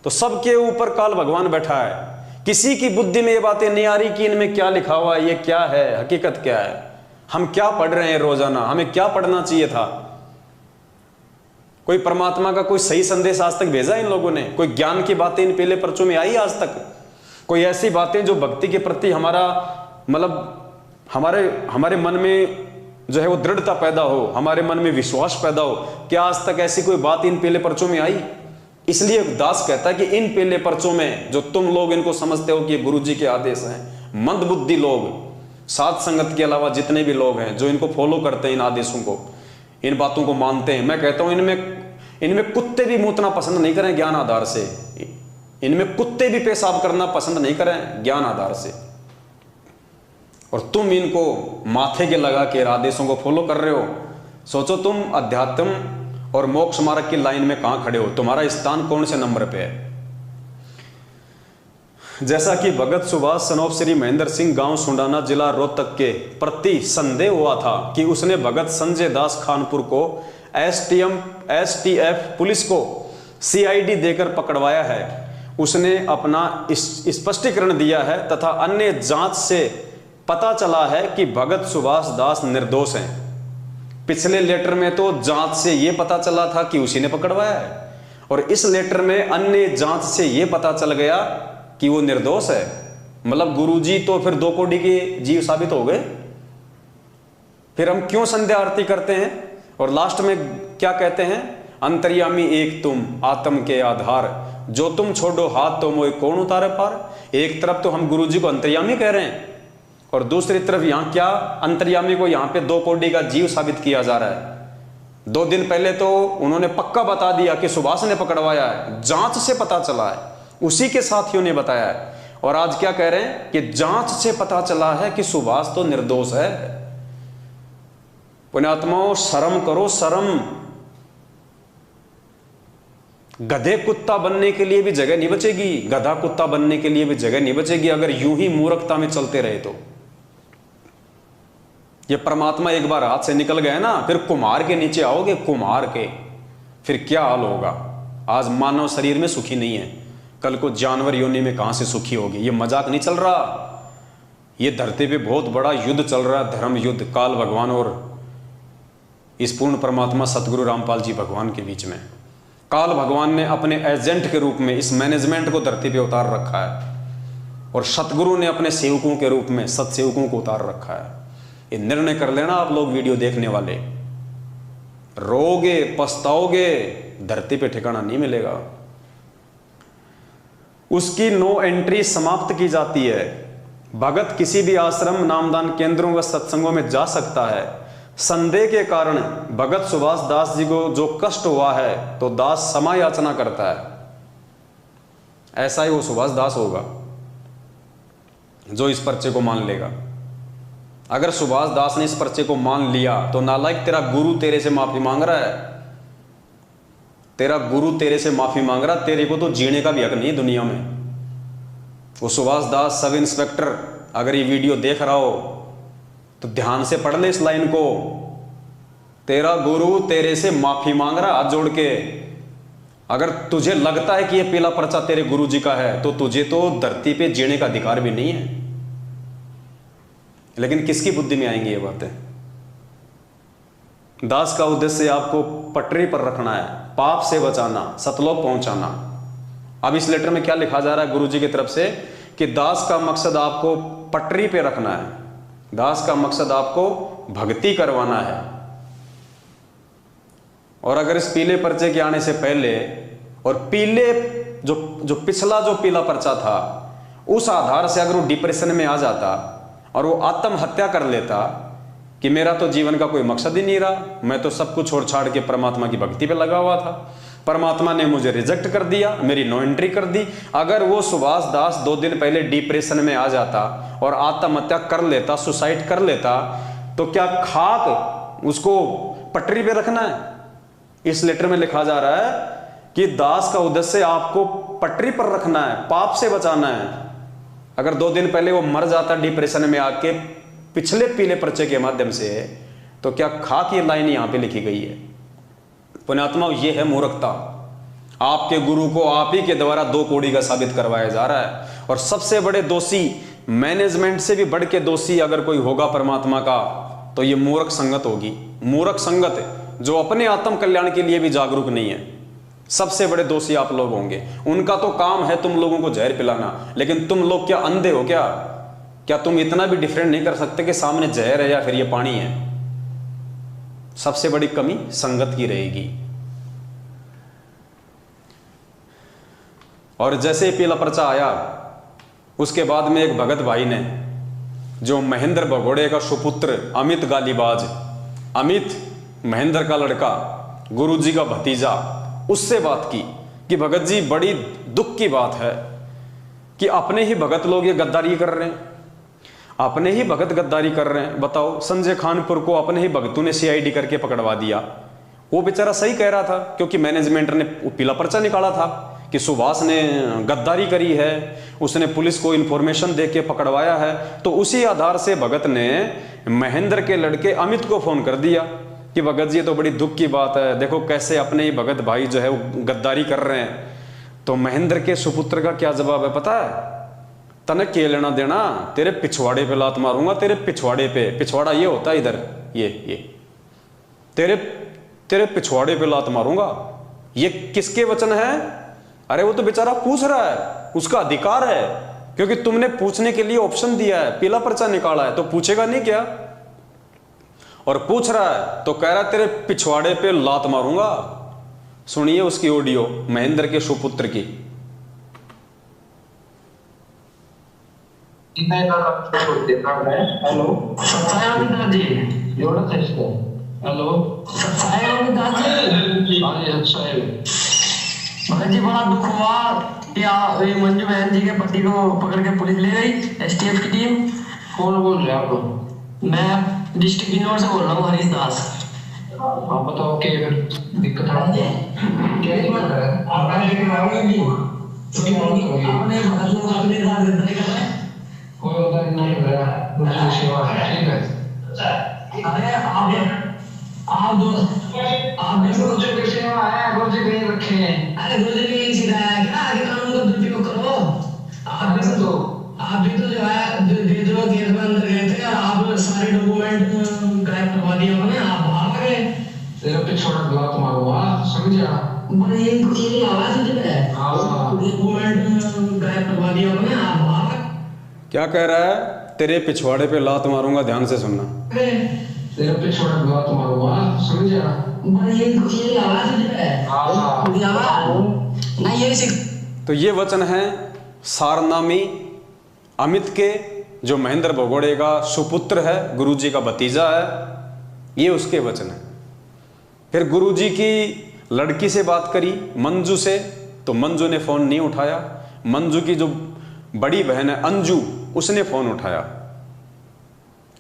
तो सबके ऊपर काल भगवान बैठा है। किसी की बुद्धि में ये बातें नहीं आ रही कि इनमें क्या लिखा हुआ है, ये क्या है, हकीकत क्या है, हम क्या पढ़ रहे हैं रोजाना, हमें क्या पढ़ना चाहिए था। कोई परमात्मा का कोई सही संदेश आज तक भेजा इन लोगों ने? कोई ज्ञान की बातें इन पीले पर्चों में आई आज तक? कोई ऐसी बातें जो भक्ति के प्रति हमारा मतलब हमारे मन में जो है वो दृढ़ता पैदा हो, हमारे मन में विश्वास पैदा हो? क्या आज तक ऐसी कोई बात इन पीले पर्चों में आई? इसलिए दास कहता है कि इन पीले पर्चों में जो तुम लोग इनको समझते हो कि गुरु जी के आदेश हैं, मंद बुद्धि लोग, साध संगत के अलावा जितने भी लोग हैं जो इनको फॉलो करते हैं, इन आदेशों को, इन बातों को मानते हैं, मैं कहता हूं इनमें कुत्ते भी मूतना पसंद नहीं करें ज्ञान आधार से। इनमें कुत्ते भी पेशाब करना पसंद नहीं करें ज्ञान आधार से। और तुम इनको माथे के लगा के आदेशों को फॉलो कर रहे हो। सोचो तुम अध्यात्म और मोक्ष मार्ग की लाइन में कहां खड़े हो, तुम्हारा स्थान कौन से नंबर पे है? जैसा कि भगत सुभाष सनोप श्री महेंद्र सिंह गांव सुंडाना जिला रोहतक के प्रति संदेह हुआ था कि उसने भगत संजय दास खानपुर को एसटीएफ पुलिस को सीआईडी देकर पकड़वाया है, उसने अपना स्पष्टीकरण दिया है तथा अन्य जांच से पता चला है कि भगत सुभाष दास निर्दोष हैं। पिछले लेटर में तो जांच से यह पता चला था कि उसी ने पकड़वाया है, और इस लेटर में अन्य जांच से यह पता चल गया कि वो निर्दोष है। मतलब गुरुजी तो फिर 2 कोड़ी के जीव साबित हो गए। फिर हम क्यों संध्या आरती करते हैं? और लास्ट में क्या कहते हैं? अंतर्यामी एक तुम, आत्म के आधार, जो तुम छोड़ो हाथ तो मोए कौन उतारे पार। एक तरफ तो हम गुरुजी को अंतर्यामी कह रहे हैं और दूसरी तरफ यहां क्या, अंतर्यामी को यहां पे 2 कोड़ी का जीव साबित किया जा रहा है। 2 दिन पहले तो उन्होंने पक्का बता दिया कि सुभाष ने पकड़वाया है, जांच से पता चला है, उसी के साथियों ने बताया है। और आज क्या कह रहे हैं कि जांच से पता चला है कि सुभाष तो निर्दोष है। पुण्यात्माओं, शर्म करो, शर्म। गधे कुत्ता बनने के लिए भी जगह नहीं बचेगी, गधा कुत्ता बनने के लिए भी जगह नहीं बचेगी अगर यूं ही मूर्खता में चलते रहे तो। ये परमात्मा एक बार हाथ से निकल गए ना, फिर कुम्हार के नीचे आओगे, कुम्हार के, फिर क्या हाल होगा। आज मानव शरीर में सुखी नहीं है, कल को जानवर योनि में कहां से सुखी होगी। ये मजाक नहीं चल रहा, ये धरती पे बहुत बड़ा युद्ध चल रहा है, धर्म युद्ध, काल भगवान और इस पूर्ण परमात्मा सतगुरु रामपाल जी भगवान के बीच में। काल भगवान ने अपने एजेंट के रूप में इस मैनेजमेंट को धरती पे उतार रखा है, और सतगुरु ने अपने सेवकों के रूप में सत्सेवकों को उतार रखा है। ये निर्णय कर लेना आप लोग वीडियो देखने वाले, रोगे, पछताओगे, धरती पे ठिकाना नहीं मिलेगा। उसकी नो एंट्री समाप्त की जाती है। भगत किसी भी आश्रम, नामदान केंद्रों व सत्संगों में जा सकता है। संदेह के कारण भगत सुभाष दास जी को जो कष्ट हुआ है तो दास क्षमा याचना करता है। ऐसा ही वो सुभाष दास होगा जो इस पर्चे को मान लेगा। अगर सुभाष दास ने इस पर्चे को मान लिया तो नालायक, तेरा गुरु तेरे से माफी मांग रहा है, तेरा गुरु तेरे से माफी मांग रहा, तेरे को तो जीने का भी हक नहीं दुनिया में। वो सुभाष दास सब इंस्पेक्टर अगर ये वीडियो देख रहा हो तो ध्यान से पढ़ ले इस लाइन को। तेरा गुरु तेरे से माफी मांग रहा हाथ जोड़ के। अगर तुझे लगता है कि ये पीला पर्चा तेरे गुरु जी का है तो तुझे तो धरती पे जीने का अधिकार भी नहीं है। लेकिन किसकी बुद्धि में आएंगी ये बातें? दास का उद्देश्य आपको पटरी पर रखना है, पाप से बचाना, सतलोक पहुंचाना। अब इस लेटर में क्या लिखा जा रहा है गुरु जी की तरफ से कि दास का मकसद आपको पटरी पे रखना है, दास का मकसद आपको भक्ति करवाना है। और अगर इस पीले पर्चे के आने से पहले और पीले जो पिछला जो पीला पर्चा था उस आधार से अगर वो डिप्रेशन में आ जाता और वो आत्महत्या कर लेता कि मेरा तो जीवन का कोई मकसद ही नहीं रहा, मैं तो सब कुछ छोड़ छाड़ के परमात्मा की भक्ति पे लगा हुआ था, परमात्मा ने मुझे रिजेक्ट कर दिया, मेरी नो एंट्री कर दी। अगर वो सुभाष दास 2 दिन पहले डिप्रेशन में आ जाता और आत्महत्या कर लेता, सुसाइड कर लेता, तो क्या खाक उसको पटरी पे रखना है? इस लेटर में लिखा जा रहा है कि दास का उद्देश्य आपको पटरी पर रखना है, पाप से बचाना है। अगर 2 दिन पहले वो मर जाता डिप्रेशन में आके पिछले पीले पर्चे के माध्यम से, तो क्या खाक ये लाइन यहां पे लिखी गई है? पुण्यात्मा, ये है मूर्खता। आपके गुरु को आप ही के द्वारा 2 कौड़ी का साबित करवाया जा रहा है। और सबसे बड़े दोषी, मैनेजमेंट से भी बढ़ के दोषी अगर कोई होगा परमात्मा का, तो ये मूर्ख संगत होगी। मूर्ख संगत जो अपने आत्म कल्याण के लिए भी जागरूक नहीं है, सबसे बड़े दोषी आप लोग होंगे। उनका तो काम है तुम लोगों को जहर पिलाना, लेकिन तुम लोग क्या अंधे हो क्या? क्या तुम इतना भी डिफरेंट नहीं कर सकते कि सामने जहर है या फिर ये पानी है? सबसे बड़ी कमी संगत की रहेगी। और जैसे ही पीला पर्चा आया उसके बाद में एक भगत भाई ने, जो महेंद्र भगोड़े का सुपुत्र अमित गालीबाज, अमित महेंद्र का लड़का, गुरुजी का भतीजा, उससे बात की कि भगत जी बड़ी दुख की बात है कि अपने ही भगत लोग ये गद्दारी कर रहे हैं, अपने ही भगत गद्दारी कर रहे हैं। बताओ, संजय खानपुर को अपने ही भगतों ने सीआईडी करके पकड़वा दिया। वो बेचारा सही कह रहा था क्योंकि मैनेजमेंट ने पीला पर्चा निकाला था कि सुभाष ने गद्दारी करी है, उसने पुलिस को इंफॉर्मेशन दे के पकड़वाया है। तो उसी आधार से भगत ने महेंद्र के लड़के अमित को फोन कर दिया कि भगत जी ये तो बड़ी दुख की बात है, देखो कैसे अपने ही भगत भाई जो है वो गद्दारी कर रहे हैं। तो महेंद्र के सुपुत्र का क्या जवाब है पता है? तने के लेना देना, तेरे पिछवाड़े पे लात मारूंगा, तेरे पिछवाड़े पे। पिछवाड़ा ये होता है इधर, ये तेरे पिछवाड़े पे लात मारूंगा। ये किसके वचन है? अरे वो तो बेचारा पूछ रहा है, उसका अधिकार है, क्योंकि तुमने पूछने के लिए ऑप्शन दिया है, पीला पर्चा निकाला है, तो पूछेगा नहीं क्या? और पूछ रहा है तो कह रहा है तेरे पिछवाड़े पे लात मारूंगा। सुनिए उसकी ऑडियो, महेंद्र के सुपुत्र की। हेलो दादी, हेलो भगत जी, बड़ा दुख हुआ क्या? मंजू बहन जी के पति को पकड़ के पुलिस ले गई, एसटीएफ की टीम। कौन बोल रहे हैं आप? मैं डिस्ट्रिक्ट इंदौर से बोल रहा हूँ, हरीश दास। आप बताओ क्या दिक्कत है? क्या दिक्कत है? कोई होता नहीं है, दूसरी सेवा है, ठीक है? अरे आप गुरुजी की सेवा है, गुरुजी कहीं रखे हैं। अरे गुरुजी ने यही सिखाया है कि आगे कानून का दुरुपयोग करो। आप भी तो जो है विद्रोह केस में अंदर गए थे और आप सारे डॉक्यूमेंट गायब करवा दिए उन्होंने, आप भाग गए। तेरे पे छोड़ा गलत मारूंगा, समझा? बड़े ये आवाज मुझे है, डॉक्यूमेंट गायब करवा दिया उन्होंने, आप भाग। क्या कह रहा है? तेरे पिछवाड़े पे लात मारूंगा, ध्यान से सुनना। तेरे पे छोड़ा बात मारूंगा, समझा? भाई ये आवाज है। हाँ। ये आवाज नहीं, ये भी तो ये वचन है सारनामी अमित के, जो महेंद्र भगोड़े का सुपुत्र है, गुरुजी का भतीजा है, ये उसके वचन है। फिर गुरुजी की लड़की से बात करी, मंजू से, तो मंजू ने फोन नहीं उठाया। मंजू की जो बड़ी बहन है अंजू, उसने फोन उठाया।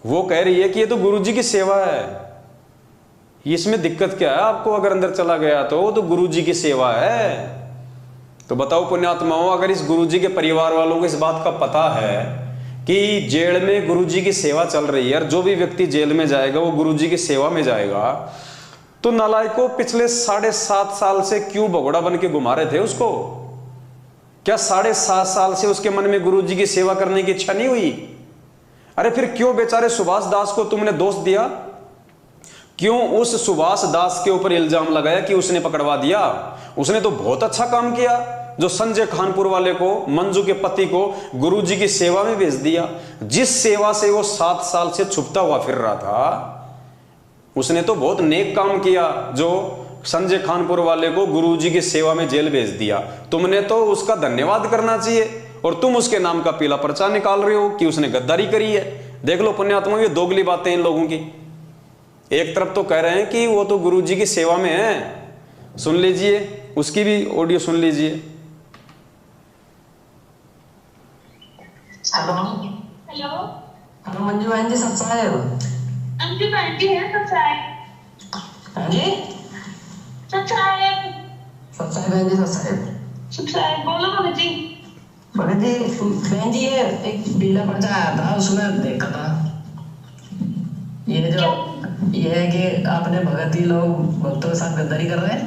वो कह रही है कि ये तो गुरुजी की सेवा है, इसमें दिक्कत क्या है आपको? अगर अंदर चला गया तो वो तो गुरुजी की सेवा है। तो बताओ पुण्यात्माओं, अगर इस गुरुजी के परिवार वालों को इस बात का पता है कि जेल में गुरुजी की सेवा चल रही है और जो भी व्यक्ति जेल में जाएगा वो गुरुजी की सेवा में जाएगा, तो नालायकों पिछले 7.5 साल से क्यों भगोड़ा बन के घुमा रहे थे उसको? क्या 7.5 साल से उसके मन में गुरुजी की सेवा करने की इच्छा नहीं हुई? अरे फिर क्यों बेचारे सुभाष दास को तुमने दोष दिया? क्यों उस सुभाष दास के ऊपर इल्जाम लगाया कि उसने पकड़वा दिया? उसने तो बहुत अच्छा काम किया, जो संजय खानपुर वाले को, मंजू के पति को गुरुजी की सेवा में भेज दिया। जिस सेवा से वो 7 साल से छुपता हुआ फिर रहा था, उसने तो बहुत नेक काम किया, जो संजय खानपुर वाले को गुरुजी की सेवा में जेल भेज दिया। तुमने तो उसका धन्यवाद करना चाहिए, और तुम उसके नाम का पीला पर्चा निकाल रहे हो कि उसने गद्दारी करी है। देख लो पुण्यात्मा, ये दोगली बातें इन लोगों की। एक तरफ तो कह रहे हैं कि वो तो गुरुजी की सेवा में है, सुन लीजिए, उसकी भी ऑडियो सुन लीजिए। हेलो हेलो, हेलो मंजू बहन जी, सब्सक्राइब। अंजू बनती है सब्सक्राइब। हाँ जी, सब्सक्राइब सब्सक्राइब बहन जी, सब्सक्राइब। सब्सक्राइब बोलो भगत जी। भगत जी, बहन जी ये एक पीला पर्चा आया था, उसमें देखा था ये है कि आपने भगत जी लोग भक्तों के साथ गद्दारी कर रहे हैं।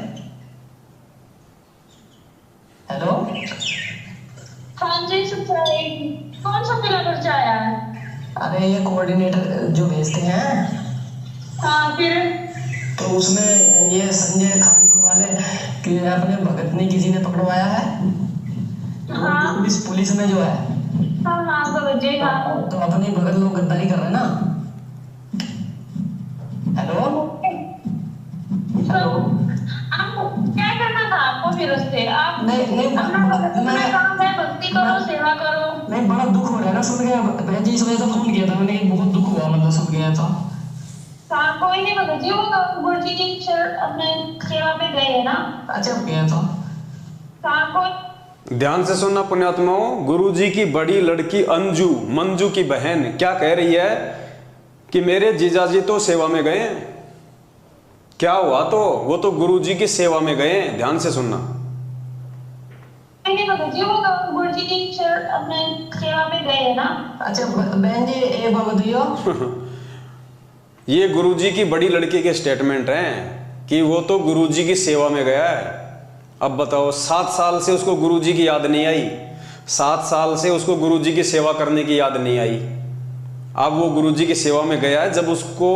हेलो, हाँ जी, सब्सक्राइब। कौन सा पीला पर्चा आया है? अरे ये कोऑर्डिनेटर जो भेजते हैं, हाँ, फिर तो उसमें ये संजय खानपुर वाले कि अपने भगत ने किसी ने पकड़वाया है। हाँ। पुलिस में जो है, हाँ हाँ भगत जी, हाँ। तो अपने भगत लोग गद्दारी कर रहे हैं ना। हेलो तो आपको क्या करना था? आपको फिर उससे आप नहीं, अपना काम है, भक्ति करो, सेवा करो। नहीं, बड़ा दुख हो रहा है ना सुन के बहन जी, इस वजह से फोन किया था मैंने, बहुत दुख हुआ मतलब सुन के ऐसा। हाँ, कोई नहीं भगत जी, वो तो गुरु जी की अपने सेवा में गए है ना। अच्छा गया था। हाँ, कोई ध्यान से सुनना पुण्यात्माओं, गुरुजी की बड़ी लड़की अंजू, मंजू की बहन क्या कह रही है कि मेरे जीजाजी तो सेवा में गए हैं। क्या हुआ? तो वो तो गुरुजी की सेवा में गए हैं। ध्यान से सुनना। नहीं भगत जी, वो तो गुरु जी की अपने सेवा में गए है ना। अच्छा बहन जी, एक बात बताइयो। ये गुरुजी की बड़ी लड़की के स्टेटमेंट हैं कि वो तो गुरुजी की सेवा में गया है। अब बताओ, 7 साल से उसको गुरुजी की याद नहीं आई, 7 साल से उसको गुरुजी की सेवा करने की याद नहीं आई। अब वो गुरुजी की सेवा में गया है, जब उसको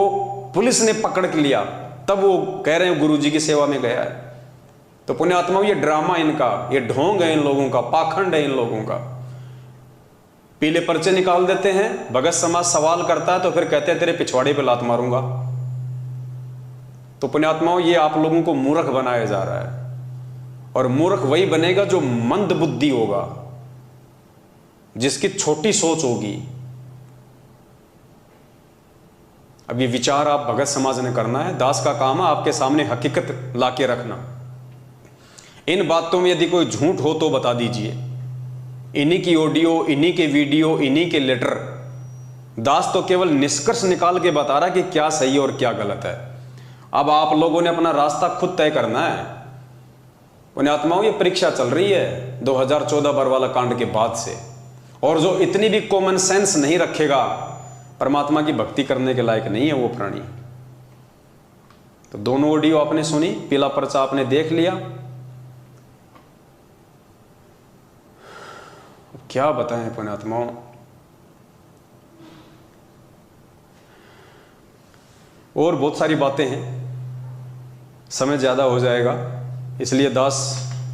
पुलिस ने पकड़ के लिया तब वो कह रहे हैं गुरुजी की सेवा में गया है। तो पुण्यात्माओं, ये ड्रामा इनका, ये ढोंग है इन लोगों का, पाखंड है इन लोगों का। पीले पर्चे निकाल देते हैं, भगत समाज सवाल करता है तो फिर कहते हैं तेरे पिछवाड़े पे लात मारूंगा। तो पुण्यात्माओं, ये आप लोगों को मूर्ख बनाया जा रहा है, और मूर्ख वही बनेगा जो मंद बुद्धि होगा, जिसकी छोटी सोच होगी। अब ये विचार आप भगत समाज ने करना है, दास का काम है आपके सामने हकीकत लाके रखना। इन बातों में यदि कोई झूठ हो तो बता दीजिए। इन्हीं की ऑडियो, इन्हीं के वीडियो, इन्हीं के लेटर, दास तो केवल निष्कर्ष निकाल के बता रहा कि क्या सही और क्या गलत है। अब आप लोगों ने अपना रास्ता खुद तय करना है। पुण्यात्माओं, ये परीक्षा चल रही है 2014 बरवाला कांड के बाद से, और जो इतनी भी कॉमन सेंस नहीं रखेगा, परमात्मा की भक्ति करने के लायक नहीं है वो प्राणी। तो दोनों ऑडियो आपने सुनी, पीला पर्चा आपने देख लिया। क्या बताएं पुण्यात्माओं, और बहुत सारी बातें हैं, समय ज्यादा हो जाएगा, इसलिए दास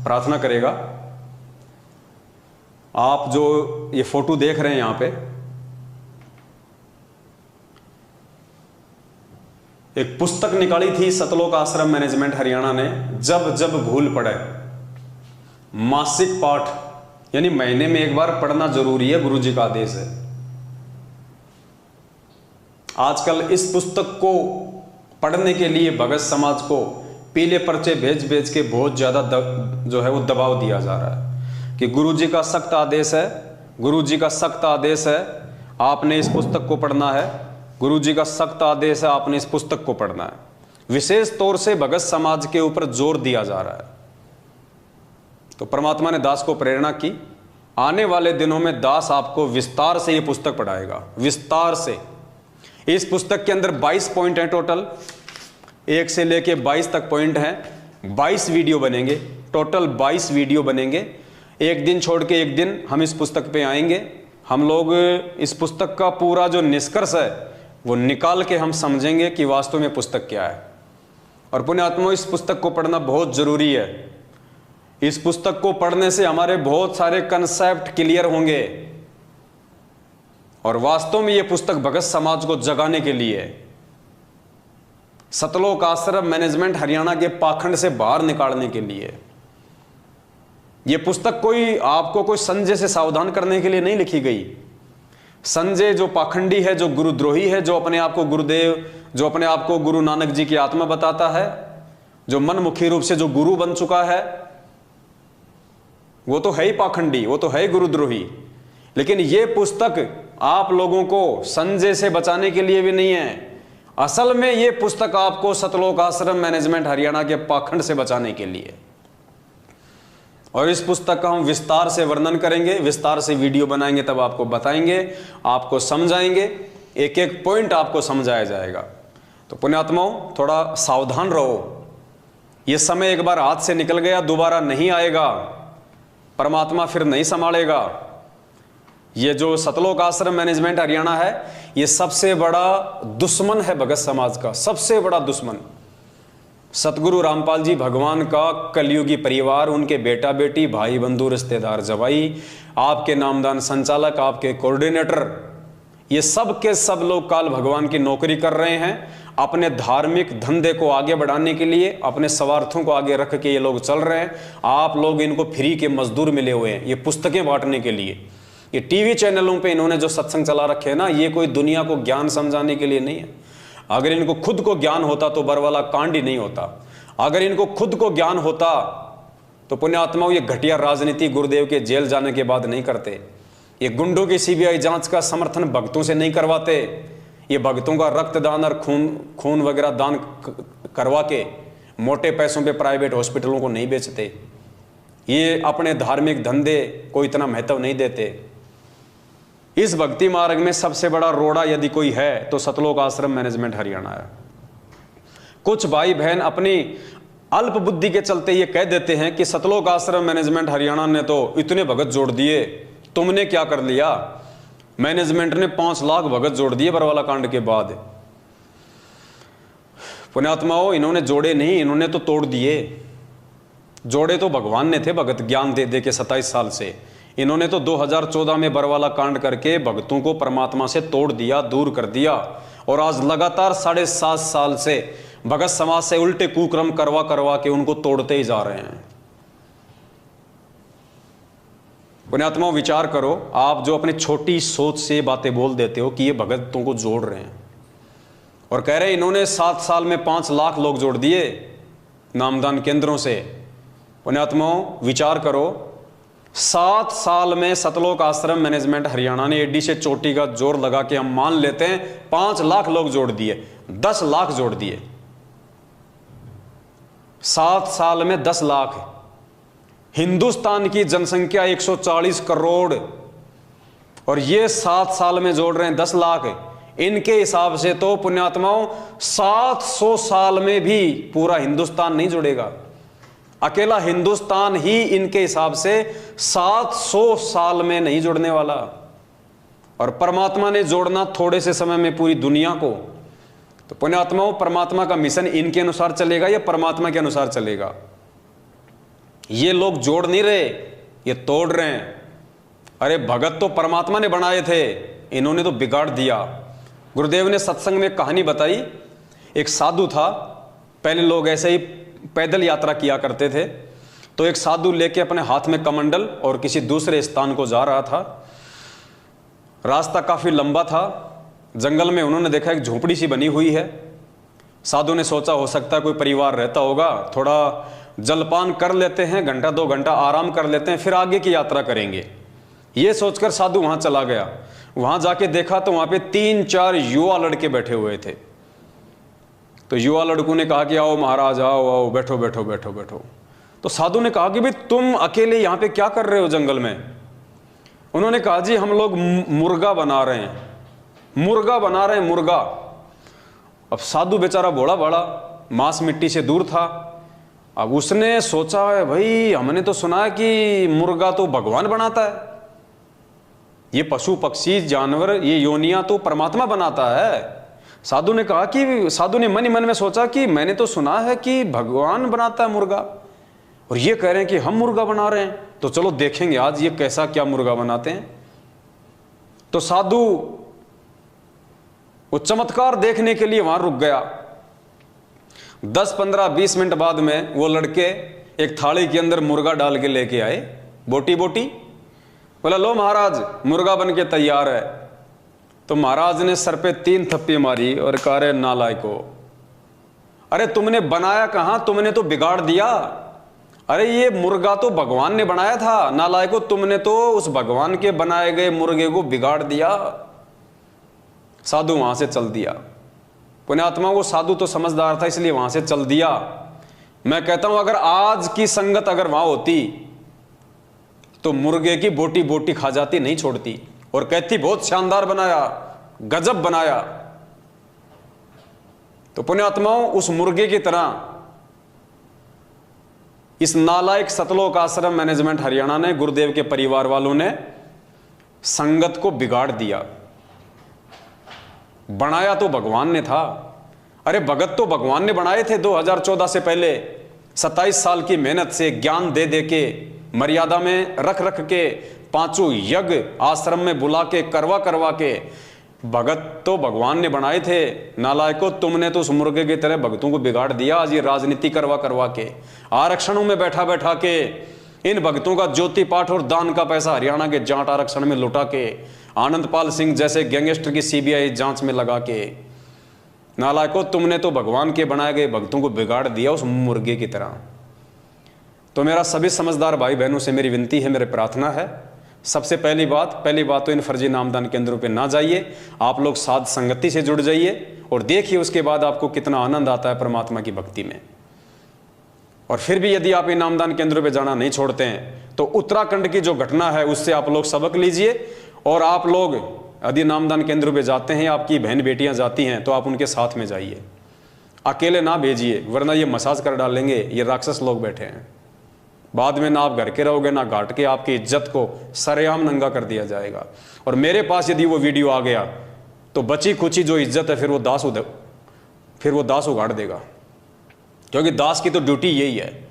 प्रार्थना करेगा। आप जो ये फोटो देख रहे हैं यहाँ पे, एक पुस्तक निकाली थी सतलोक आश्रम मैनेजमेंट हरियाणा ने, जब जब भूल पड़े। मासिक पाठ यानी महीने में एक बार पढ़ना जरूरी है, गुरुजी का आदेश है। आजकल इस पुस्तक को पढ़ने के लिए भगत समाज को पीले पर्चे भेज भेज के बहुत ज्यादा जो है वो दबाव दिया जा रहा है कि गुरुजी का सख्त आदेश है, गुरुजी का सख्त आदेश है, आपने इस पुस्तक को पढ़ना है, गुरुजी का सख्त आदेश है, आपने इस पुस्तक को पढ़ना है। विशेष तौर से भगत समाज के ऊपर जोर दिया जा रहा है। तो परमात्मा ने दास को प्रेरणा की, आने वाले दिनों में दास आपको विस्तार से ये पुस्तक पढ़ाएगा, विस्तार से। इस पुस्तक के अंदर 22 पॉइंट हैं टोटल, 1 से लेके 22 तक पॉइंट हैं। 22 वीडियो बनेंगे, टोटल 22 वीडियो बनेंगे। एक दिन छोड़ के एक दिन हम इस पुस्तक पे आएंगे। हम लोग इस पुस्तक का पूरा जो निष्कर्ष है वो निकाल के हम समझेंगे कि वास्तव में पुस्तक क्या है। और पुण्यात्मा, इस पुस्तक को पढ़ना बहुत जरूरी है। इस पुस्तक को पढ़ने से हमारे बहुत सारे कंसेप्ट क्लियर होंगे और वास्तव में यह पुस्तक भगत समाज को जगाने के लिए, सतलोक आश्रम मैनेजमेंट हरियाणा के पाखंड से बाहर निकालने के लिए। यह पुस्तक कोई आपको कोई संजय से सावधान करने के लिए नहीं लिखी गई। संजय जो पाखंडी है, जो गुरुद्रोही है, जो अपने आप को गुरुदेव, जो अपने आप को गुरु नानक जी की आत्मा बताता है, जो मनमुखी रूप से जो गुरु बन चुका है, वो तो है ही पाखंडी, वो तो है ही गुरुद्रोही। लेकिन यह पुस्तक आप लोगों को संजय से बचाने के लिए भी नहीं है। असल में यह पुस्तक आपको सतलोक आश्रम मैनेजमेंट हरियाणा के पाखंड से बचाने के लिए। और इस पुस्तक का हम विस्तार से वर्णन करेंगे, विस्तार से वीडियो बनाएंगे, तब आपको बताएंगे, आपको समझाएंगे, एक एक पॉइंट आपको समझाया जाएगा। तो पुण्यात्माओं, थोड़ा सावधान रहो। यह समय एक बार हाथ से निकल गया, दोबारा नहीं आएगा, परमात्मा फिर नहीं संभालेगा। ये जो सतलोक आश्रम मैनेजमेंट हरियाणा है, ये सबसे बड़ा दुश्मन है भगत समाज का, सबसे बड़ा दुश्मन। सतगुरु रामपाल जी भगवान का कलयुगी परिवार, उनके बेटा बेटी, भाई बंधु, रिश्तेदार, जवाई, आपके नामदान संचालक, आपके कोऑर्डिनेटर, ये सब के सब लोग काल भगवान की नौकरी कर रहे हैं। अपने धार्मिक धंधे को आगे बढ़ाने के लिए, अपने स्वार्थों को आगे रख के ये लोग चल रहे हैं। आप लोग इनको फ्री के मजदूर मिले हुए हैं ये पुस्तकें बांटने के लिए। ये टीवी चैनलों पे इन्होंने जो सत्संग चला रखे हैं ना, ये कोई दुनिया को ज्ञान समझाने के लिए नहीं है। अगर इनको खुद को ज्ञान होता तो बरवाला कांड ही नहीं होता। अगर इनको खुद को ज्ञान होता तो पुण्यात्माओं, ये घटिया राजनीति गुरुदेव के जेल जाने के बाद नहीं करते। ये गुंडों की सीबीआई जांच का समर्थन भक्तों से नहीं करवाते। ये भक्तों का रक्तदान और खून वगैरह दान करवा के मोटे पैसों पे प्राइवेट हॉस्पिटलों को नहीं बेचते। ये अपने धार्मिक धंधे को इतना महत्व नहीं देते। इस भक्ति मार्ग में सबसे बड़ा रोड़ा यदि कोई है तो सतलोक आश्रम मैनेजमेंट हरियाणा है। कुछ भाई बहन अपनी अल्प बुद्धि के चलते ये कह देते हैं कि सतलोक आश्रम मैनेजमेंट हरियाणा ने तो इतने भगत जोड़ दिए, तुमने क्या कर लिया? मैनेजमेंट ने 5 लाख भगत जोड़ दिए बरवाला कांड के बाद। पुण्यात्माओं, इन्होंने जोड़े नहीं, इन्होंने तो तोड़ दिए। जोड़े तो भगवान ने थे भगत ज्ञान दे दे के 27 साल से। इन्होंने तो 2014 में बरवाला कांड करके भक्तों को परमात्मा से तोड़ दिया, दूर कर दिया। और आज लगातार 7.5 साल से भगत समाज से उल्टे कुक्रम करवा करवा के उनको तोड़ते ही जा रहे हैं। पुण्यात्माओं, विचार करो, आप जो अपनी छोटी सोच से बातें बोल देते हो कि ये भगतों को जोड़ रहे हैं और कह रहे हैं इन्होंने 7 साल में 5 लाख लोग जोड़ दिए नामदान केंद्रों से। पुण्यात्माओं, विचार करो, 7 साल में सतलोक आश्रम मैनेजमेंट हरियाणा ने एडी से चोटी का जोर लगा के हम मान लेते हैं 5 लाख लोग जोड़ दिए, 10 लाख जोड़ दिए। 7 साल में 10 लाख। हिंदुस्तान की जनसंख्या 140 करोड़ और ये 7 साल में जोड़ रहे हैं 10 लाख। इनके हिसाब से तो पुण्यात्माओं 700 साल में भी पूरा हिंदुस्तान नहीं जुड़ेगा। अकेला हिंदुस्तान ही इनके हिसाब से 700 साल में नहीं जुड़ने वाला। और परमात्मा ने जोड़ना थोड़े से समय में पूरी दुनिया को। तो पुण्यात्माओं, परमात्मा का मिशन इनके अनुसार चलेगा या परमात्मा के अनुसार चलेगा? ये लोग जोड़ नहीं रहे, ये तोड़ रहे हैं। अरे भगत तो परमात्मा ने बनाए थे, इन्होंने तो बिगाड़ दिया। गुरुदेव ने सत्संग में कहानी बताई। एक साधु था। पहले लोग ऐसे ही पैदल यात्रा किया करते थे। तो एक साधु लेके अपने हाथ में कमंडल और किसी दूसरे स्थान को जा रहा था। रास्ता काफी लंबा था। जंगल में उन्होंने देखा एक झोपड़ी सी बनी हुई है। साधु ने सोचा हो सकता है कोई परिवार रहता होगा, थोड़ा जलपान कर लेते हैं, घंटा 2 घंटा आराम कर लेते हैं, फिर आगे की यात्रा करेंगे। ये सोचकर साधु वहां चला गया। वहां जाके देखा तो वहां पे 3-4 युवा लड़के बैठे हुए थे। तो युवा लड़कों ने कहा कि आओ महाराज, आओ आओ, बैठो बैठो बैठो बैठो। तो साधु ने कहा कि भाई तुम अकेले यहाँ पे क्या कर रहे हो जंगल में? उन्होंने कहा जी हम लोग मुर्गा बना रहे हैं, मुर्गा बना रहे हैं, मुर्गा। अब साधु बेचारा भोला भाला, मांस मिट्टी से दूर था। अब उसने सोचा है भाई हमने तो सुना है कि मुर्गा तो भगवान बनाता है, ये पशु पक्षी जानवर ये योनियां तो परमात्मा बनाता है। साधु ने कहा कि साधु ने मन ही मन में सोचा कि मैंने तो सुना है कि भगवान बनाता है मुर्गा, और ये कह रहे हैं कि हम मुर्गा बना रहे हैं, तो चलो देखेंगे आज ये कैसा क्या मुर्गा बनाते हैं। तो साधु वो चमत्कार देखने के लिए वहां रुक गया। 10, 15, 20 मिनट बाद में वो लड़के एक थाली के अंदर मुर्गा डाल के लेके आए, बोटी बोटी। बोला लो महाराज मुर्गा बन के तैयार है। तो महाराज ने सर पे 3 थप्पी मारी और कहा रे नालायको, अरे तुमने बनाया कहां, तुमने तो बिगाड़ दिया। अरे ये मुर्गा तो भगवान ने बनाया था, नालायको तुमने तो उस भगवान के बनाए गए मुर्गे को बिगाड़ दिया। साधु वहां से चल दिया। पुण्यात्मा वो साधु तो समझदार था इसलिए वहां से चल दिया। मैं कहता हूं अगर आज की संगत अगर वहां होती तो मुर्गे की बोटी बोटी खा जाती, नहीं छोड़ती, और कहती बहुत शानदार बनाया, गजब बनाया। तो पुण्यात्माओं उस मुर्गे की तरह इस नालायक सतलोक आश्रम मैनेजमेंट हरियाणा ने, गुरुदेव के परिवार वालों ने संगत को बिगाड़ दिया। बनाया तो भगवान ने था। अरे भगत तो भगवान ने बनाए थे 2014 से पहले। 27 साल की मेहनत से ज्ञान दे दे के, मर्यादा में रख रख के, 5 यज्ञ आश्रम में बुला के, करवा करवा के, भगत तो भगवान ने बनाए थे। नालायको तुमने तो उस मुर्गे की तरह भगतों को बिगाड़ दिया। आज ये राजनीति करवा करवा के, आरक्षणों में बैठा बैठा के, इन भक्तों का ज्योति पाठ और दान का पैसा हरियाणा के जाट आरक्षण में लुटा के, आनंदपाल सिंह जैसे गैंगस्टर की सीबीआई जांच में लगा के, नालायको तुमने तो भगवान के बनाए गए भक्तों को बिगाड़ दिया उस मुर्गे की तरह। तो मेरा सभी समझदार भाई बहनों से मेरी विनती है, मेरी प्रार्थना है, सबसे पहली बात तो इन फर्जी नामदान केंद्रों पे ना जाइए। आप लोग साध संगति से जुड़ जाइए और देखिए उसके बाद आपको कितना आनंद आता है परमात्मा की भक्ति में। और फिर भी यदि आप इन नामदान केंद्रों पे जाना नहीं छोड़ते हैं तो उत्तराखंड की जो घटना है उससे आप लोग सबक लीजिए। और आप लोग यदि नामदान केंद्रों पे जाते हैं, आपकी बहन बेटियां जाती हैं, तो आप उनके साथ में जाइए, अकेले ना भेजिए, वरना ये मसाज कर डालेंगे। ये राक्षस लोग बैठे हैं, बाद में ना आप घर के रहोगे ना घाट के, आपकी इज्जत को सरेआम नंगा कर दिया जाएगा। और मेरे पास यदि वो वीडियो आ गया तो बची खुची जो इज्जत है फिर वो दास उगाड़ देगा, क्योंकि दास की तो ड्यूटी यही है।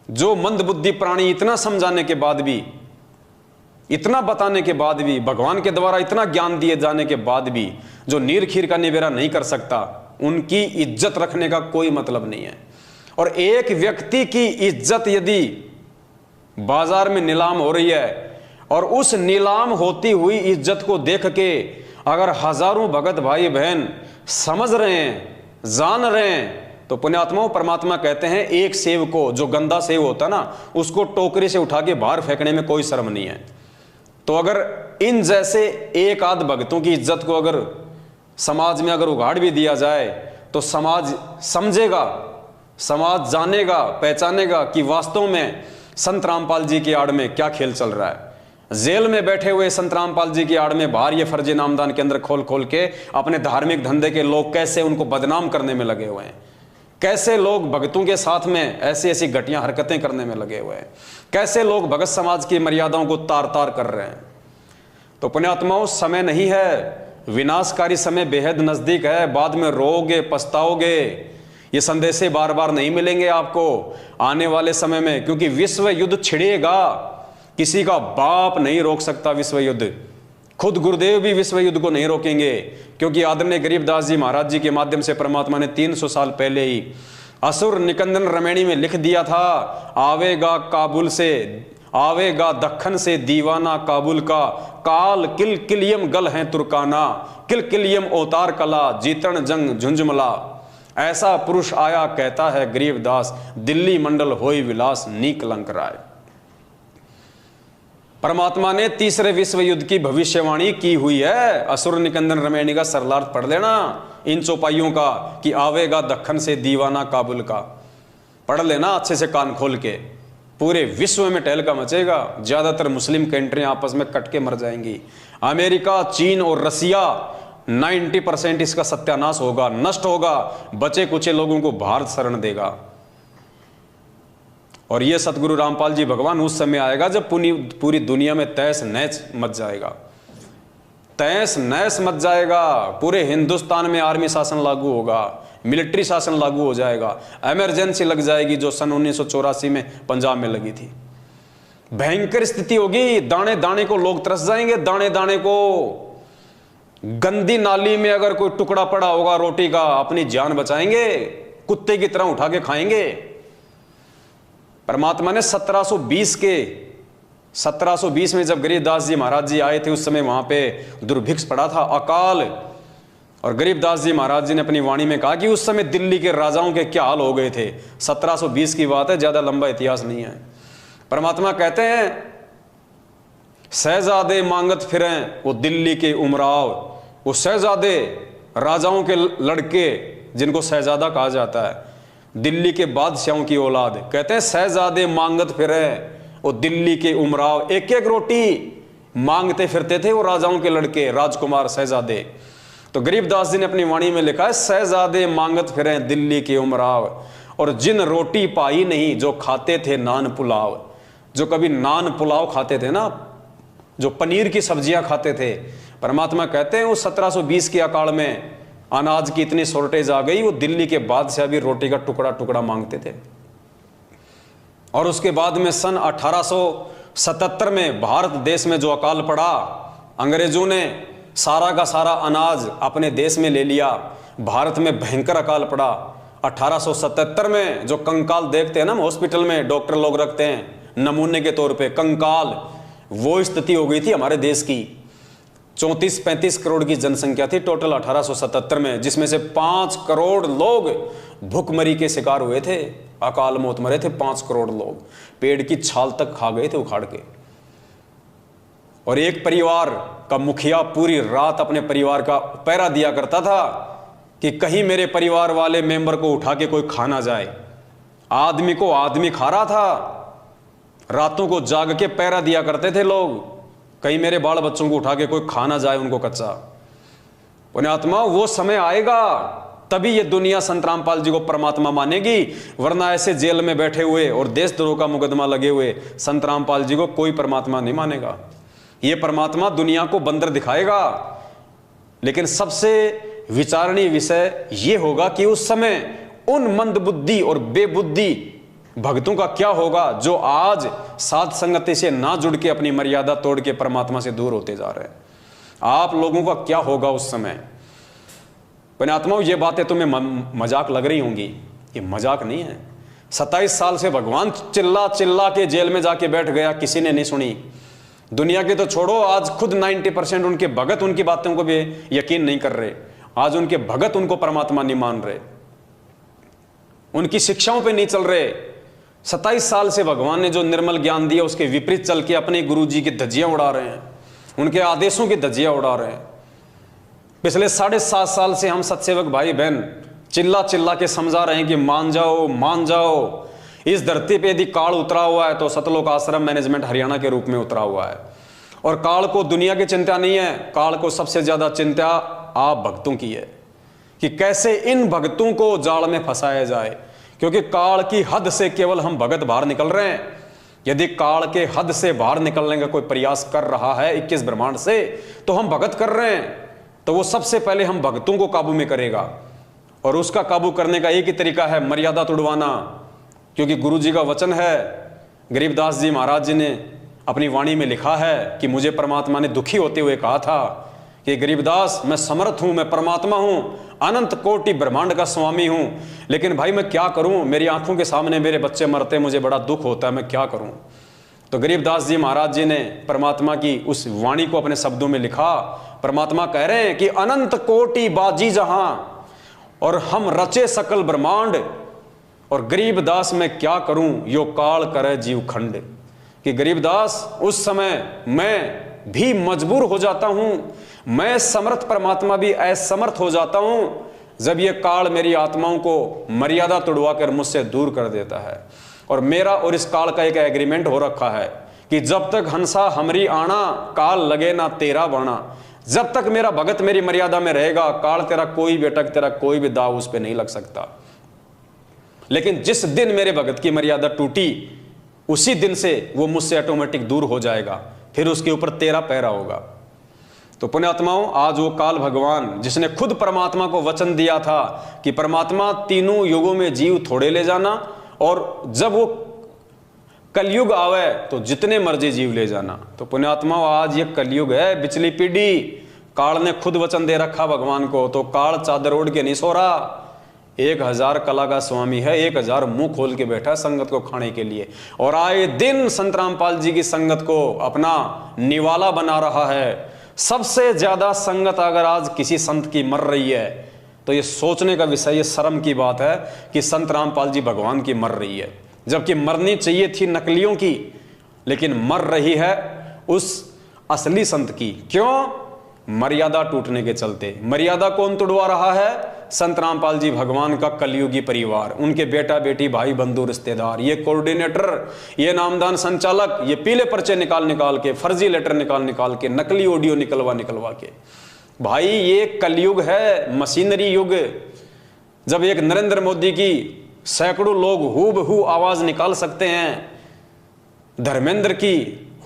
जो मंदबुद्धि प्राणी इतना समझाने के बाद भी, इतना बताने के बाद भी, भगवान के द्वारा इतना ज्ञान दिए जाने के बाद भी जो नीर खीर का निबेरा नहीं कर सकता, उनकी इज्जत रखने का कोई मतलब नहीं है। और एक व्यक्ति की इज्जत यदि बाजार में नीलाम हो रही है और उस नीलाम होती हुई इज्जत को देख के अगर हजारों भगत भाई बहन समझ रहे हैं, जान रहे हैं, तो पुण्यात्माओं परमात्मा कहते हैं एक सेव को, जो गंदा सेव होता ना, उसको टोकरी से उठा के बाहर फेंकने में कोई शर्म नहीं है। तो अगर इन जैसे एक आध भक्तों की इज्जत को अगर समाज में अगर उगाड़ भी दिया जाए तो समाज समझेगा, समाज जानेगा, पहचानेगा कि वास्तव में संत रामपाल जी की आड़ में क्या खेल चल रहा है। जेल में बैठे हुए संत रामपाल जी की आड़ में बाहर ये फर्जी नामदान केंद्र खोल खोल के अपने धार्मिक धंधे के लोग कैसे उनको बदनाम करने में लगे हुए हैं, कैसे लोग भक्तों के साथ में ऐसी ऐसी घटिया हरकतें करने में लगे हुए हैं, कैसे लोग भगत समाज की मर्यादाओं को तार तार कर रहे हैं। तो पुण्यात्माओं समय नहीं है, विनाशकारी समय बेहद नजदीक है। बाद में रोओगे, पछताओगे। ये संदेशे बार बार नहीं मिलेंगे आपको आने वाले समय में, क्योंकि विश्व युद्ध छिड़ेगा। किसी का बाप नहीं रोक सकता विश्व युद्ध, खुद गुरुदेव भी विश्व युद्ध को नहीं रोकेंगे, क्योंकि आदरणीय गरीबदास जी महाराज जी के माध्यम से परमात्मा ने 300 साल पहले ही असुर निकंदन रमैणी में लिख दिया था, आवेगा काबुल से, आवेगा दक्खन से दीवाना काबुल का, काल किल किलियम गल है तुर्काना, किल किलियम अवतार कला, जीतन जंग झुंझुमला। ऐसा पुरुष आया कहता है गरीबदास, दिल्ली मंडल होई विलास नी कलंक राय। परमात्मा ने तीसरे विश्व युद्ध की भविष्यवाणी की हुई है। असुर निकंदन रमैणी का सरलार्थ पढ़ लेना इन चौपाइयों का, कि आवेगा दक्खन से दीवाना काबुल का, पढ़ लेना अच्छे से कान खोल के। पूरे विश्व में टहलका मचेगा, ज्यादातर मुस्लिम कंट्रियां आपस में कट के मर जाएंगी। अमेरिका, चीन और रसिया 90% इसका सत्यानाश होगा, नष्ट होगा, बचे कुचे लोगों को भारत शरण देगा। और ये सतगुरु रामपाल जी भगवान उस समय आएगा जब पूरी दुनिया में तहस नहस मच जाएगा, तहस नहस मच जाएगा। पूरे हिंदुस्तान में आर्मी शासन लागू होगा, मिलिट्री शासन लागू हो जाएगा, इमरजेंसी लग जाएगी जो सन 1984 में पंजाब में लगी थी। भयंकर स्थिति होगी, दाने दाने को लोग तरस जाएंगे, दाने दाने को। गंदी नाली में अगर कोई टुकड़ा पड़ा होगा रोटी का, अपनी जान बचाएंगे, कुत्ते की तरह उठा के खाएंगे। परमात्मा ने 1720 में जब गरीबदास जी महाराज जी आए थे, उस समय वहां पे दुर्भिक्ष पड़ा था, अकाल। और गरीबदास जी महाराज जी ने अपनी वाणी में कहा कि उस समय दिल्ली के राजाओं के क्या हाल हो गए थे। 1720 की बात है, ज्यादा लंबा इतिहास नहीं है। परमात्मा कहते हैं शहजादे मांगत फिरें वो दिल्ली के उमराव, वो शहजादे राजाओं के लड़के जिनको शहजादा कहा जाता है, दिल्ली के बादशाहों की औलाद, कहते हैं शहजादे मांगत फिरे वो दिल्ली के उमराव। एक एक रोटी मांगते फिरते थे वो राजाओं के लड़के, राजकुमार, शहजादे। तो गरीबदास जी ने अपनी वाणी में लिखा है शहजादे मांगत फिरे दिल्ली के उमराव, और जिन रोटी पाई नहीं जो खाते थे नान पुलाव। जो कभी नान पुलाव खाते थे ना, जो पनीर की सब्जियां खाते थे, परमात्मा कहते हैं उस 1720 के अकाल में अनाज की इतनी शॉर्टेज आ गई, वो दिल्ली के बादशाह भी रोटी का टुकड़ा टुकड़ा मांगते थे। और उसके बाद में सन 1877 में भारत देश में जो अकाल पड़ा, अंग्रेजों ने सारा का सारा अनाज अपने देश में ले लिया, भारत में भयंकर अकाल पड़ा। 1877 में जो कंकाल देखते हैं ना हॉस्पिटल में, डॉक्टर लोग रखते हैं नमूने के तौर पे कंकाल, वो स्थिति हो गई थी हमारे देश की। 34-35 करोड़ की जनसंख्या थी टोटल 1877 में, जिसमें से 5 करोड़ लोग भूखमरी के शिकार हुए थे, अकाल मौत मरे थे 5 करोड़ लोग, पेड़ की छाल तक खा गए थे उखाड़ के। और एक परिवार का मुखिया पूरी रात अपने परिवार का पहरा दिया करता था कि कहीं मेरे परिवार वाले मेंबर को उठा के कोई खा ना जाए। आदमी को आदमी खा रहा था, रातों को जाग के पहरा दिया करते थे लोग, कहीं मेरे बाल बच्चों को उठा के कोई खा ना जाए उनको कच्चा। पुण्यात्मा, वो समय आएगा तभी ये दुनिया संत रामपाल जी को परमात्मा मानेगी, वरना ऐसे जेल में बैठे हुए और देशद्रोह का मुकदमा लगे हुए संत रामपाल जी को कोई परमात्मा नहीं मानेगा। ये परमात्मा दुनिया को बंदर दिखाएगा। लेकिन सबसे विचारणीय विषय ये होगा कि उस समय उन मंदबुद्धि और बेबुद्धि भक्तों का क्या होगा जो आज साध संगति से ना जुड़ के अपनी मर्यादा तोड़ के परमात्मा से दूर होते जा रहे हैं। आप लोगों का क्या होगा उस समय। पुण्यात्माओं, ये बातें तुम्हें मजाक लग रही होंगी, ये मजाक नहीं है। 27 साल से भगवान चिल्ला चिल्ला के जेल में जाके बैठ गया, किसी ने नहीं सुनी। दुनिया के तो छोड़ो, आज खुद 90% उनके भगत उनकी बातों को भी यकीन नहीं कर रहे। आज उनके भगत उनको परमात्मा नहीं मान रहे, उनकी शिक्षाओं पे नहीं चल रहे। 27 साल से भगवान ने जो निर्मल ज्ञान दिया उसके विपरीत चल के अपने गुरु जी की धज्जियां उड़ा रहे हैं, उनके आदेशों की धज्जियां उड़ा रहे हैं। पिछले 7.5 साल से हम सत्सेवक भाई बहन चिल्ला चिल्ला के समझा रहे हैं कि मान जाओ, मान जाओ। इस धरती पे यदि काल उतरा हुआ है तो सतलोक आश्रम मैनेजमेंट हरियाणा के रूप में उतरा हुआ है। और काल को दुनिया की चिंता नहीं है, काल को सबसे ज्यादा चिंता आप भक्तों की है कि कैसे इन भक्तों को जाल में फंसाया जाए। क्योंकि काल की हद से केवल हम भगत बाहर निकल रहे हैं। यदि काल के हद से बाहर निकलने का कोई प्रयास कर रहा है 21 ब्रह्मांड से, तो हम भगत कर रहे हैं, तो वो सबसे पहले हम भक्तों को काबू में करेगा। और उसका काबू करने का एक ही तरीका है, मर्यादा तोड़वाना। क्योंकि गुरु जी का वचन है, गरीबदास जी महाराज जी ने अपनी वाणी में लिखा है कि मुझे परमात्मा ने दुखी होते हुए कहा था कि गरीबदास, मैं समर्थ हूं, मैं परमात्मा हूं, अनंत कोटि ब्रह्मांड का स्वामी हूं, लेकिन भाई मैं क्या करूं, मेरी आंखों के सामने मेरे बच्चे मरते, मुझे बड़ा दुख होता है, मैं क्या करूं। तो गरीबदास जी महाराज जी ने परमात्मा की उस वाणी को अपने शब्दों में लिखा। परमात्मा कह रहे हैं कि अनंत कोटि बाजी जहां और हम रचे सकल ब्रह्मांड, और गरीबदास मैं क्या करूं, यो काल करे जीव खंड। कि गरीबदास उस समय मैं भी मजबूर हो जाता हूं, मैं समर्थ परमात्मा भी असमर्थ हो जाता हूं, जब ये काल मेरी आत्माओं को मर्यादा तोड़वा कर मुझसे दूर कर देता है। और मेरा और इस काल का एक एग्रीमेंट हो रखा है कि जब तक हंसा हमरी आना, काल लगे ना तेरा बाणा। जब तक मेरा भगत मेरी मर्यादा में रहेगा, काल तेरा कोई बेटक, तेरा कोई भी दाव उस पर नहीं लग सकता। लेकिन जिस दिन मेरे भगत की मर्यादा टूटी, उसी दिन से वो मुझसे ऑटोमेटिक दूर हो जाएगा, फिर उसके ऊपर तेरा पैरा होगा। तो पुण्यात्माओं, आज वो काल भगवान जिसने खुद परमात्मा को वचन दिया था कि परमात्मा तीनों युगों में जीव थोड़े ले जाना, और जब वो कलयुग आवे तो जितने मर्जी जीव ले जाना। तो पुण्यात्माओं, आज ये कलयुग है, बिचली पीढ़ी। काल ने खुद वचन दे रखा भगवान को, तो काल चादर ओढ़ के नहीं सो रहा। 1000 कला का स्वामी है, 1000 मुंह खोल के बैठा है संगत को खाने के लिए, और आए दिन संत रामपाल जी की संगत को अपना निवाला बना रहा है। सबसे ज्यादा संगत अगर आज किसी संत की मर रही है तो ये सोचने का विषय, ये शर्म की बात है कि संत रामपाल जी भगवान की मर रही है, जबकि मरनी चाहिए थी नकलियों की, लेकिन मर रही है उस असली संत की। क्यों? मर्यादा टूटने के चलते। मर्यादा कौन तोड़वा रहा है? संत रामपाल जी भगवान का कलयुगी परिवार, उनके बेटा बेटी भाई बंधु रिश्तेदार, ये कोऑर्डिनेटर, ये नामदान संचालक, ये पीले पर्चे निकाल के, फर्जी लेटर निकाल के, नकली ऑडियो निकलवा के। भाई ये कलयुग है, मशीनरी युग। जब एक नरेंद्र मोदी की सैकड़ों लोग हूबहू आवाज निकाल सकते हैं, धर्मेंद्र की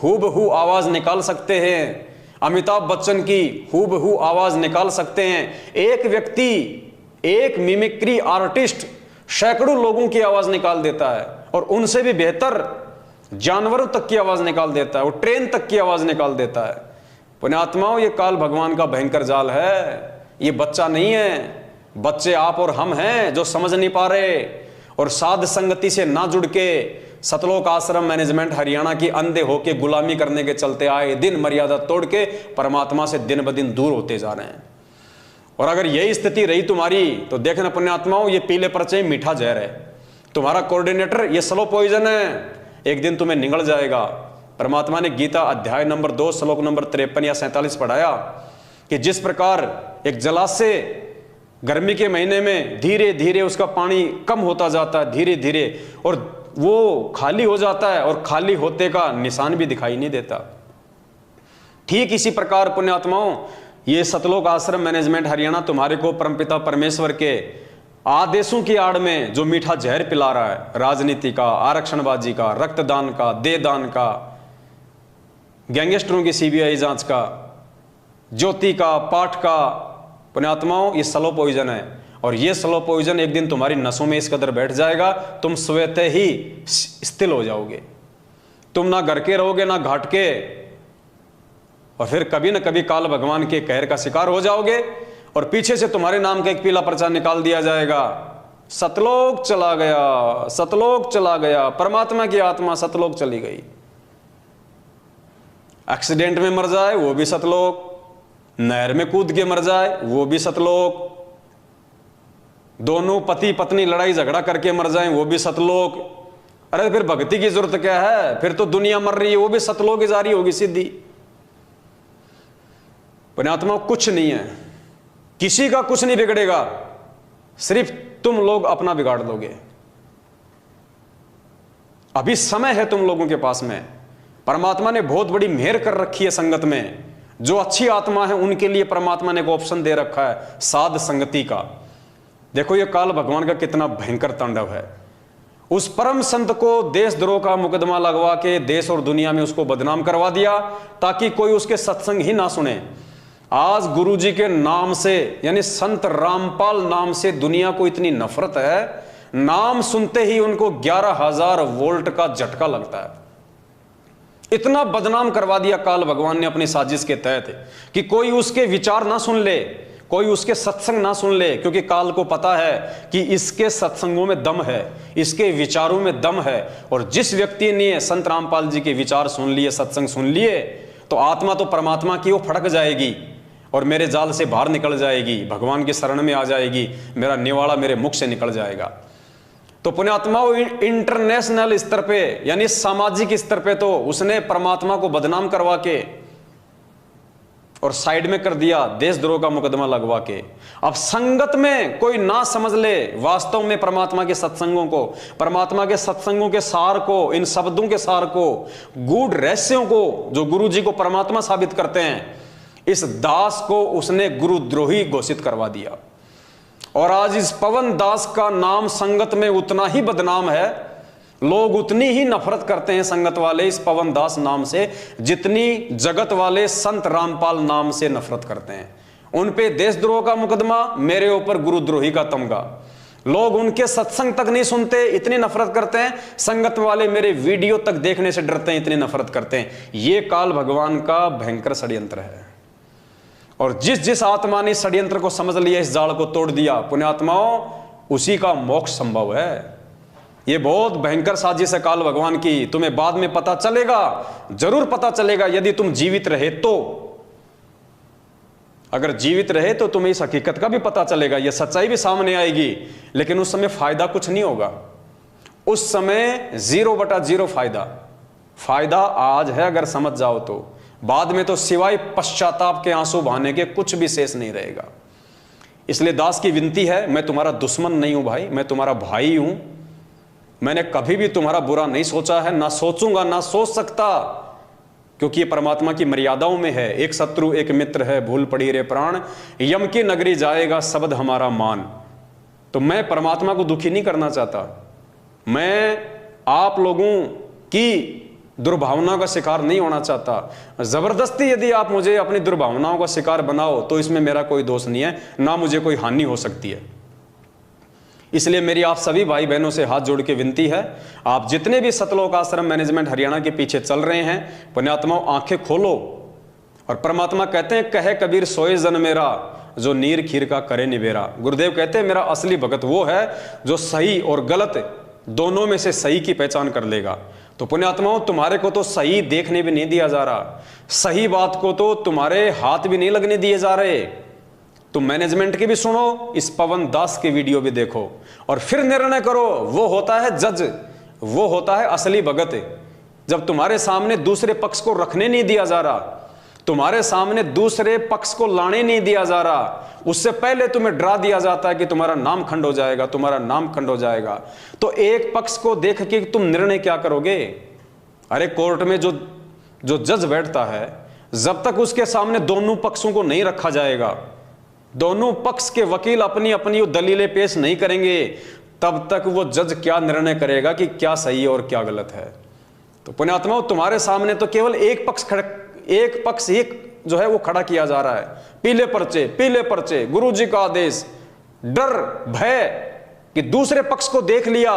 हूबहू आवाज निकाल सकते हैं, अमिताभ बच्चन की हूबहू आवाज निकाल सकते हैं, एक व्यक्ति, एक मिमिक्री आर्टिस्ट सैकड़ों लोगों की आवाज निकाल देता है, और उनसे भी बेहतर जानवरों तक की आवाज निकाल देता है, वो ट्रेन तक की आवाज निकाल देता है। पुण्यात्माओं, ये काल भगवान का भयंकर जाल है, ये बच्चा नहीं है। बच्चे आप और हम हैं जो समझ नहीं पा रहे, और साध संगति से ना जुड़ के सतलोक आश्रम मैनेजमेंट हरियाणा की अंधे होके गुलामी करने के चलते आए दिन मर्यादा तोड़ के परमात्मा से दिन ब दिन दूर होते जा रहे हैं। और अगर यही स्थिति रही तुम्हारी तो देखना पुण्यात्माओं, ये पीले पर्चे मीठा जहर है। तुम्हारा कोऑर्डिनेटर ये स्लो पॉइजन है, एक दिन तुम्हें निगल जाएगा। परमात्मा ने गीता अध्याय नंबर 2 श्लोक नंबर 53 या 47 पढ़ाया कि जिस प्रकार एक जलाशय गर्मी के महीने में धीरे धीरे उसका पानी कम होता जाता है, धीरे धीरे, और वो खाली हो जाता है, और खाली होते का निशान भी दिखाई नहीं देता। ठीक इसी प्रकार पुण्यात्माओं, ये सतलोक आश्रम मैनेजमेंट हरियाणा तुम्हारे को परमपिता परमेश्वर के आदेशों की आड़ में जो मीठा जहर पिला रहा है, राजनीति का, आरक्षणबाजी का, रक्तदान का, देहदान का, गैंगस्टरों की सीबीआई जांच का, ज्योति का, पाठ का, पुण्यात्माओं ये स्लो पॉइजन है। और ये स्लो पॉइजन एक दिन तुम्हारी नसों में इस कदर बैठ जाएगा, तुम स्वतः ही स्थिल हो जाओगे। तुम ना घर के रहोगे ना घाट के, और फिर कभी न कभी काल भगवान के कहर का शिकार हो जाओगे, और पीछे से तुम्हारे नाम का एक पीला पर्चा निकाल दिया जाएगा, सतलोक चला गया, सतलोक चला गया, परमात्मा की आत्मा सतलोक चली गई। एक्सीडेंट में मर जाए वो भी सतलोक, नहर में कूद के मर जाए वो भी सतलोक, दोनों पति पत्नी लड़ाई झगड़ा करके मर जाएं वो भी सतलोक। अरे फिर भक्ति की जरूरत क्या है? फिर तो दुनिया मर रही है, वो भी सतलोक की जारी होगी सीधी। पुण्यात्मा कुछ नहीं है, किसी का कुछ नहीं बिगड़ेगा, सिर्फ तुम लोग अपना बिगाड़ लोगे। अभी समय है तुम लोगों के पास में। परमात्मा ने बहुत बड़ी मेहर कर रखी है संगत में। जो अच्छी आत्मा है उनके लिए परमात्मा ने एक ऑप्शन दे रखा है, साध संगति का। देखो ये काल भगवान का कितना भयंकर तांडव है। उस परम संत को देशद्रोह का मुकदमा लगवा के देश और दुनिया में उसको बदनाम करवा दिया ताकि कोई उसके सत्संग ही ना सुने। आज गुरुजी के नाम से यानी संत रामपाल नाम से दुनिया को इतनी नफरत है, नाम सुनते ही उनको 11,000 वोल्ट का झटका लगता है। इतना बदनाम करवा दिया काल भगवान ने अपनी साजिश के तहत कि कोई उसके विचार ना सुन ले, कोई उसके सत्संग ना सुन ले, क्योंकि काल को पता है कि इसके सत्संगों में दम है, इसके विचारों में दम है। और जिस व्यक्ति ने संत रामपाल जी के विचार सुन लिए, सत्संग सुन लिए, तो आत्मा तो परमात्मा की वो फड़क जाएगी और मेरे जाल से बाहर निकल जाएगी, भगवान की शरण में आ जाएगी, मेरा निवाड़ा मेरे मुख से निकल जाएगा। तो पुण्यात्माओं, इंटरनेशनल स्तर पे यानी सामाजिक स्तर पे तो उसने परमात्मा को बदनाम करवा के और साइड में कर दिया, देशद्रोह का मुकदमा लगवा के। अब संगत में कोई ना समझ ले वास्तव में परमात्मा के सत्संगों को, परमात्मा के सत्संगों के सार को, इन शब्दों के सार को, गूढ़ रहस्यों को जो गुरु जी को परमात्मा साबित करते हैं, इस दास को उसने गुरुद्रोही घोषित करवा दिया। और आज इस पवन दास का नाम संगत में उतना ही बदनाम है, लोग उतनी ही नफरत करते हैं संगत वाले इस पवन दास नाम से, जितनी जगत वाले संत रामपाल नाम से नफरत करते हैं। उन पे देशद्रोह का मुकदमा, मेरे ऊपर गुरुद्रोही का तमगा। लोग उनके सत्संग तक नहीं सुनते, इतनी नफरत करते हैं। संगत वाले मेरे वीडियो तक देखने से डरते हैं, इतनी नफरत करते हैं। ये काल भगवान का भयंकर षड्यंत्र है। और जिस जिस आत्मा ने षड्यंत्र को समझ लिया, इस जाल को तोड़ दिया, पुण्यात्माओं, उसी का मोक्ष संभव है। ये बहुत भयंकर साजिश है काल भगवान की। तुम्हें बाद में पता चलेगा, जरूर पता चलेगा, यदि तुम जीवित रहे तो। अगर जीवित रहे तो तुम्हें इस हकीकत का भी पता चलेगा, यह सच्चाई भी सामने आएगी। लेकिन उस समय फायदा कुछ नहीं होगा, उस समय 0/0 फायदा। फायदा आज है अगर समझ जाओ तो, बाद में तो सिवाय पश्चाताप के आंसू बहाने के कुछ भी शेष नहीं रहेगा। इसलिए दास की विनती है, मैं तुम्हारा दुश्मन नहीं हूं भाई, मैं तुम्हारा भाई हूं। मैंने कभी भी तुम्हारा बुरा नहीं सोचा है, ना सोचूंगा, ना सोच सकता, क्योंकि ये परमात्मा की मर्यादाओं में है। एक शत्रु एक मित्र है, भूल पड़ी रे प्राण, यम की नगरी जाएगा शब्द हमारा मान। तो मैं परमात्मा को दुखी नहीं करना चाहता, मैं आप लोगों की दुर्भावनाओं का शिकार नहीं होना चाहता। जबरदस्ती यदि आप मुझे अपनी दुर्भावनाओं का शिकार बनाओ तो इसमें मेरा कोई दोष नहीं है, ना मुझे कोई हानि हो सकती है। इसलिए मेरी आप सभी भाई बहनों से हाथ जोड़ के विनती है, आप जितने भी सतलोक आश्रम मैनेजमेंट हरियाणा के पीछे चल रहे हैं, पुण्यात्माओं, आंखें खोलो। और परमात्मा कहते हैं, कहे कबीर सोए जन मेरा, जो नीर खीर का करे निबेरा। गुरुदेव कहते हैं, मेरा असली भगत वो है जो सही और गलत दोनों में से सही की पहचान कर लेगा। तो पुण्यात्माओं, तुम्हारे को तो सही देखने भी नहीं दिया जा रहा, सही बात को तो तुम्हारे हाथ भी नहीं लगने दिए जा रहे। तुम मैनेजमेंट की भी सुनो, इस पवन दास की वीडियो भी देखो और फिर निर्णय करो। वो होता है जज, वो होता है असली भगत। जब तुम्हारे सामने दूसरे पक्ष को रखने नहीं दिया जा रहा, तुम्हारे सामने दूसरे पक्ष को लाने नहीं दिया जा रहा, उससे पहले तुम्हें डरा दिया जाता है कि तुम्हारा नाम खंड हो जाएगा, तुम्हारा नाम खंड हो जाएगा, तो एक पक्ष को देख के तुम निर्णय क्या करोगे? अरे कोर्ट में जो जज बैठता है, जब तक उसके सामने दोनों पक्षों को नहीं रखा जाएगा, दोनों पक्ष के वकील अपनी अपनी दलीलें पेश नहीं करेंगे, तब तक वो जज क्या निर्णय करेगा कि क्या सही है और क्या गलत है। तो पुण्यात्माओं, तुम्हारे सामने तो केवल एक पक्ष जो है वो खड़ा किया जा रहा है। पीले पर्चे, गुरु जी का आदेश, डर भय कि दूसरे पक्ष को देख लिया,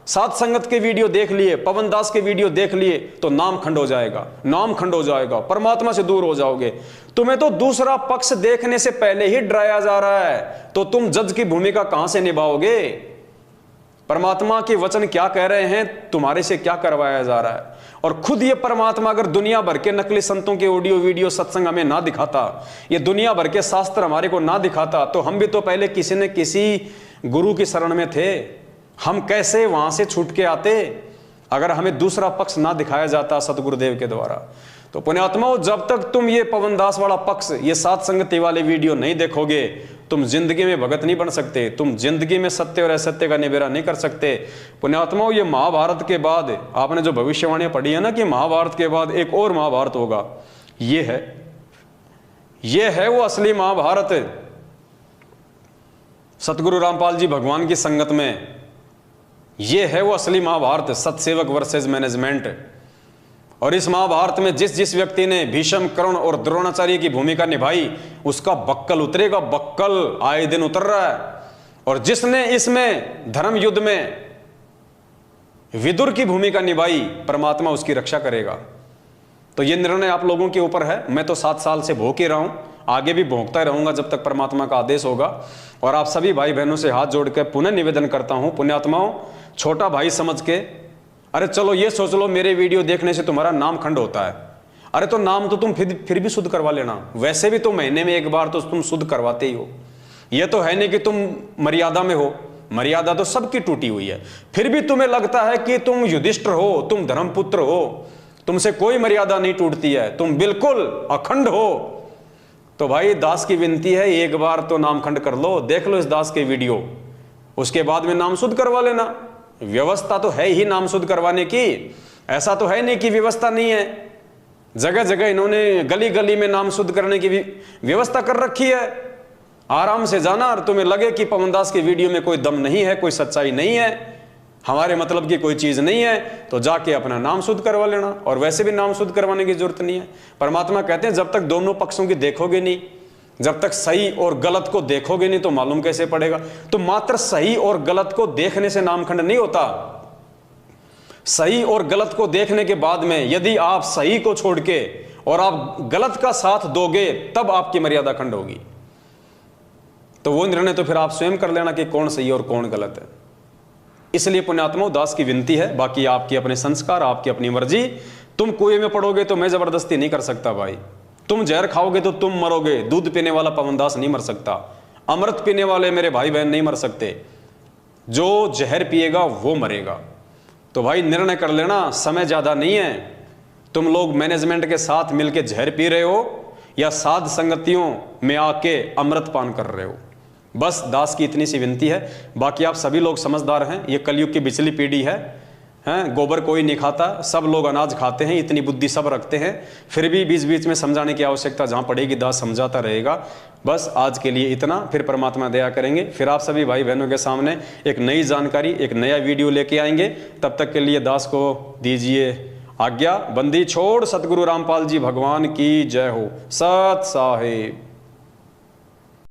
साध संगत के वीडियो देख लिए, पवन दास के वीडियो देख लिए तो नाम खंड हो जाएगा, नाम खंड हो जाएगा, परमात्मा से दूर हो जाओगे। तुम्हें तो दूसरा पक्ष देखने से पहले ही डराया जा रहा है, तो तुम जज की भूमिका कहां से निभाओगे? परमात्मा के वचन क्या कह रहे हैं, तुम्हारे से क्या करवाया जा रहा है? और खुद ये परमात्मा अगर दुनिया भर के नकली संतों के ऑडियो वीडियो सत्संग हमें ना दिखाता, ये दुनिया भर के शास्त्र हमारे को ना दिखाता, तो हम भी तो पहले किसी न किसी गुरु की शरण में थे। हम कैसे वहां से छूट के आते अगर हमें दूसरा पक्ष ना दिखाया जाता सतगुरुदेव के द्वारा? तो पुण्यात्माओं, जब तक तुम ये पवन दास वाला पक्ष, ये साध संगति वाले वीडियो नहीं देखोगे, तुम जिंदगी में भगत नहीं बन सकते, तुम जिंदगी में सत्य और असत्य का निबेरा नहीं कर सकते। पुण्यात्माओं, ये महाभारत के बाद आपने जो भविष्यवाणी पढ़ी है ना कि महाभारत के बाद एक और महाभारत होगा, ये है वो असली महाभारत। सतगुरु रामपाल जी भगवान की संगत में, ये है वो असली महाभारत, सतसेवक वर्सेस मैनेजमेंट। और इस महाभारत में जिस जिस व्यक्ति ने भीष्म, कर्ण और द्रोणाचार्य की भूमिका निभाई, उसका बक्कल उतरेगा, बक्कल आए दिन उतर रहा है। और जिसने इसमें धर्म युद्ध में विदुर की भूमिका निभाई, परमात्मा उसकी रक्षा करेगा। तो ये निर्णय आप लोगों के ऊपर है। मैं तो 7 साल से भोंक ही रहा हूँ, आगे भी भोंकता रहूँगा जब तक परमात्मा का आदेश होगा। और आप सभी भाई बहनों से हाथ जोड़ के पुनः निवेदन करता हूँ, पुण्यात्माओं, छोटा भाई समझ के, अरे चलो ये सोच लो मेरे वीडियो देखने से तुम्हारा नाम खंड होता है, अरे तो नाम तो तुम फिर भी शुद्ध करवा लेना। वैसे भी तो महीने में 1 बार तो तुम शुद्ध करवाते ही हो। ये तो है नहीं कि तुम मर्यादा में हो, मर्यादा तो सबकी टूटी हुई है। फिर भी तुम्हें लगता है कि तुम युधिष्ठिर हो, तुम धर्मपुत्र हो, तुमसे कोई मर्यादा नहीं टूटती है, तुम बिल्कुल अखंड हो। तो भाई दास की विनती है, 1 बार तो नाम खंड कर लो, देख लो इस दास के वीडियो, उसके बाद में नाम शुद्ध करवा लेना। व्यवस्था तो है ही नाम शुद्ध करवाने की, ऐसा तो है नहीं कि व्यवस्था नहीं है। जगह जगह इन्होंने गली गली में नाम शुद्ध करने की व्यवस्था कर रखी है। आराम से जाना, और तुम्हें लगे कि पवनदास के वीडियो में कोई दम नहीं है, कोई सच्चाई नहीं है, हमारे मतलब की कोई चीज नहीं है, तो जाके अपना नाम शुद्ध करवा लेना। और वैसे भी नाम शुद्ध करवाने की जरूरत नहीं है। परमात्मा कहते हैं जब तक दोनों पक्षों की देखोगे नहीं, जब तक सही और गलत को देखोगे नहीं तो मालूम कैसे पड़ेगा। तो मात्र सही और गलत को देखने से नामखंड नहीं होता। सही और गलत को देखने के बाद में यदि आप सही को छोड़ के और आप गलत का साथ दोगे तब आपकी मर्यादा खंड होगी। तो वो निर्णय तो फिर आप स्वयं कर लेना कि कौन सही और कौन गलत है। इसलिए पुण्यात्माओं, दास की विनती है, बाकी आपकी अपने संस्कार, आपकी अपनी मर्जी। तुम कुएं में पड़ोगे तो मैं जबरदस्ती नहीं कर सकता भाई, तुम जहर खाओगे तो तुम मरोगे। दूध पीने वाला पवनदास नहीं मर सकता, अमृत पीने वाले मेरे भाई बहन नहीं मर सकते, जो जहर पिएगा वो मरेगा। तो भाई निर्णय कर लेना, समय ज्यादा नहीं है। तुम लोग मैनेजमेंट के साथ मिलकर जहर पी रहे हो या साध संगतियों में आके अमृत पान कर रहे हो। बस दास की इतनी सी विनती है। बाकी आप सभी लोग समझदार हैं, ये कलयुग की बिचली पीढ़ी है, गोबर कोई नहीं खाता, सब लोग अनाज खाते हैं, इतनी बुद्धि सब रखते हैं। फिर भी बीच बीच में समझाने की आवश्यकता जहां पड़ेगी दास समझाता रहेगा। बस आज के लिए इतना, फिर परमात्मा दया करेंगे, फिर आप सभी भाई बहनों के सामने एक नई जानकारी, एक नया वीडियो लेके आएंगे। तब तक के लिए दास को दीजिए आज्ञा। बंदी छोड़ सतगुरु रामपाल जी भगवान की जय हो। सत साहिब।